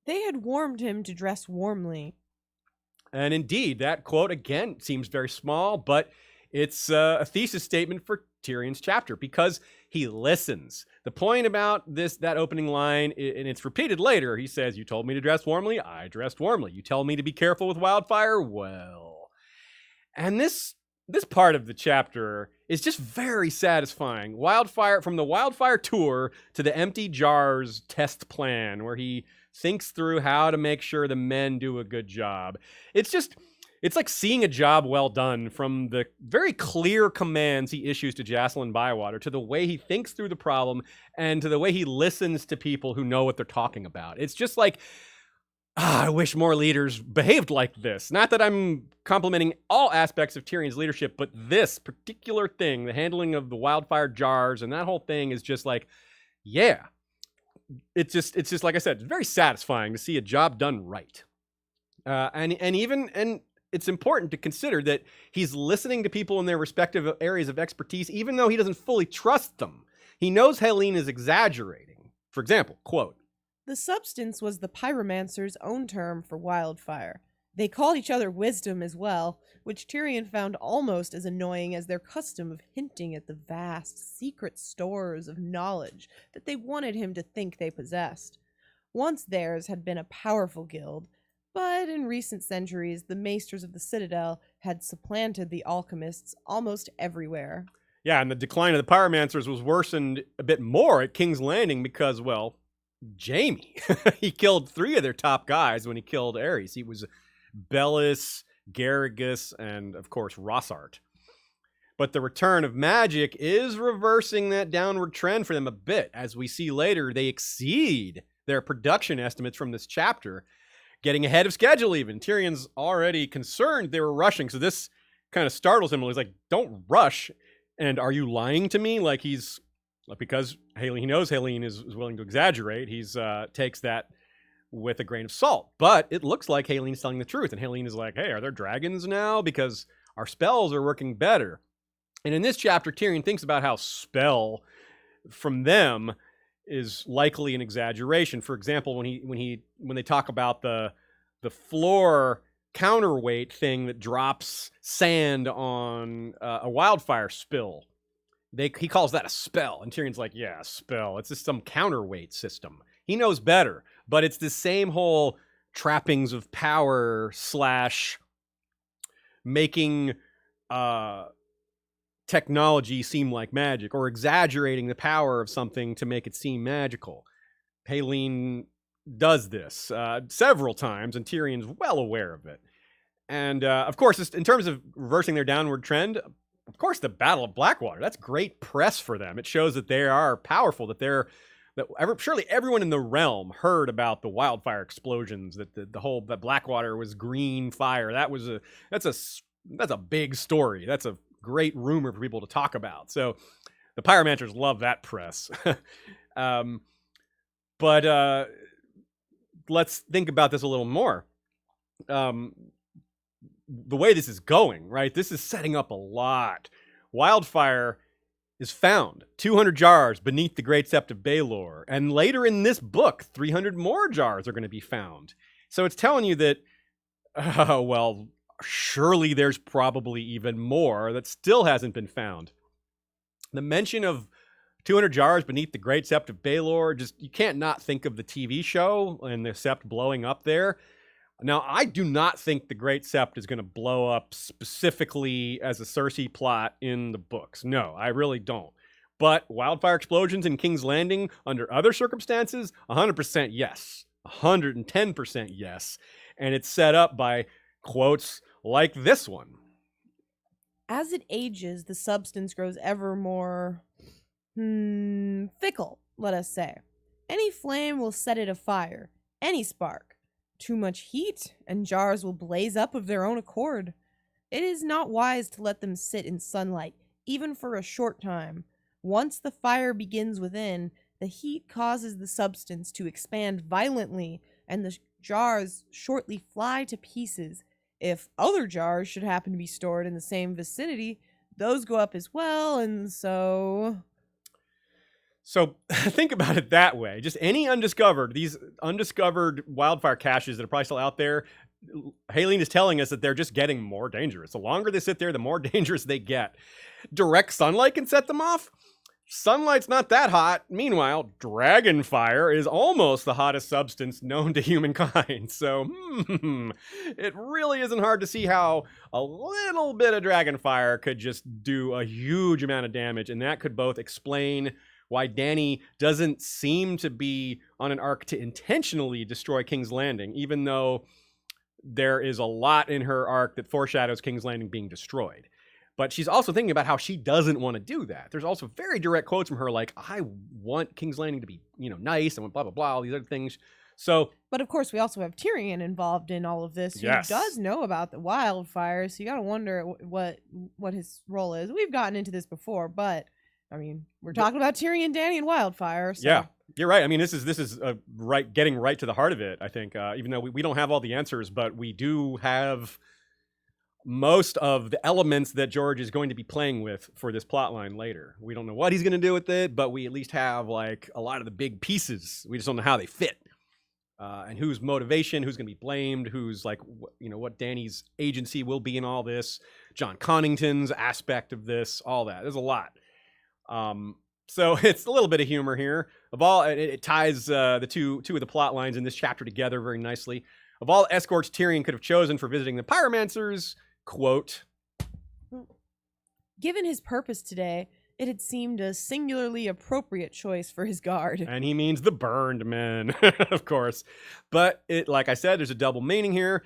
"They had warned him to dress warmly." And indeed, that quote, again, seems very small, but it's a thesis statement for Tyrion's chapter, because he listens. The point about that opening line, and it's repeated later, he says, "You told me to dress warmly, I dressed warmly. You tell me to be careful with wildfire, well..." And this part of the chapter is just very satisfying. From the wildfire tour to the empty jars test plan, where he thinks through how to make sure the men do a good job. It's like seeing a job well done, from the very clear commands he issues to Jocelyn Bywater, to the way he thinks through the problem, and to the way he listens to people who know what they're talking about. It's just like, I wish more leaders behaved like this. Not that I'm complimenting all aspects of Tyrion's leadership, but this particular thing, the handling of the wildfire jars and that whole thing, is just like, yeah. It's just like I said, it's very satisfying to see a job done right. And it's important to consider that he's listening to people in their respective areas of expertise, even though he doesn't fully trust them. He knows Helene is exaggerating. For example, quote, "The substance was the pyromancer's own term for wildfire. They called each other wisdom as well, which Tyrion found almost as annoying as their custom of hinting at the vast, secret stores of knowledge that they wanted him to think they possessed. Once theirs had been a powerful guild, but in recent centuries the maesters of the Citadel had supplanted the alchemists almost everywhere." Yeah, and the decline of the pyromancers was worsened a bit more at King's Landing because, well, Jaime. He killed 3 of their top guys when he killed Aerys. He was Bellis, Garrigus, and, of course, Rossart. But the return of magic is reversing that downward trend for them a bit. As we see later, they exceed their production estimates from this chapter, getting ahead of schedule even. Tyrion's already concerned they were rushing, so this kind of startles him. He's like, don't rush, and are you lying to me? Like, because he knows Helene is willing to exaggerate, he's takes that with a grain of salt. But it looks like Halene's telling the truth. And Halene is like, hey, are there dragons now? Because our spells are working better. And in this chapter, Tyrion thinks about how spell from them is likely an exaggeration. For example, when they talk about the floor counterweight thing that drops sand on a wildfire spill, he calls that a spell. And Tyrion's like, yeah, a spell. It's just some counterweight system. He knows better, but it's the same whole trappings of power / making technology seem like magic, or exaggerating the power of something to make it seem magical. Halene does this several times, and Tyrion's well aware of it. And of course, in terms of reversing their downward trend, of course, the Battle of Blackwater, that's great press for them. It shows that they are powerful, surely everyone in the realm heard about the wildfire explosions, that that Blackwater was green fire. That's a big story. That's a great rumor for people to talk about. So the pyromancers love that press. But let's think about this a little more. The way this is going, right? This is setting up a lot. Wildfire is found 200 jars beneath the Great Sept of Baelor, and later in this book 300 more jars are going to be found. So it's telling you that well, surely there's probably even more that still hasn't been found. The mention of 200 jars beneath the Great Sept of Baelor, you can't not think of the TV show and the Sept blowing up there. Now, I do not think the Great Sept is going to blow up specifically as a Cersei plot in the books. No, I really don't. But wildfire explosions in King's Landing under other circumstances, 100% yes. 110% yes. And it's set up by quotes like this one. As it ages, the substance grows ever more fickle, let us say. Any flame will set it afire, any spark. Too much heat, and jars will blaze up of their own accord. It is not wise to let them sit in sunlight, even for a short time. Once the fire begins within, the heat causes the substance to expand violently, and the jars shortly fly to pieces. If other jars should happen to be stored in the same vicinity, those go up as well, and so... So think about it that way. Just these undiscovered wildfire caches that are probably still out there, Halene is telling us that they're just getting more dangerous. The longer they sit there, the more dangerous they get. Direct sunlight can set them off. Sunlight's not that hot. Meanwhile, dragonfire is almost the hottest substance known to humankind. So, it really isn't hard to see how a little bit of dragonfire could just do a huge amount of damage, and that could both explain why Dany doesn't seem to be on an arc to intentionally destroy King's Landing, even though there is a lot in her arc that foreshadows King's Landing being destroyed. But she's also thinking about how she doesn't want to do that. There's also very direct quotes from her like, I want King's Landing to be, nice, and blah, blah, blah, all these other things. So, but of course, we also have Tyrion involved in all of this, who yes, does know about the wildfire, so you got to wonder what his role is. We've gotten into this before, but I mean, we're talking about Tyrion, Dany, and Wildfire. So. Yeah, you're right. I mean, this is getting right to the heart of it, I think, even though we don't have all the answers, but we do have most of the elements that George is going to be playing with for this plotline later. We don't know what he's going to do with it, but we at least have like a lot of the big pieces. We just don't know how they fit. And whose motivation, who's going to be blamed, who's like, what Dany's agency will be in all this, John Connington's aspect of this, all that. There's a lot. So it's a little bit of humor here. It ties the two of the plot lines in this chapter together very nicely. Of all escorts Tyrion could have chosen for visiting the pyromancers, quote, given his purpose today, it had seemed a singularly appropriate choice for his guard. And he means the burned men, of course. But like I said, there's a double meaning here.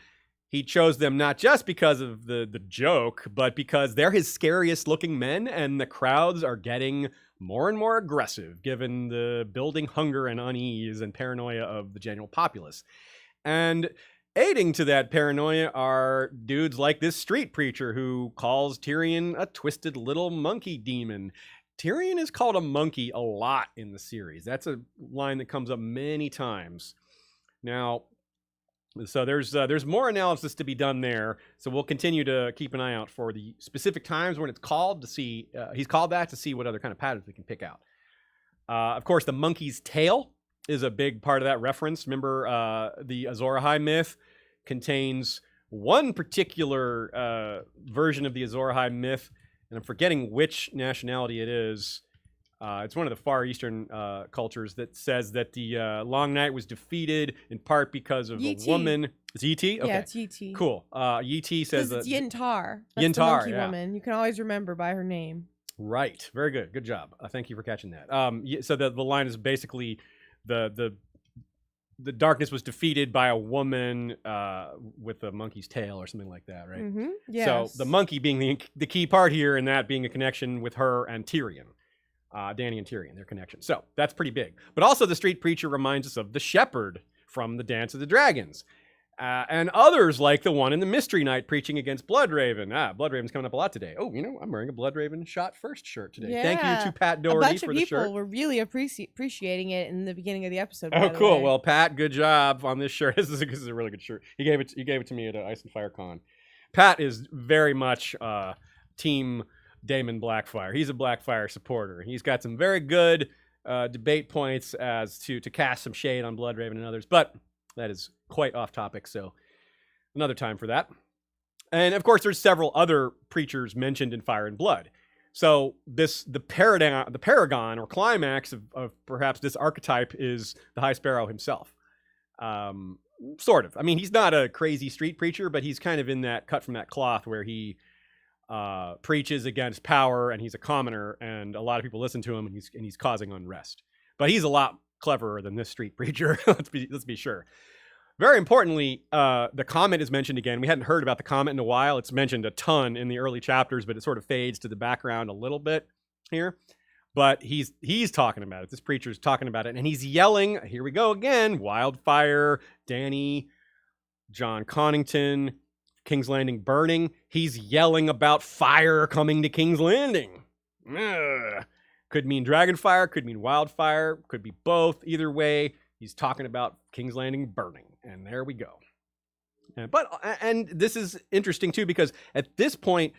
He chose them not just because of the joke, but because they're his scariest looking men, and the crowds are getting more and more aggressive given the building hunger and unease and paranoia of the general populace. And aiding to that paranoia are dudes like this street preacher who calls Tyrion a twisted little monkey demon. Tyrion is called a monkey a lot in the series. That's a line that comes up many times. Now, so there's more analysis to be done there. So we'll continue to keep an eye out for the specific times when it's called to see he's called that to see what other kind of patterns we can pick out. Of course, the monkey's tail is a big part of that reference. Remember, the Azor Ahai myth contains one particular version of the Azor Ahai myth, and I'm forgetting which nationality it is. It's one of the Far Eastern cultures that says that the Long Night was defeated in part because of a woman. It's Yeti? Okay. Yeah, it's Yeti. Cool. Yeti says that... It's Yntar. That's Yntar, the monkey yeah. woman. You can always remember by her name. Right. Very good. Good job. Thank you for catching that. So the line is basically the darkness was defeated by a woman with a monkey's tail or something like that, right? Mm-hmm. Yes. So the monkey being the key part here, and that being a connection with her and Tyrion. Dany and Tyrion, their connection. So that's pretty big. But also the street preacher reminds us of the shepherd from the Dance of the Dragons. And others like the one in the Mystery Night preaching against Bloodraven. Bloodraven's coming up a lot today. Oh, I'm wearing a Bloodraven Shot First shirt today. Yeah. Thank you to Pat Doherty for the shirt. A bunch of people were really appreciating it in the beginning of the episode. Oh, cool. Well, Pat, good job on this shirt. This is a really good shirt. He gave it to me at Ice and Fire Con. Pat is very much team Daemon Blackfire. He's a Blackfire supporter. He's got some very good debate points as to cast some shade on Bloodraven and others, but that is quite off topic, so another time for that. And of course, there's several other preachers mentioned in Fire and Blood. So the paragon or climax of perhaps this archetype is the High Sparrow himself. Sort of. I mean, he's not a crazy street preacher, but he's kind of in that cut from that cloth where he preaches against power, and he's a commoner, and a lot of people listen to him, and he's causing unrest. But he's a lot cleverer than this street preacher. let's be sure. Very importantly, the comet is mentioned again. We hadn't heard about the comet in a while. It's mentioned a ton in the early chapters, but it sort of fades to the background a little bit here. But he's talking about it. This preacher's talking about it, and he's yelling. Here we go again. Wildfire, Dany, John Connington, King's Landing burning. He's yelling about fire coming to King's Landing. Ugh. Could mean Dragonfire, could mean Wildfire, could be both. Either way, he's talking about King's Landing burning. And there we go. And this is interesting too, because at this point,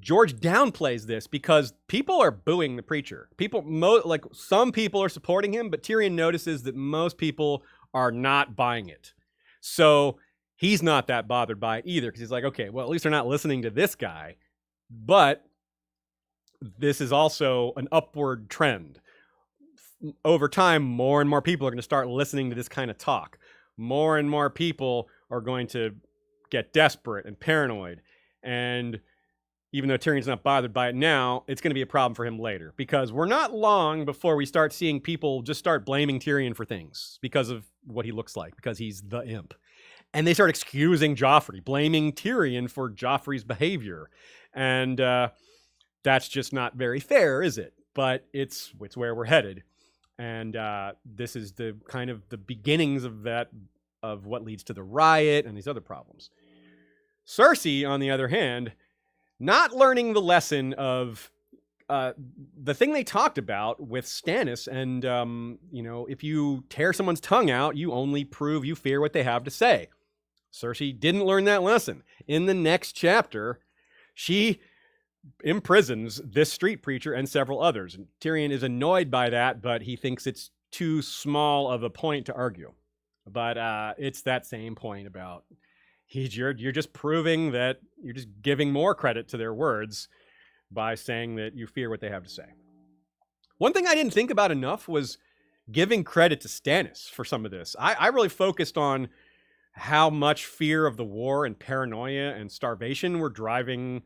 George downplays this because people are booing the preacher. Some people are supporting him, but Tyrion notices that most people are not buying it. So he's not that bothered by it either, because he's like, okay, well, at least they're not listening to this guy. But this is also an upward trend. Over time, more and more people are going to start listening to this kind of talk. More and more people are going to get desperate and paranoid. And even though Tyrion's not bothered by it now, it's going to be a problem for him later. Because we're not long before we start seeing people just start blaming Tyrion for things because of what he looks like, because he's the imp. And they start excusing Joffrey, blaming Tyrion for Joffrey's behavior. And that's just not very fair, is it? But it's where we're headed. And this is the kind of the beginnings of that, of what leads to the riot and these other problems. Cersei, on the other hand, not learning the lesson of the thing they talked about with Stannis. And, if you tear someone's tongue out, you only prove you fear what they have to say. Cersei didn't learn that lesson. In the next chapter, she imprisons this street preacher and several others. And Tyrion is annoyed by that, but he thinks it's too small of a point to argue. But it's that same point about you're just proving that you're just giving more credit to their words by saying that you fear what they have to say. One thing I didn't think about enough was giving credit to Stannis for some of this. I really focused on how much fear of the war and paranoia and starvation were driving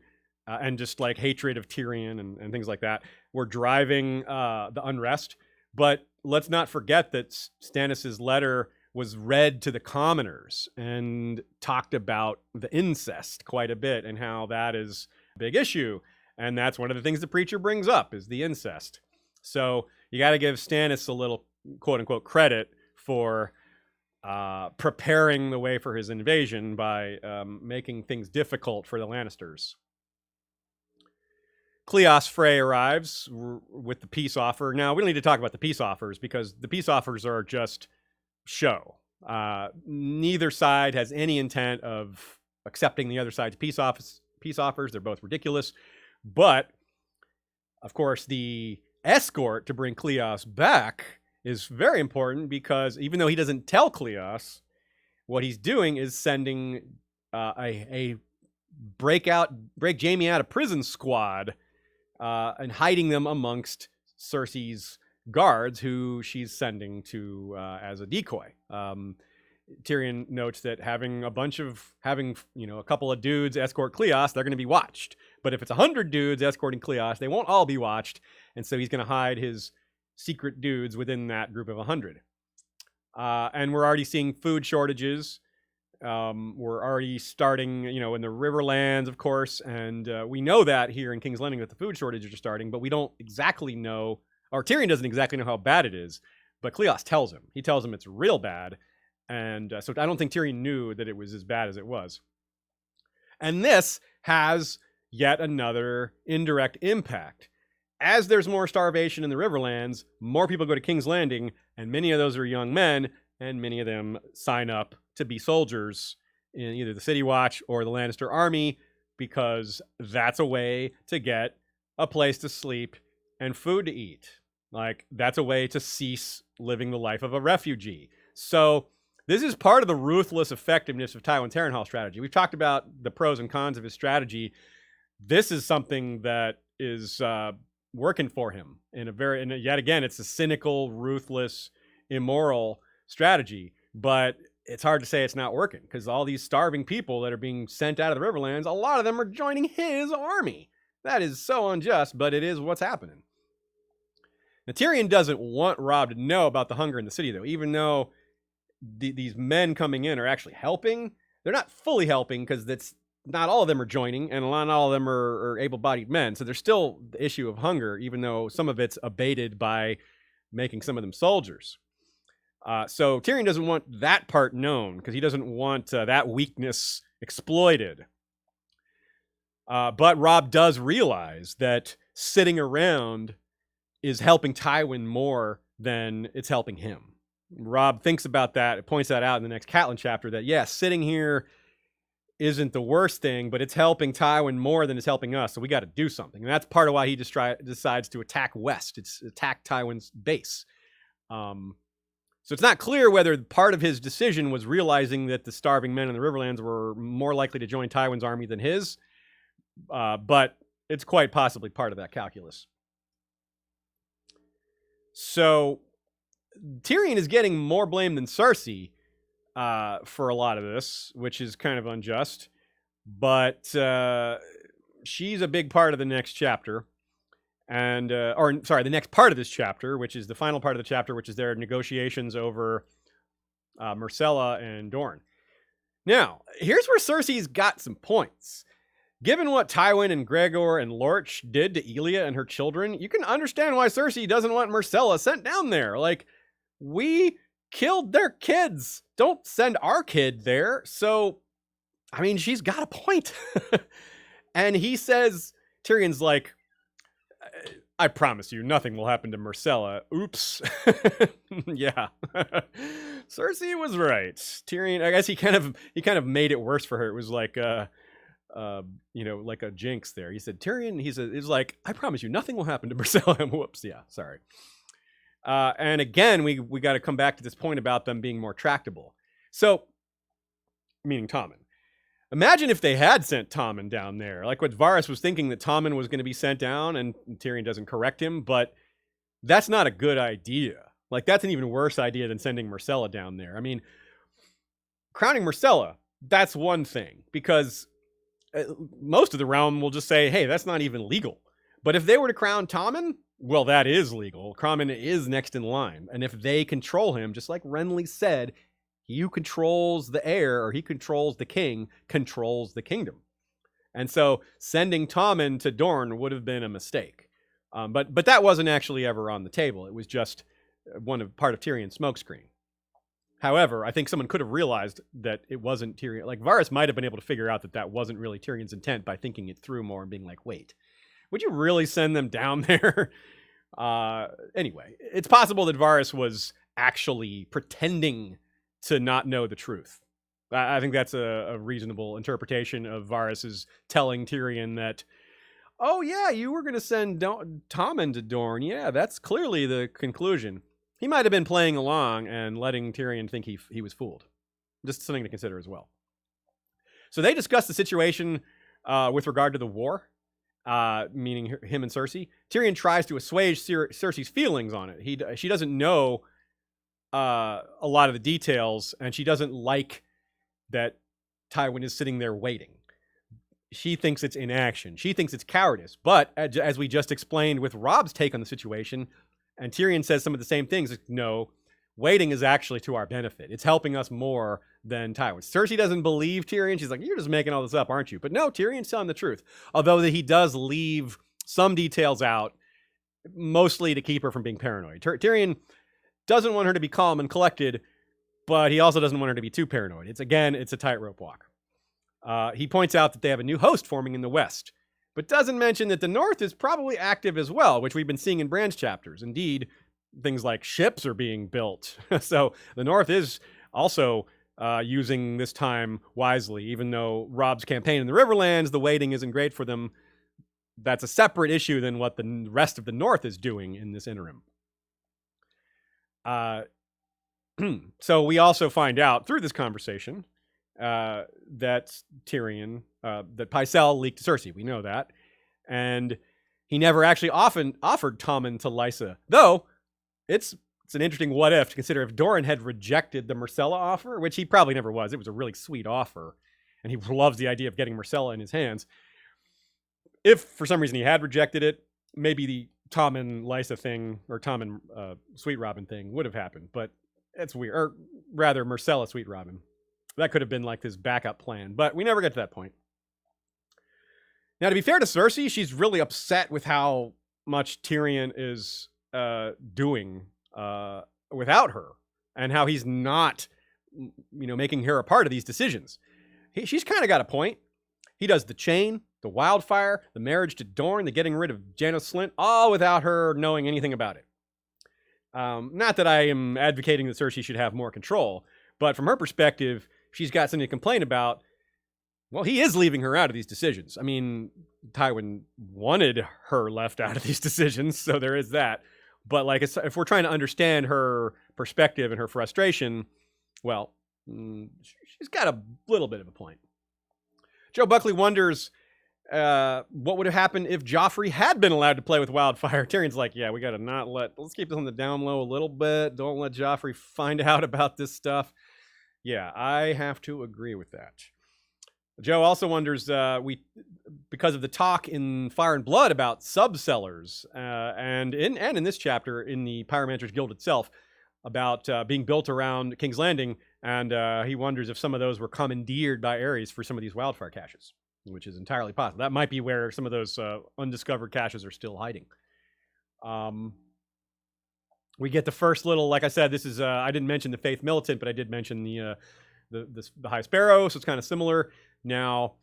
and just like hatred of Tyrion and things like that were driving the unrest. But let's not forget that Stannis' letter was read to the commoners and talked about the incest quite a bit and how that is a big issue. And that's one of the things the preacher brings up is the incest. So you got to give Stannis a little quote unquote credit for preparing the way for his invasion by making things difficult for the Lannisters. Cleos Frey arrives with the peace offer. Now, we don't need to talk about the peace offers because the peace offers are just show. Neither side has any intent of accepting the other side's peace offers. They're both ridiculous. But, of course, the escort to bring Cleos back is very important because even though he doesn't tell Cleos, what he's doing is sending a break Jaime out of prison squad and hiding them amongst Cersei's guards, who she's sending to as a decoy. Tyrion notes that having a couple of dudes escort Cleos, they're going to be watched. But if it's 100 dudes escorting Cleos, they won't all be watched, and so he's going to hide his secret dudes within that group of 100. And we're already seeing food shortages. We're already starting, in the Riverlands, of course, and we know that here in King's Landing that the food shortages are starting, but we don't exactly know, or Tyrion doesn't exactly know how bad it is, but Cleos tells him. He tells him it's real bad, and so I don't think Tyrion knew that it was as bad as it was. And this has yet another indirect impact. As there's more starvation in the Riverlands, more people go to King's Landing, and many of those are young men, and many of them sign up to be soldiers in either the City Watch or the Lannister army, because that's a way to get a place to sleep and food to eat. Like, that's a way to cease living the life of a refugee. So this is part of the ruthless effectiveness of Tywin Terrenhall's strategy. We've talked about the pros and cons of his strategy. This is something that is working for him and yet again, it's a cynical, ruthless, immoral strategy. But it's hard to say it's not working, because all these starving people that are being sent out of the Riverlands, a lot of them are joining his army. That is so unjust, but it is what's happening. Now, Tyrion doesn't want Robb to know about the hunger in the city, though. Even though these men coming in are actually helping, they're not fully helping, because not all of them are joining, and not all of them are able-bodied men. So there's still the issue of hunger, even though some of it's abated by making some of them soldiers. So Tyrion doesn't want that part known, because he doesn't want that weakness exploited. But Robb does realize that sitting around is helping Tywin more than it's helping him. Robb thinks about that. It points that out in the next Catelyn chapter, that, yes, sitting here isn't the worst thing, but it's helping Tywin more than it's helping us, so we got to do something. And that's part of why he decides to attack West. It's attack Tywin's base. So it's not clear whether part of his decision was realizing that the starving men in the Riverlands were more likely to join Tywin's army than his, but it's quite possibly part of that calculus. So Tyrion is getting more blame than Cersei for a lot of this, which is kind of unjust, but she's a big part of the next chapter. And the next part of this chapter, which is the final part of the chapter, which is their negotiations over Myrcella and Dorne. Now, here's where Cersei's got some points. Given what Tywin and Gregor and Lorch did to Elia and her children, you can understand why Cersei doesn't want Myrcella sent down there. Like, we killed their kids. Don't send our kid there. So, I mean, she's got a point. And he says, Tyrion's like, I promise you, nothing will happen to Myrcella. Oops. Yeah. Cersei was right. Tyrion, I guess he kind of made it worse for her. It was like like a jinx there. He said, Tyrion, he's like, I promise you, nothing will happen to Myrcella. Whoops, yeah, sorry. And again, we got to come back to this point about them being more tractable. So, meaning Tommen. Imagine if they had sent Tommen down there. Like what Varys was thinking, that Tommen was going to be sent down, and Tyrion doesn't correct him, but that's not a good idea. Like, that's an even worse idea than sending Myrcella down there. I mean, crowning Myrcella, that's one thing, because most of the realm will just say, hey, that's not even legal. But if they were to crown Tommen, well, that is legal. Tommen is next in line. And if they control him, just like Renly said, he who controls the heir, or he controls the king, controls the kingdom. And so sending Tommen to Dorne would have been a mistake. But that wasn't actually ever on the table. It was just part of Tyrion's smokescreen. However, I think someone could have realized that it wasn't Tyrion. Like, Varys might have been able to figure out that wasn't really Tyrion's intent by thinking it through more and being like, wait, would you really send them down there? Anyway, it's possible that Varys was actually pretending to not know the truth. I think that's a reasonable interpretation of Varys' telling Tyrion that, oh yeah, you were going to send Tommen to Dorne. Yeah, that's clearly the conclusion. He might have been playing along and letting Tyrion think he was fooled. Just something to consider as well. So they discuss the situation with regard to the war, meaning him and Cersei. Tyrion tries to assuage Cersei's feelings on it. She doesn't know a lot of the details, and she doesn't like that Tywin is sitting there waiting. She thinks it's inaction. She thinks it's cowardice. But as we just explained with Rob's take on the situation, and Tyrion says some of the same things, no, waiting is actually to our benefit. It's helping us more than Tywin. Cersei doesn't believe Tyrion. She's like, you're just making all this up, aren't you? But no, Tyrion's telling the truth. Although he does leave some details out, mostly to keep her from being paranoid. Tyrion doesn't want her to be calm and collected, but he also doesn't want her to be too paranoid. It's a tightrope walk. He points out that they have a new host forming in the west, but doesn't mention that the north is probably active as well, which we've been seeing in Bran's chapters. Indeed, things like ships are being built. So the north is also using this time wisely, even though Rob's campaign in the Riverlands, the waiting isn't great for them. That's a separate issue than what the rest of the north is doing in this interim. So we also find out through this conversation that Tyrion, that Pycelle leaked to Cersei. We know that. And he never actually offered Tommen to Lysa. Though, it's an interesting what if to consider if Doran had rejected the Myrcella offer, which he probably never was. It was a really sweet offer. And he loves the idea of getting Myrcella in his hands. If for some reason he had rejected it, maybe the Tommen Lysa thing, or Tommen Sweet Robin thing would have happened. But it's weird. Or rather, Myrcella Sweet Robin. That could have been like his backup plan. But we never get to that point. Now, to be fair to Cersei, she's really upset with how much Tyrion is doing without her, and how he's not, making her a part of these decisions. She's kind of got a point. He does the chain, the wildfire, the marriage to Dorne, the getting rid of Janos Slynt, all without her knowing anything about it. Not that I am advocating that Cersei should have more control, but from her perspective, she's got something to complain about. Well, he is leaving her out of these decisions. I mean, Tywin wanted her left out of these decisions, so there is that. But if we're trying to understand her perspective and her frustration, well, she's got a little bit of a point. Joe Buckley wonders what would have happened if Joffrey had been allowed to play with Wildfire. Tyrion's like, yeah, we got to let's keep this on the down low a little bit. Don't let Joffrey find out about this stuff. Yeah, I have to agree with that. Joe also wonders, because of the talk in Fire and Blood about subsellers, and in this chapter in the Pyromancers Guild itself, about being built around King's Landing, and he wonders if some of those were commandeered by Aerys for some of these wildfire caches, which is entirely possible. That might be where some of those undiscovered caches are still hiding. We get the first little, like I said, this is, I didn't mention the Faith Militant, but I did mention the High Sparrow, so it's kind of similar. Now,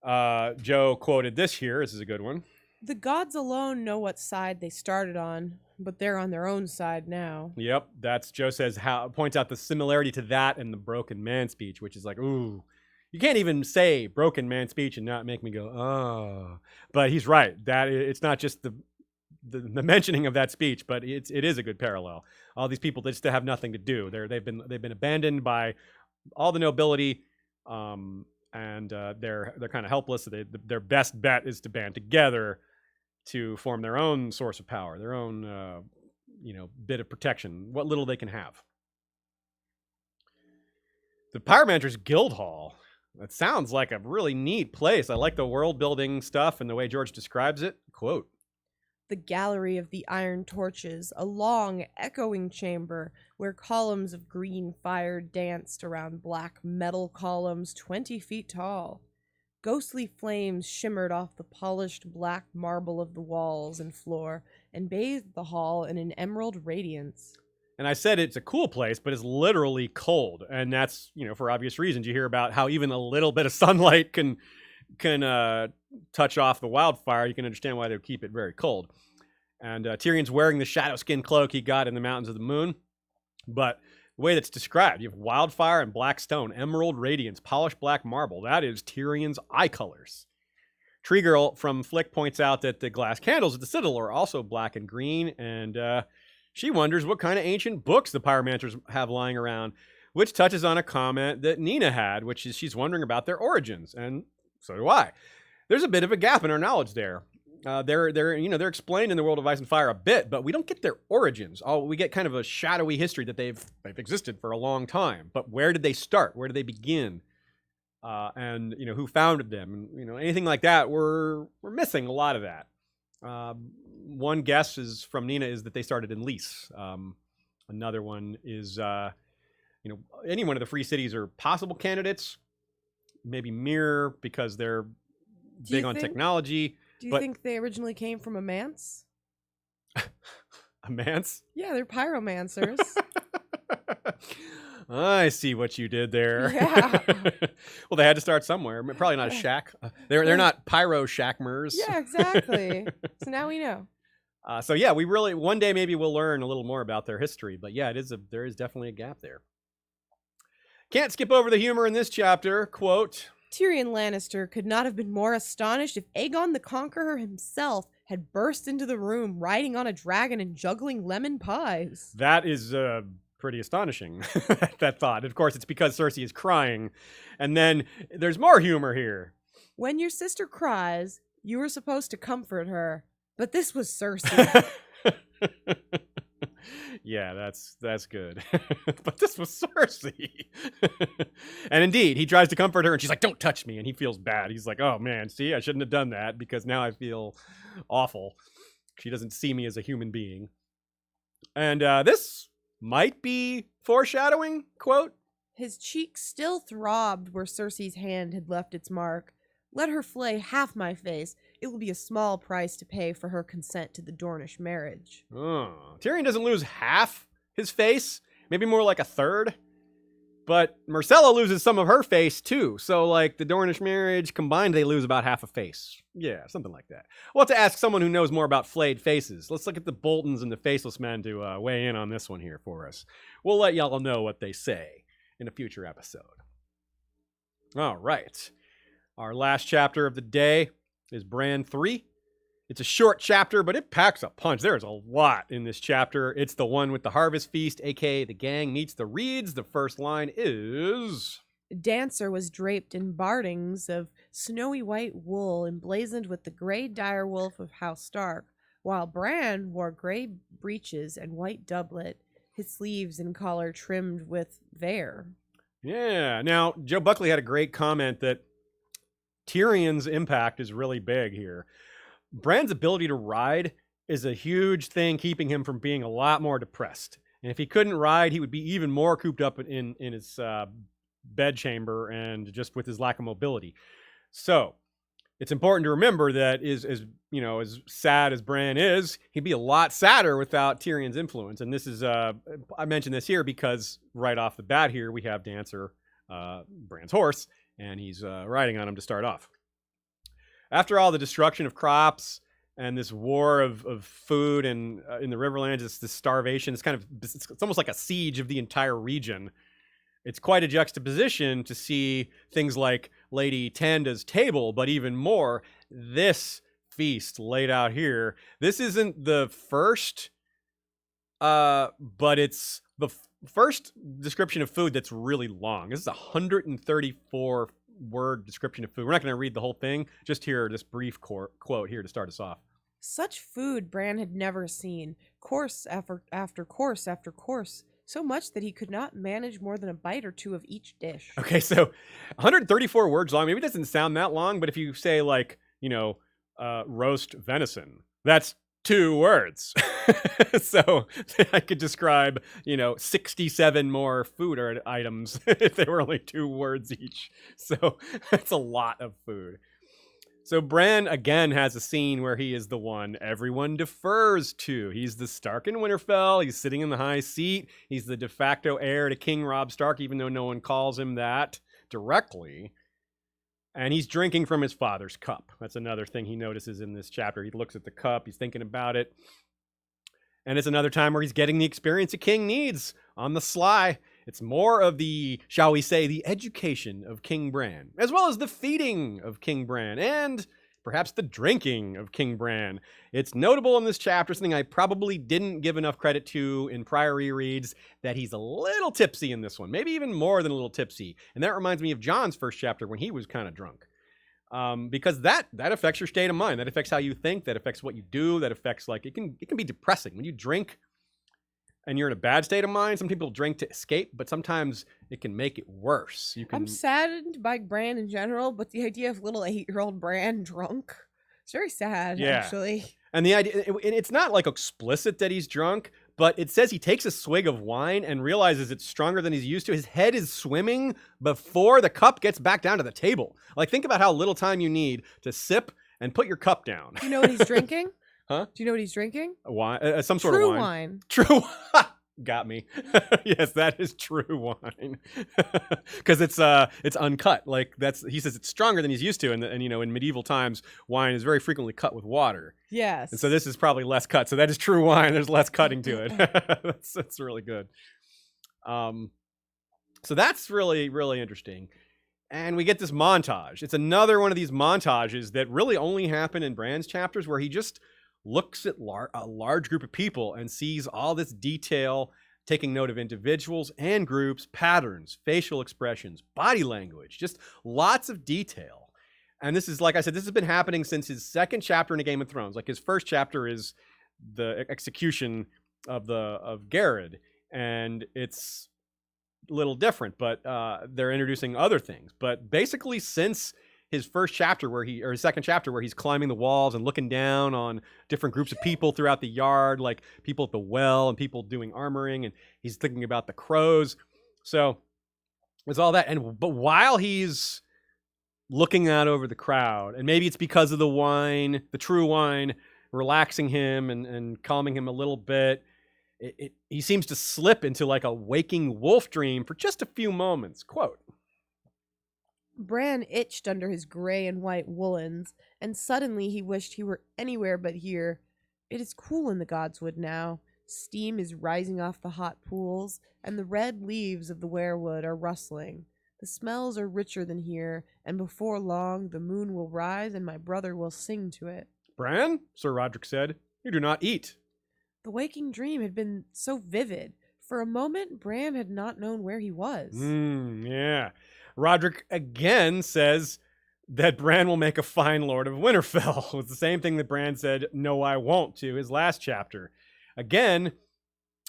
Joe quoted this here. This is a good one. The gods alone know what side they started on, but they're on their own side now. Yep, that's Joe says, points out the similarity to that and the broken man speech, which is like, ooh, you can't even say broken man speech and not make me go, oh. But he's right. That it's not just the mentioning of that speech, but it is a good parallel. All these people, they just have nothing to do. They've been abandoned by all the nobility, and they're kind of helpless. Their best bet is to band together to form their own source of power, their own bit of protection, what little they can have. The Pyromancers Guild Hall. That sounds like a really neat place. I like the world building stuff and the way George describes it. Quote, the Gallery of the Iron Torches, a long, echoing chamber where columns of green fire danced around black metal columns 20 feet tall. Ghostly flames shimmered off the polished black marble of the walls and floor and bathed the hall in an emerald radiance. And I said it's a cool place, but it's literally cold. And that's, for obvious reasons. You hear about how even a little bit of sunlight can touch off the wildfire. You can understand why they would keep it very cold. And Tyrion's wearing the shadow skin cloak he got in the Mountains of the Moon. But the way that's described. You have wildfire and black stone, emerald radiance, polished black marble. That is Tyrion's eye colors. Tree Girl from Flick points out that the glass candles at the Citadel are also black and green, and she wonders what kind of ancient books the pyromancers have lying around, which touches on a comment that Nina had, which is she's wondering about their origins, and so do I. There's a bit of a gap in our knowledge there. They're explained in the World of Ice and Fire a bit, but we don't get their origins. We get kind of a shadowy history that they've existed for a long time. But where did they start? Where did they begin? And who founded them? And anything like that. We're missing a lot of that. One guess is from Nina is that they started in Lys. Another one is any one of the free cities are possible candidates. Maybe Myr because they're big on technology. Do you think they originally came from a manse? A manse? Yeah, they're pyromancers. I see what you did there. Yeah. Well, they had to start somewhere. Probably not a shack. They're not pyro shackmers. Yeah, exactly. So now we know. So yeah, we really one day maybe we'll learn a little more about their history. But yeah, there is definitely a gap there. Can't skip over the humor in this chapter. Quote, Tyrion Lannister could not have been more astonished if Aegon the Conqueror himself had burst into the room riding on a dragon and juggling lemon pies. That is pretty astonishing, that thought. Of course, it's because Cersei is crying. And then there's more humor here. When your sister cries, you were supposed to comfort her. But this was Cersei. Yeah, that's good. But this was Cersei. And indeed, he tries to comfort her and she's like, don't touch me. And he feels bad. He's like, oh man, see, I shouldn't have done that because now I feel awful. She doesn't see me as a human being. And this might be foreshadowing, quote. His cheek still throbbed where Cersei's hand had left its mark. Let her flay half my face. It will be a small price to pay for her consent to the Dornish marriage. Oh, Tyrion doesn't lose half his face, maybe more like a third. But Myrcella loses some of her face too. So like the Dornish marriage combined, they lose about half a face. Yeah, something like that. We'll have to ask someone who knows more about flayed faces. Let's look at the Boltons and the Faceless Men to weigh in on this one here for us. We'll let y'all know what they say in a future episode. All right. Our last chapter of the day is Bran 3. It's a short chapter, but it packs a punch. There's a lot in this chapter. It's the one with the Harvest Feast, aka the gang meets the Reeds. The first line is... Dancer was draped in bardings of snowy white wool emblazoned with the gray direwolf of House Stark, while Bran wore gray breeches and white doublet, his sleeves and collar trimmed with vair. Yeah. Now, Joe Buckley had a great comment that Tyrion's impact is really big here. Bran's ability to ride is a huge thing keeping him from being a lot more depressed. And if he couldn't ride, he would be even more cooped up in his bedchamber and just with his lack of mobility. So it's important to remember that as sad as Bran is, he'd be a lot sadder without Tyrion's influence. And this is, I mentioned this here because right off the bat here, we have Dancer, Bran's horse, and he's riding on him to start off. After all the destruction of crops and this war of food and in the Riverlands, it's this starvation. It's almost like a siege of the entire region. It's quite a juxtaposition to see things like Lady Tanda's table, but even more, this feast laid out here. This isn't the first, but it's the first description of food that's really long. This is 134 word description of food. We're not going to read the whole thing. Just hear this brief quote here to start us off. Such food Bran had never seen, course after course after course, so much that he could not manage more than a bite or two of each dish. Okay, so 134 words long. Maybe it doesn't sound that long, but if you say like, roast venison, that's 2 words. So I could describe, 67 more food items if they were only 2 words each. So that's a lot of food. So Bran again has a scene where he is the one everyone defers to. He's the Stark in Winterfell. He's sitting in the high seat. He's the de facto heir to King Robb Stark, even though no one calls him that directly. And he's drinking from his father's cup. That's another thing he notices in this chapter. He looks at the cup. He's thinking about it. And it's another time where he's getting the experience a king needs. on the sly. It's more of the, shall we say, the education of King Bran, as well as the feeding of King Bran, and perhaps the drinking of King Bran. It's notable in this chapter, something I probably didn't give enough credit to in prior rereads, that he's a little tipsy in this one, maybe even more than a little tipsy. And that reminds me of Jon's first chapter when he was kind of drunk. Because that affects your state of mind. That affects how you think. That affects what you do. That affects, like, it can be depressing. When you drink and you're in a bad state of mind, some people drink to escape, but sometimes it can make it worse. I'm saddened by Bran in general, but the idea of little 8-year-old Bran drunk, it's very sad, actually. And the idea, it's not like explicit that he's drunk, but it says he takes a swig of wine and realizes it's stronger than he's used to. His head is swimming before the cup gets back down to the table. Like, think about how little time you need to sip and put your cup down. Do you know what he's drinking? Huh? Do you know what he's drinking? Wine, some sort of True wine. True wine. Got me. Yes, that is true wine. Because it's uncut. Like, he says it's stronger than he's used to, and in medieval times, wine is very frequently cut with water. Yes. And so this is probably less cut. So that is true wine. There's less cutting to it. That's really good. So that's really, really interesting. And we get this montage. It's another one of these montages that really only happen in Bran's chapters, where he just looks at a large group of people and sees all this detail, taking note of individuals and groups, patterns, facial expressions, body language, just lots of detail. And this is, like I said, this has been happening since his second chapter in A Game of Thrones. Like, his first chapter is the execution of Garrett, and it's a little different, but they're introducing other things. But basically, since his first chapter his second chapter where he's climbing the walls and looking down on different groups of people throughout the yard, like people at the well and people doing armoring, and he's thinking about the crows. So it's all that. But while he's looking out over the crowd, and maybe it's because of the wine, the true wine, relaxing him and calming him a little bit, he seems to slip into like a waking wolf dream for just a few moments. Quote, Bran itched under his gray and white woolens, and suddenly he wished he were anywhere but here. It is cool in the Godswood now. Steam is rising off the hot pools, and the red leaves of the weirwood are rustling. The smells are richer than here, and before long the moon will rise and my brother will sing to it. Bran, Sir Roderick said, you do not eat. The waking dream had been so vivid. For a moment, Bran had not known where he was. Yeah. Roderick again says that Bran will make a fine Lord of Winterfell. It was the same thing that Bran said, no, I won't, to his last chapter. Again,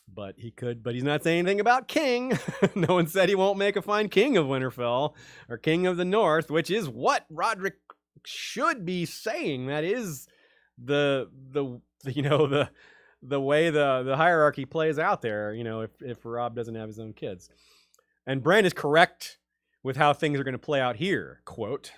but he's not saying anything about king. No one said he won't make a fine king of Winterfell or king of the North, which is what Roderick should be saying. That is the way the hierarchy plays out there, if Robb doesn't have his own kids. And Bran is correct with how things are going to play out here. Quote,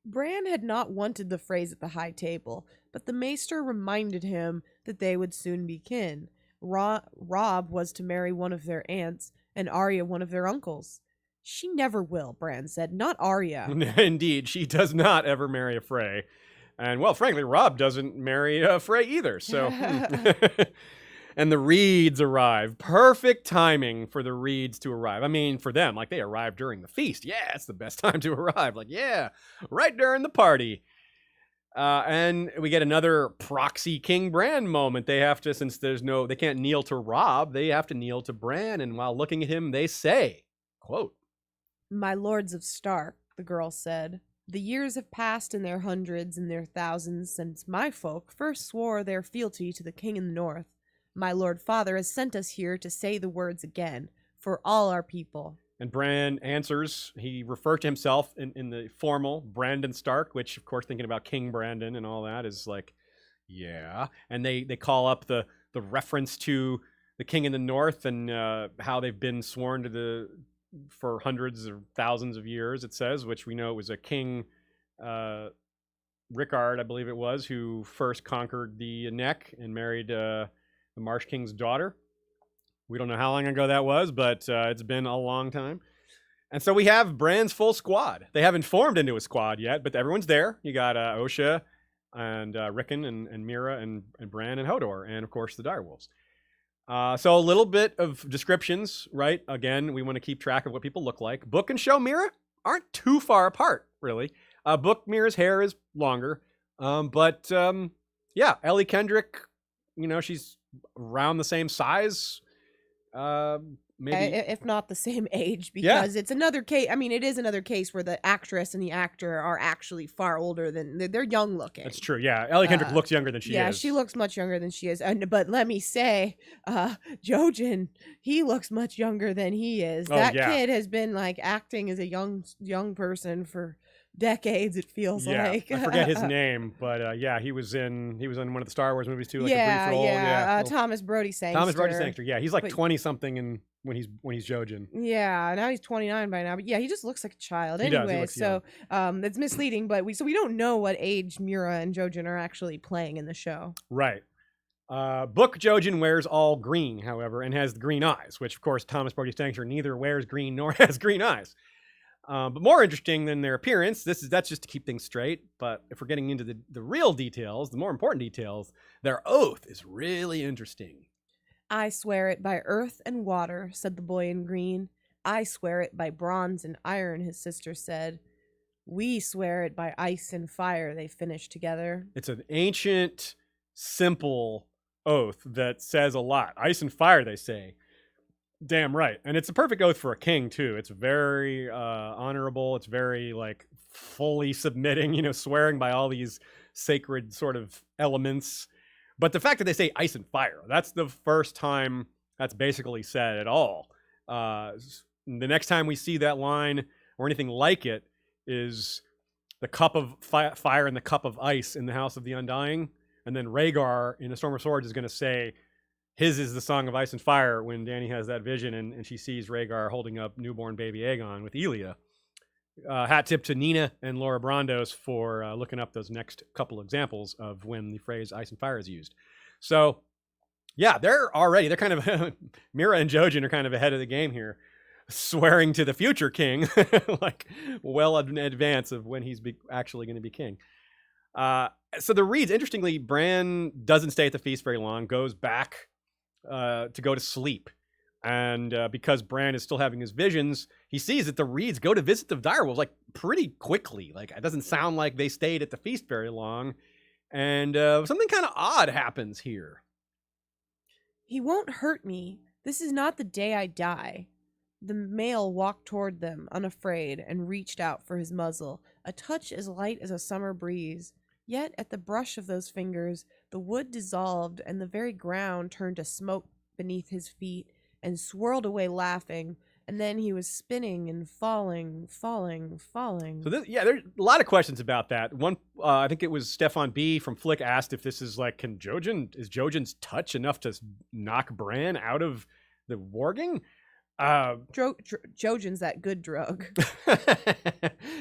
Bran had not wanted the phrase at the high table, but the maester reminded him that they would soon be kin. Robb was to marry one of their aunts, and Arya one of their uncles. She never will, Bran said, not Arya. Indeed, she does not ever marry a Frey. And, well, frankly, Robb doesn't marry a Frey either, so... And the Reeds arrive. Perfect timing for the Reeds to arrive. I mean, for them, like, they arrived during the feast. Yeah, it's the best time to arrive. Like, yeah, right during the party. And we get another proxy King Bran moment. They have to, since they can't kneel to Robb, they have to kneel to Bran. And while looking at him, they say, quote, My lords of Stark, the girl said, the years have passed in their hundreds and their thousands since my folk first swore their fealty to the king in the north. My lord father has sent us here to say the words again, for all our people. And Bran answers. He referred to himself in the formal Brandon Stark, which, of course, thinking about King Brandon and all that is like, yeah. And they call up the reference to the king in the north and how they've been sworn to for hundreds or thousands of years, it says, which we know it was a king, Rickard, I believe it was, who first conquered the Neck and married the Marsh King's daughter. We don't know how long ago that was, but it's been a long time. And so we have Bran's full squad. They haven't formed into a squad yet, but everyone's there. You got Osha and Rickon and Mira and Bran and Hodor, and of course the Direwolves. So a little bit of descriptions, right? Again, we want to keep track of what people look like. Book and show Mira aren't too far apart, really. Book Mira's hair is longer. Yeah, Ellie Kendrick, she's around the same size. Maybe if not the same age, because it's another case. I mean, it is another case where the actress and the actor are actually far older than they're young looking. That's true. Yeah, Ellie Kendrick looks younger than she is. Yeah, she looks much younger than she is. But let me say, Jojen, he looks much younger than he is. That kid has been like acting as a young person for decades, it feels like. I forget his name, but he was in one of the Star Wars movies too, like a brief role. Thomas Brody Sangster. Thomas Brody Sangster. Yeah, he's like 20 something and when he's Jojen. Yeah, now he's 29 by now, but yeah, he just looks like a child anyway. So it's misleading, but we don't know what age Mira and Jojen are actually playing in the show. Right. Book Jojen wears all green, however, and has the green eyes, which of course Thomas Brody Sangster neither wears green nor has green eyes. But more interesting than their appearance, that's just to keep things straight. But if we're getting into the real details, the more important details, their oath is really interesting. I swear it by earth and water, said the boy in green. I swear it by bronze and iron, his sister said. We swear it by ice and fire, they finished together. It's an ancient, simple oath that says a lot. Ice and fire, they say. Damn right. And it's a perfect oath for a king, too. It's very honorable. It's very, fully submitting, swearing by all these sacred sort of elements. But the fact that they say ice and fire, that's the first time that's basically said at all. The next time we see that line or anything like it is the cup of fire and the cup of ice in the House of the Undying. And then Rhaegar in A Storm of Swords is going to say, his is the Song of Ice and Fire when Dany has that vision and she sees Rhaegar holding up newborn baby Aegon with Elia. Hat tip to Nina and Laura Brandos for looking up those next couple examples of when the phrase ice and fire is used. So, yeah, they're kind of, Mira and Jojen are kind of ahead of the game here, swearing to the future king, well in advance of when he's actually going to be king. So the reads, interestingly, Bran doesn't stay at the feast very long, goes back to go to sleep. And because Bran is still having his visions, he sees that the Reeds go to visit the direwolves pretty quickly. It doesn't sound like they stayed at the feast very long. And something kind of odd happens here. He won't hurt me. This is not the day I die. The male walked toward them, unafraid, and reached out for his muzzle, a touch as light as a summer breeze. Yet at the brush of those fingers, the wood dissolved, and the very ground turned to smoke beneath his feet, and swirled away laughing, and then he was spinning and falling. So there's a lot of questions about that. One, I think it was Stefan B. from Flick asked if this is is Jojen's touch enough to knock Bran out of the warging? Jojen's that good drug. Yeah,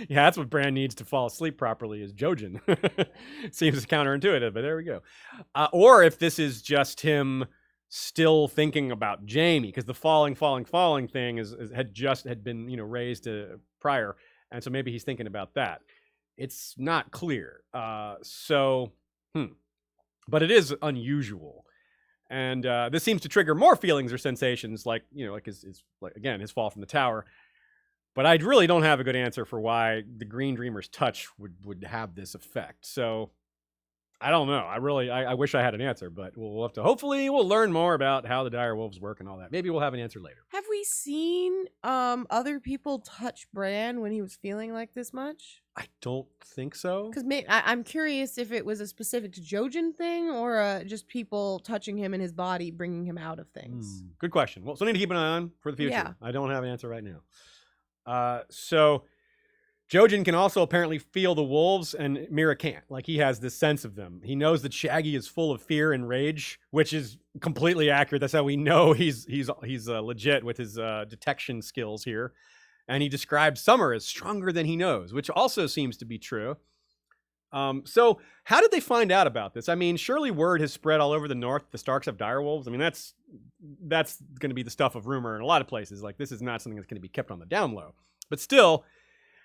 that's what Bran needs to fall asleep properly is Jojen. Seems counterintuitive, but there we go. Or if this is just him still thinking about Jaime, because the falling thing had been raised prior, and so maybe he's thinking about that. It's not clear. But it is unusual, and this seems to trigger more feelings or sensations, his fall from the tower. But I really don't have a good answer for why the Green Dreamer's touch would have this effect. So I don't know. I wish I had an answer, but we'll have to. Hopefully, we'll learn more about how the direwolves work and all that. Maybe we'll have an answer later. Have we seen other people touch Bran when he was feeling like this much? I don't think so. Because I'm curious if it was a specific Jojen thing or just people touching him in his body, bringing him out of things. Good question. Well, so I need to keep an eye on for the future. Yeah. I don't have an answer right now. So Jojen can also apparently feel the wolves, and Mira can't. He has this sense of them. He knows that Shaggy is full of fear and rage, which is completely accurate. That's how we know he's legit with his detection skills here. And he describes Summer as stronger than he knows, which also seems to be true. So how did they find out about this? I mean, surely word has spread all over the north. The Starks have direwolves. I mean, that's going to be the stuff of rumor in a lot of places. This is not something that's going to be kept on the down low. But still,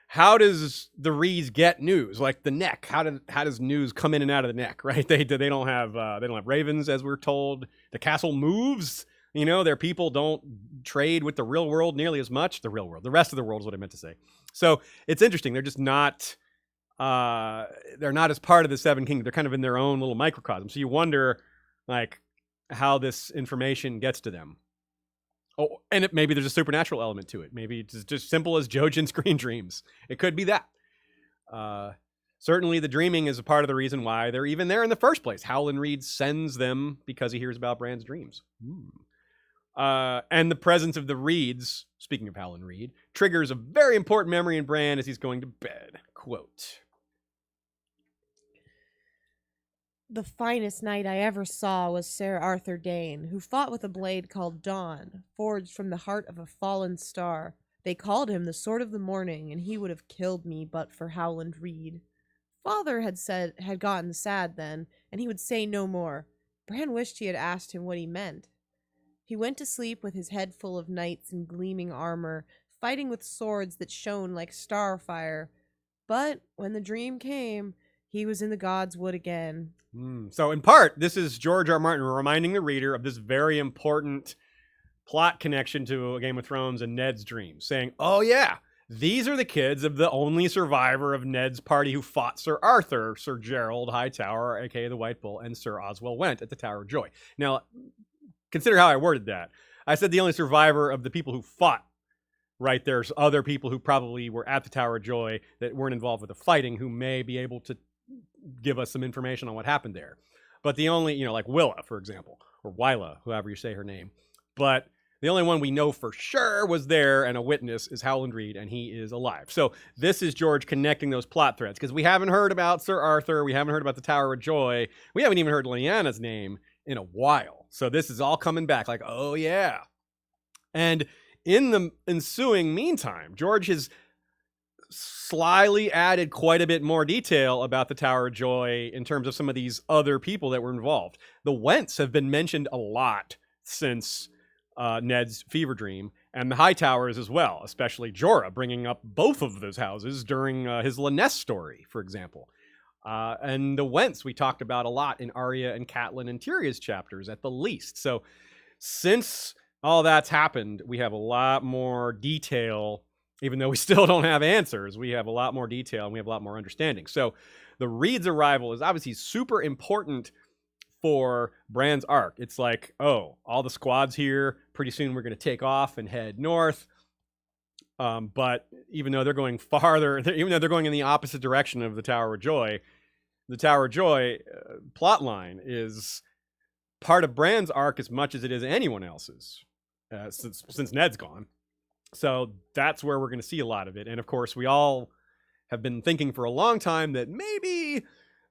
how does the Reeds get news? The neck. How does news come in and out of the neck? Right? They don't have ravens, as we're told. The castle moves. You know, their people don't trade with the real world nearly as much. The real world, the rest of the world is what I meant to say. So it's interesting. They're just not, they're not as part of the Seven Kingdoms. They're kind of in their own little microcosm. So you wonder, like, how this information gets to them. Oh, and maybe there's a supernatural element to it. Maybe it's just simple as Jojen's green dreams. It could be that. Certainly the dreaming is a part of the reason why they're even there in the first place. Howland Reed sends them because he hears about Bran's dreams. And the presence of the Reeds, speaking of Howland Reed, triggers a very important memory in Bran as he's going to bed. Quote, "The finest knight I ever saw was Sir Arthur Dane, who fought with a blade called Dawn, forged from the heart of a fallen star. They called him the Sword of the Morning, and he would have killed me but for Howland Reed." Father had gotten sad then, and he would say no more. Bran wished he had asked him what he meant. He went to sleep with his head full of knights in gleaming armor, fighting with swords that shone like starfire. But when the dream came, he was in the God's Wood again. So in part, this is George R. Martin reminding the reader of this very important plot connection to Game of Thrones and Ned's dreams, saying, oh yeah, these are the kids of the only survivor of Ned's party who fought Sir Arthur, Sir Gerald Hightower, aka the White Bull, and Sir Oswell Went at the Tower of Joy. Now, consider how I worded that. I said the only survivor of the people who fought. Right, there's other people who probably were at the Tower of Joy that weren't involved with the fighting who may be able to give us some information on what happened there. But the only, like Willa, for example, or Wyla, whoever you say her name. But the only one we know for sure was there and a witness is Howland Reed, and he is alive. So this is George connecting those plot threads, because we haven't heard about Sir Arthur, we haven't heard about the Tower of Joy, we haven't even heard Lyanna's name in a while. So this is all coming back like, oh yeah. And in the ensuing meantime, George has slyly added quite a bit more detail about the Tower of Joy in terms of some of these other people that were involved. The Wents have been mentioned a lot since Ned's fever dream, and the Hightowers as well, especially Jorah, bringing up both of those houses during his Lyness story, for example. And the Wents we talked about a lot in Arya and Catelyn and Tyrion's chapters at the least. So since all that's happened, we have a lot more detail, even though we still don't have answers. We have a lot more detail and we have a lot more understanding. So the Reed's arrival is obviously super important for Bran's arc. It's like, oh, all the squad's here. Pretty soon we're going to take off and head north. But even though they're going farther, even though they're going in the opposite direction of the Tower of Joy, the Tower of Joy plotline is part of Bran's arc as much as it is anyone else's. Since Ned's gone. So that's where we're going to see a lot of it. And of course, we all have been thinking for a long time that maybe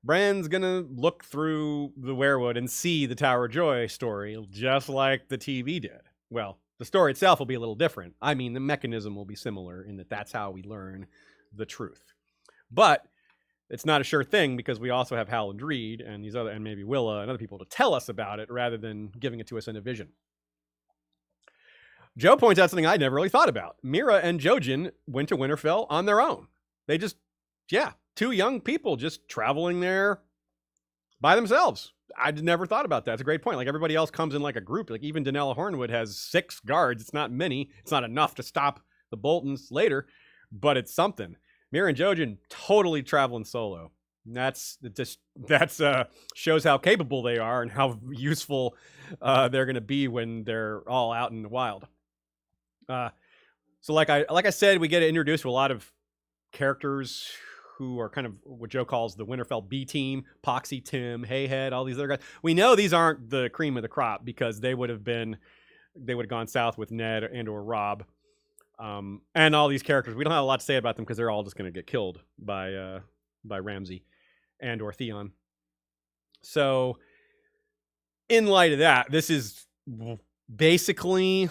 Bran's going to look through the weirwood and see the Tower of Joy story, just like the TV did. Well, the story itself will be a little different. I mean, the mechanism will be similar in that that's how we learn the truth. But it's not a sure thing because we also have Howland Reed and these other, and maybe Willa and other people to tell us about it rather than giving it to us in a vision. Joe points out something I never really thought about. Meera and Jojen went to Winterfell on their own. They just, two young people just traveling there by themselves. I'd never thought about that. It's a great point. Like everybody else comes in like a group. Like even Danella Hornwood has 6 guards. It's not many. It's not enough to stop the Boltons later, but it's something. Meera and Jojen totally traveling solo. That's shows how capable they are and how useful they're going to be when they're all out in the wild. So like I said, we get introduced to a lot of characters who are kind of what Joe calls the Winterfell B team, Poxy, Tim, Hayhead, all these other guys. We know these aren't the cream of the crop because they would have gone south with Ned and or Robb. And all these characters, we don't have a lot to say about them because they're all just going to get killed by Ramsay and or Theon. So in light of that, this is basically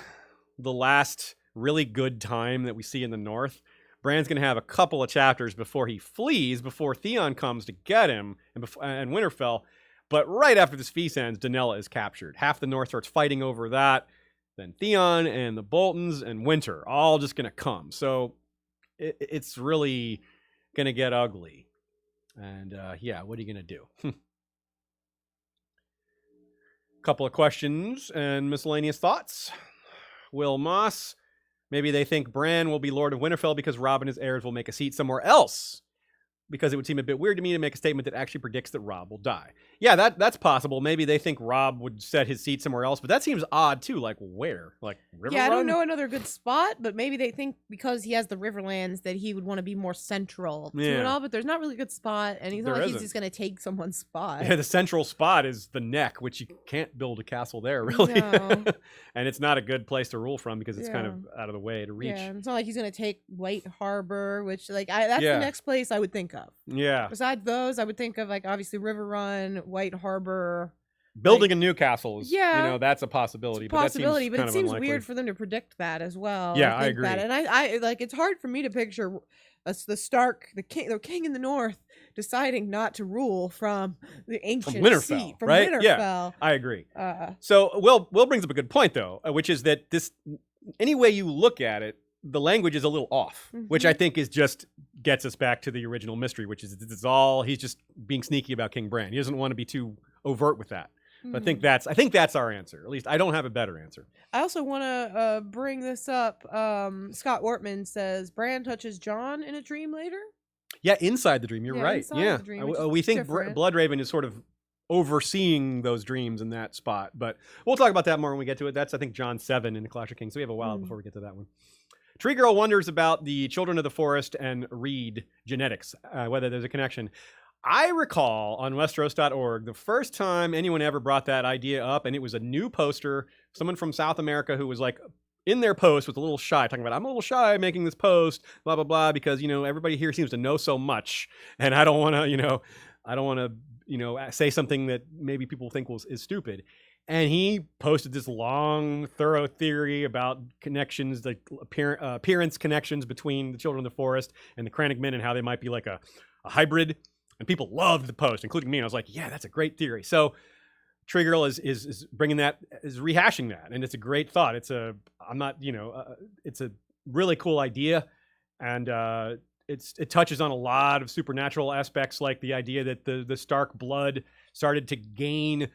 the last really good time that we see in the North. Bran's going to have a couple of chapters before he flees, before Theon comes to get him and Winterfell. But right after this feast ends, Danella is captured. Half the North starts fighting over that. Then Theon and the Boltons and Winter all just going to come. So it's really going to get ugly. And what are you going to do? Couple of questions and miscellaneous thoughts. Will Moss, maybe they think Bran will be Lord of Winterfell because Robb and his heirs will make a seat somewhere else. Because it would seem a bit weird to me to make a statement that actually predicts that Robb will die. Yeah, that's possible. Maybe they think Robb would set his seat somewhere else, but that seems odd too. Like where? Like River Yeah, I Run? don't know another good spot, but maybe they think because he has the Riverlands that he would want to be more central to it all, but there's not really a good spot, and he's not like he's just going to take someone's spot. Yeah, the central spot is the Neck, which you can't build a castle there, really. No. And it's not a good place to rule from because it's kind of out of the way to reach. Yeah, it's not like he's going to take White Harbor, which that's the next place I would think of. Yeah. Besides those, I would think of like obviously River Run, White Harbor. Building a new castle is, that's a possibility. It's a possibility, but it seems weird for them to predict that as well. Yeah, I agree. And I like it's hard for me to picture the Stark, the king in the north, deciding not to rule from the ancient seat from Winterfell. Yeah, I agree. So Will brings up a good point though, which is that this, any way you look at it, the language is a little off, which I think is just gets us back to the original mystery, which is this is all he's just being sneaky about King Bran. He doesn't want to be too overt with that. I think that's our answer. At least I don't have a better answer. I also want to bring this up. Scott Wortman says Bran touches Jon in a dream later. Yeah, inside the dream. You're right. Yeah, the dream, we think Bloodraven is sort of overseeing those dreams in that spot, but we'll talk about that more when we get to it. That's I think Jon 7 in the Clash of Kings. So we have a while before we get to that one. Tree Girl wonders about the Children of the Forest and Reed genetics, whether there's a connection. I recall on Westeros.org the first time anyone ever brought that idea up, and it was a new poster, someone from South America who was like in their post was a little shy, talking about, I'm a little shy making this post, blah, blah, blah, because, everybody here seems to know so much, and I don't want to, say something that maybe people think is stupid. And he posted this long, thorough theory about connections, like appearance connections between the Children of the Forest and the Crannogmen and how they might be like a hybrid. And people loved the post, including me. And I was like, yeah, that's a great theory. So Tree Girl is bringing that, is rehashing that. And it's a great thought. It's a really cool idea. And it touches on a lot of supernatural aspects, like the idea that the Stark blood started to gain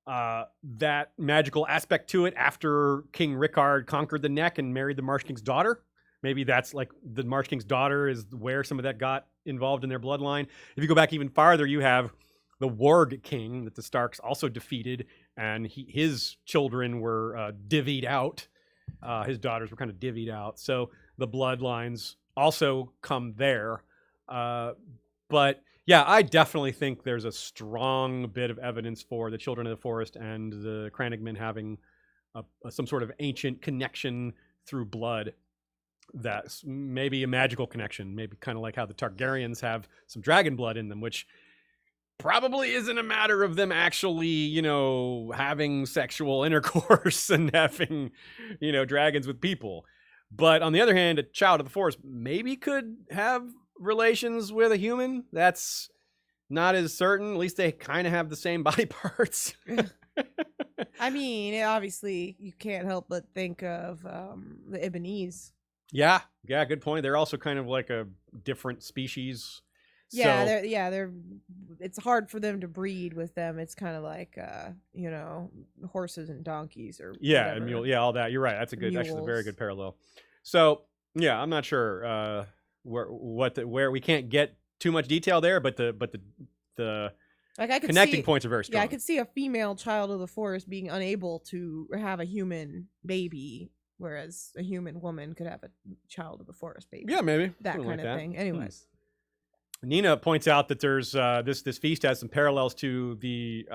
that magical aspect to it after King Rickard conquered the Neck and married the Marsh King's daughter. Maybe that's like the Marsh King's daughter is where some of that got involved in their bloodline. If you go back even farther, you have the Warg King that the Starks also defeated, and his children were divvied out. His daughters were kind of divvied out. So the bloodlines also come there. But yeah, I definitely think there's a strong bit of evidence for the Children of the Forest and the Crannogmen having some sort of ancient connection through blood. That's maybe a magical connection, maybe kind of like how the Targaryens have some dragon blood in them, which probably isn't a matter of them actually, having sexual intercourse and having, dragons with people. But on the other hand, a child of the forest maybe could have relations with a human. That's not as certain. At least they kind of have the same body parts. I mean, obviously, you can't help but think of the Ibonese. Yeah, good point. They're also kind of like a different species. Yeah, they're. It's hard for them to breed with them. It's kind of like horses and donkeys or and mule. Yeah, all that. You're right. That's actually a very good parallel. So yeah, I'm not sure where we can't get too much detail there, but the like I could connecting points are very strong. Yeah, I could see a female child of the forest being unable to have a human baby, whereas a human woman could have a child of the forest baby. Yeah, maybe that kind of thing. Anyways, Nina points out that there's this feast has some parallels to the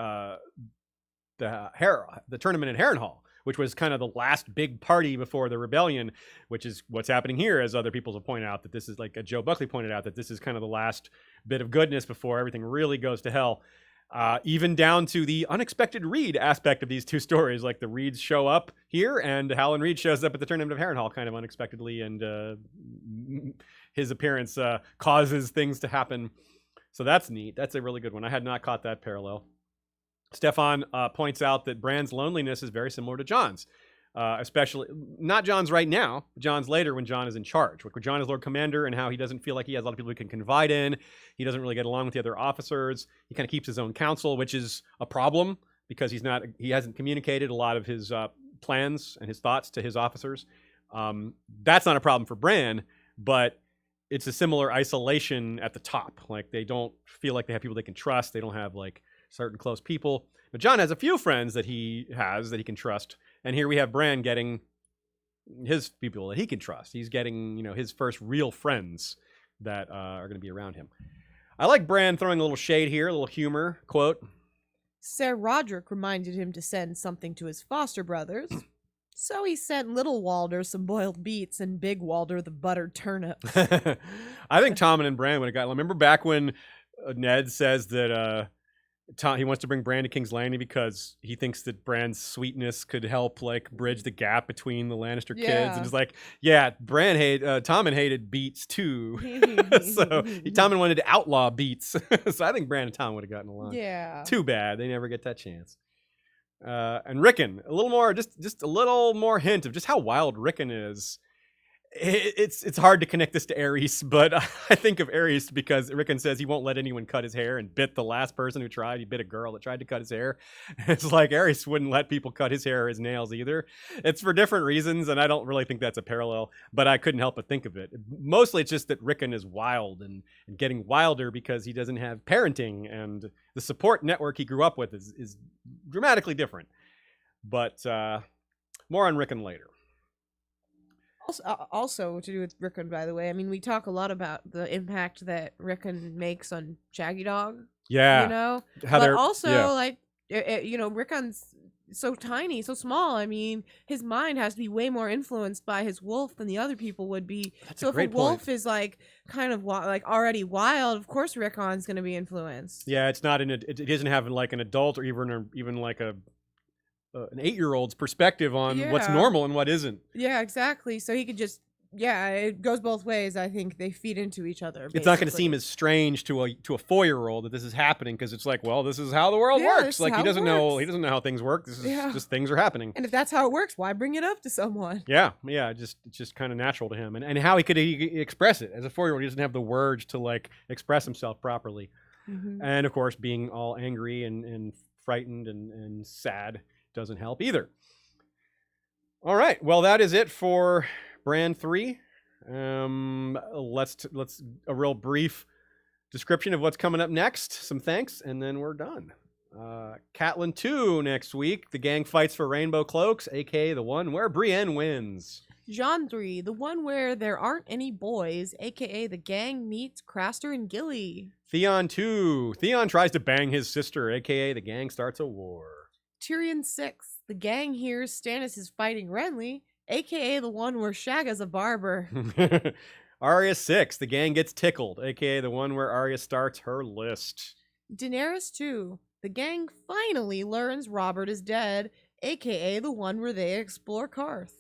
tournament in Harrenhal, which was kind of the last big party before the rebellion, which is what's happening here, as other people have pointed out, that this is like Joe Buckley pointed out, that this is kind of the last bit of goodness before everything really goes to hell. Even down to the unexpected Reed aspect of these two stories, like the Reeds show up here and Howland Reed shows up at the tournament of Harrenhal kind of unexpectedly, and his appearance causes things to happen. So that's neat. That's a really good one. I had not caught that parallel. Stefan points out that Bran's loneliness is very similar to Jon's, especially not Jon's right now, Jon's later when Jon is in charge. When Jon is Lord Commander and how he doesn't feel like he has a lot of people he can confide in. He doesn't really get along with the other officers. He kind of keeps his own counsel, which is a problem because he hasn't communicated a lot of his plans and his thoughts to his officers. That's not a problem for Bran, but it's a similar isolation at the top. Like, they don't feel like they have people they can trust. They don't have like certain close people. But Jon has a few friends that he can trust. And here we have Bran getting his people that he can trust. He's getting, his first real friends that are going to be around him. I like Bran throwing a little shade here, a little humor. Quote, Ser Roderick reminded him to send something to his foster brothers. So he sent Little Walder some boiled beets and Big Walder the buttered turnips. I think Tommen and Bran would have gotten. Remember back when Ned says that he wants to bring Bran to King's Landing because he thinks that Bran's sweetness could help like bridge the gap between the Lannister kids, and it's like, yeah, Tommen hated beets too, so Tommen wanted to outlaw beets. So I think Bran and Tommen would have gotten along. Yeah. Too bad they never get that chance. And Rickon, a little more, just a little more hint of just how wild Rickon is. It's hard to connect this to Aerys, but I think of Aerys because Rickon says he won't let anyone cut his hair and bit the last person who tried. He bit a girl that tried to cut his hair. It's like Aerys wouldn't let people cut his hair or his nails either. It's for different reasons, and I don't really think that's a parallel, but I couldn't help but think of it. Mostly it's just that Rickon is wild and getting wilder because he doesn't have parenting, and the support network he grew up with is dramatically different. But more on Rickon later. Also, to do with Rickon, by the way, I mean, we talk a lot about the impact that Rickon makes on Shaggy Dog. Yeah. But also, like, Rickon's so tiny, so small. I mean, his mind has to be way more influenced by his wolf than the other people would be. That's so a great if a wolf point. is like kind of like already wild, of course Rickon's going to be influenced. Yeah, it's not it doesn't have like an adult or even like an 8-year-old's perspective on what's normal and what isn't. Yeah, exactly. So he could just, it goes both ways. I think they feed into each other. Basically. It's not going to seem as strange to a 4-year-old that this is happening because it's like, well, this is how the world works. Like he doesn't know how things work. This is just things are happening. And if that's how it works, why bring it up to someone? Yeah, it's just kind of natural to him. And how he could express it as a 4-year-old, he doesn't have the words to like express himself properly. Mm-hmm. And of course, being all angry and frightened and sad doesn't help either. All right, well, that is it for Bran 3. Let's a real brief description of what's coming up next. Some thanks, and then we're done. Catelyn 2 next week. The gang fights for Rainbow Cloaks, aka the one where Brienne wins. Jon 3, the one where there aren't any boys, aka the gang meets Craster and Gilly. Theon 2. Theon tries to bang his sister, aka the gang starts a war. Tyrion 6. The gang hears Stannis is fighting Renly, aka the one where Shagga's a barber. Arya 6. The gang gets tickled, aka the one where Arya starts her list. Daenerys 2. The gang finally learns Robert is dead, aka the one where they explore Karth.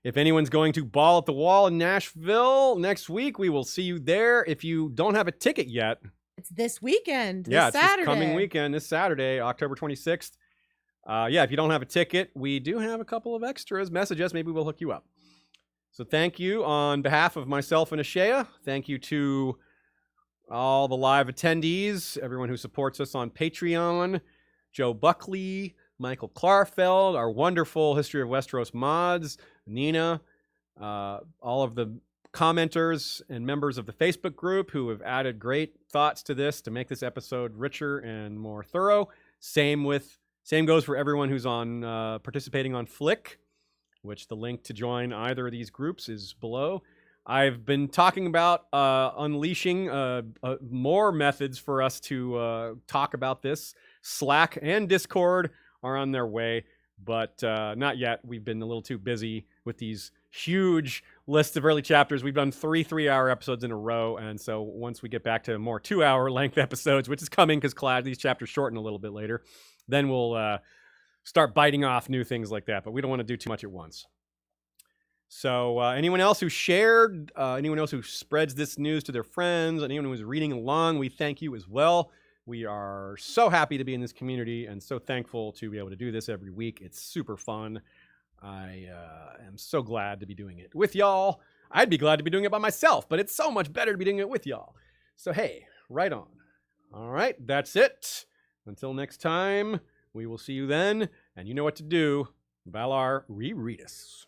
If anyone's going to Ball at the Wall in Nashville next week, we will see you there. If you don't have a ticket yet, it's this weekend. It's this coming weekend, this Saturday, October 26th. If you don't have a ticket, we do have a couple of extras. Message us, maybe we'll hook you up. So thank you on behalf of myself and Ashea. Thank you to all the live attendees, everyone who supports us on Patreon, Joe Buckley, Michael Klarfeld, our wonderful History of Westeros mods, Nina, all of the commenters and members of the Facebook group who have added great thoughts to this to make this episode richer and more thorough. Same goes for everyone who's on participating on Flick, which the link to join either of these groups is below. I've been talking about unleashing more methods for us to talk about this. Slack and Discord are on their way, but not yet. We've been a little too busy with these huge lists of early chapters. We've done 3 3-hour episodes in a row, and so once we get back to more 2-hour length episodes, which is coming because these chapters shorten a little bit later, then we'll start biting off new things like that, but we don't want to do too much at once. So anyone else who shared, anyone else who spreads this news to their friends, anyone who's reading along, we thank you as well. We are so happy to be in this community and so thankful to be able to do this every week. It's super fun. I am so glad to be doing it with y'all. I'd be glad to be doing it by myself, but it's so much better to be doing it with y'all. So hey, right on. All right, that's it. Until next time, We will see you then, and you know what to do. Valar, Rereadis.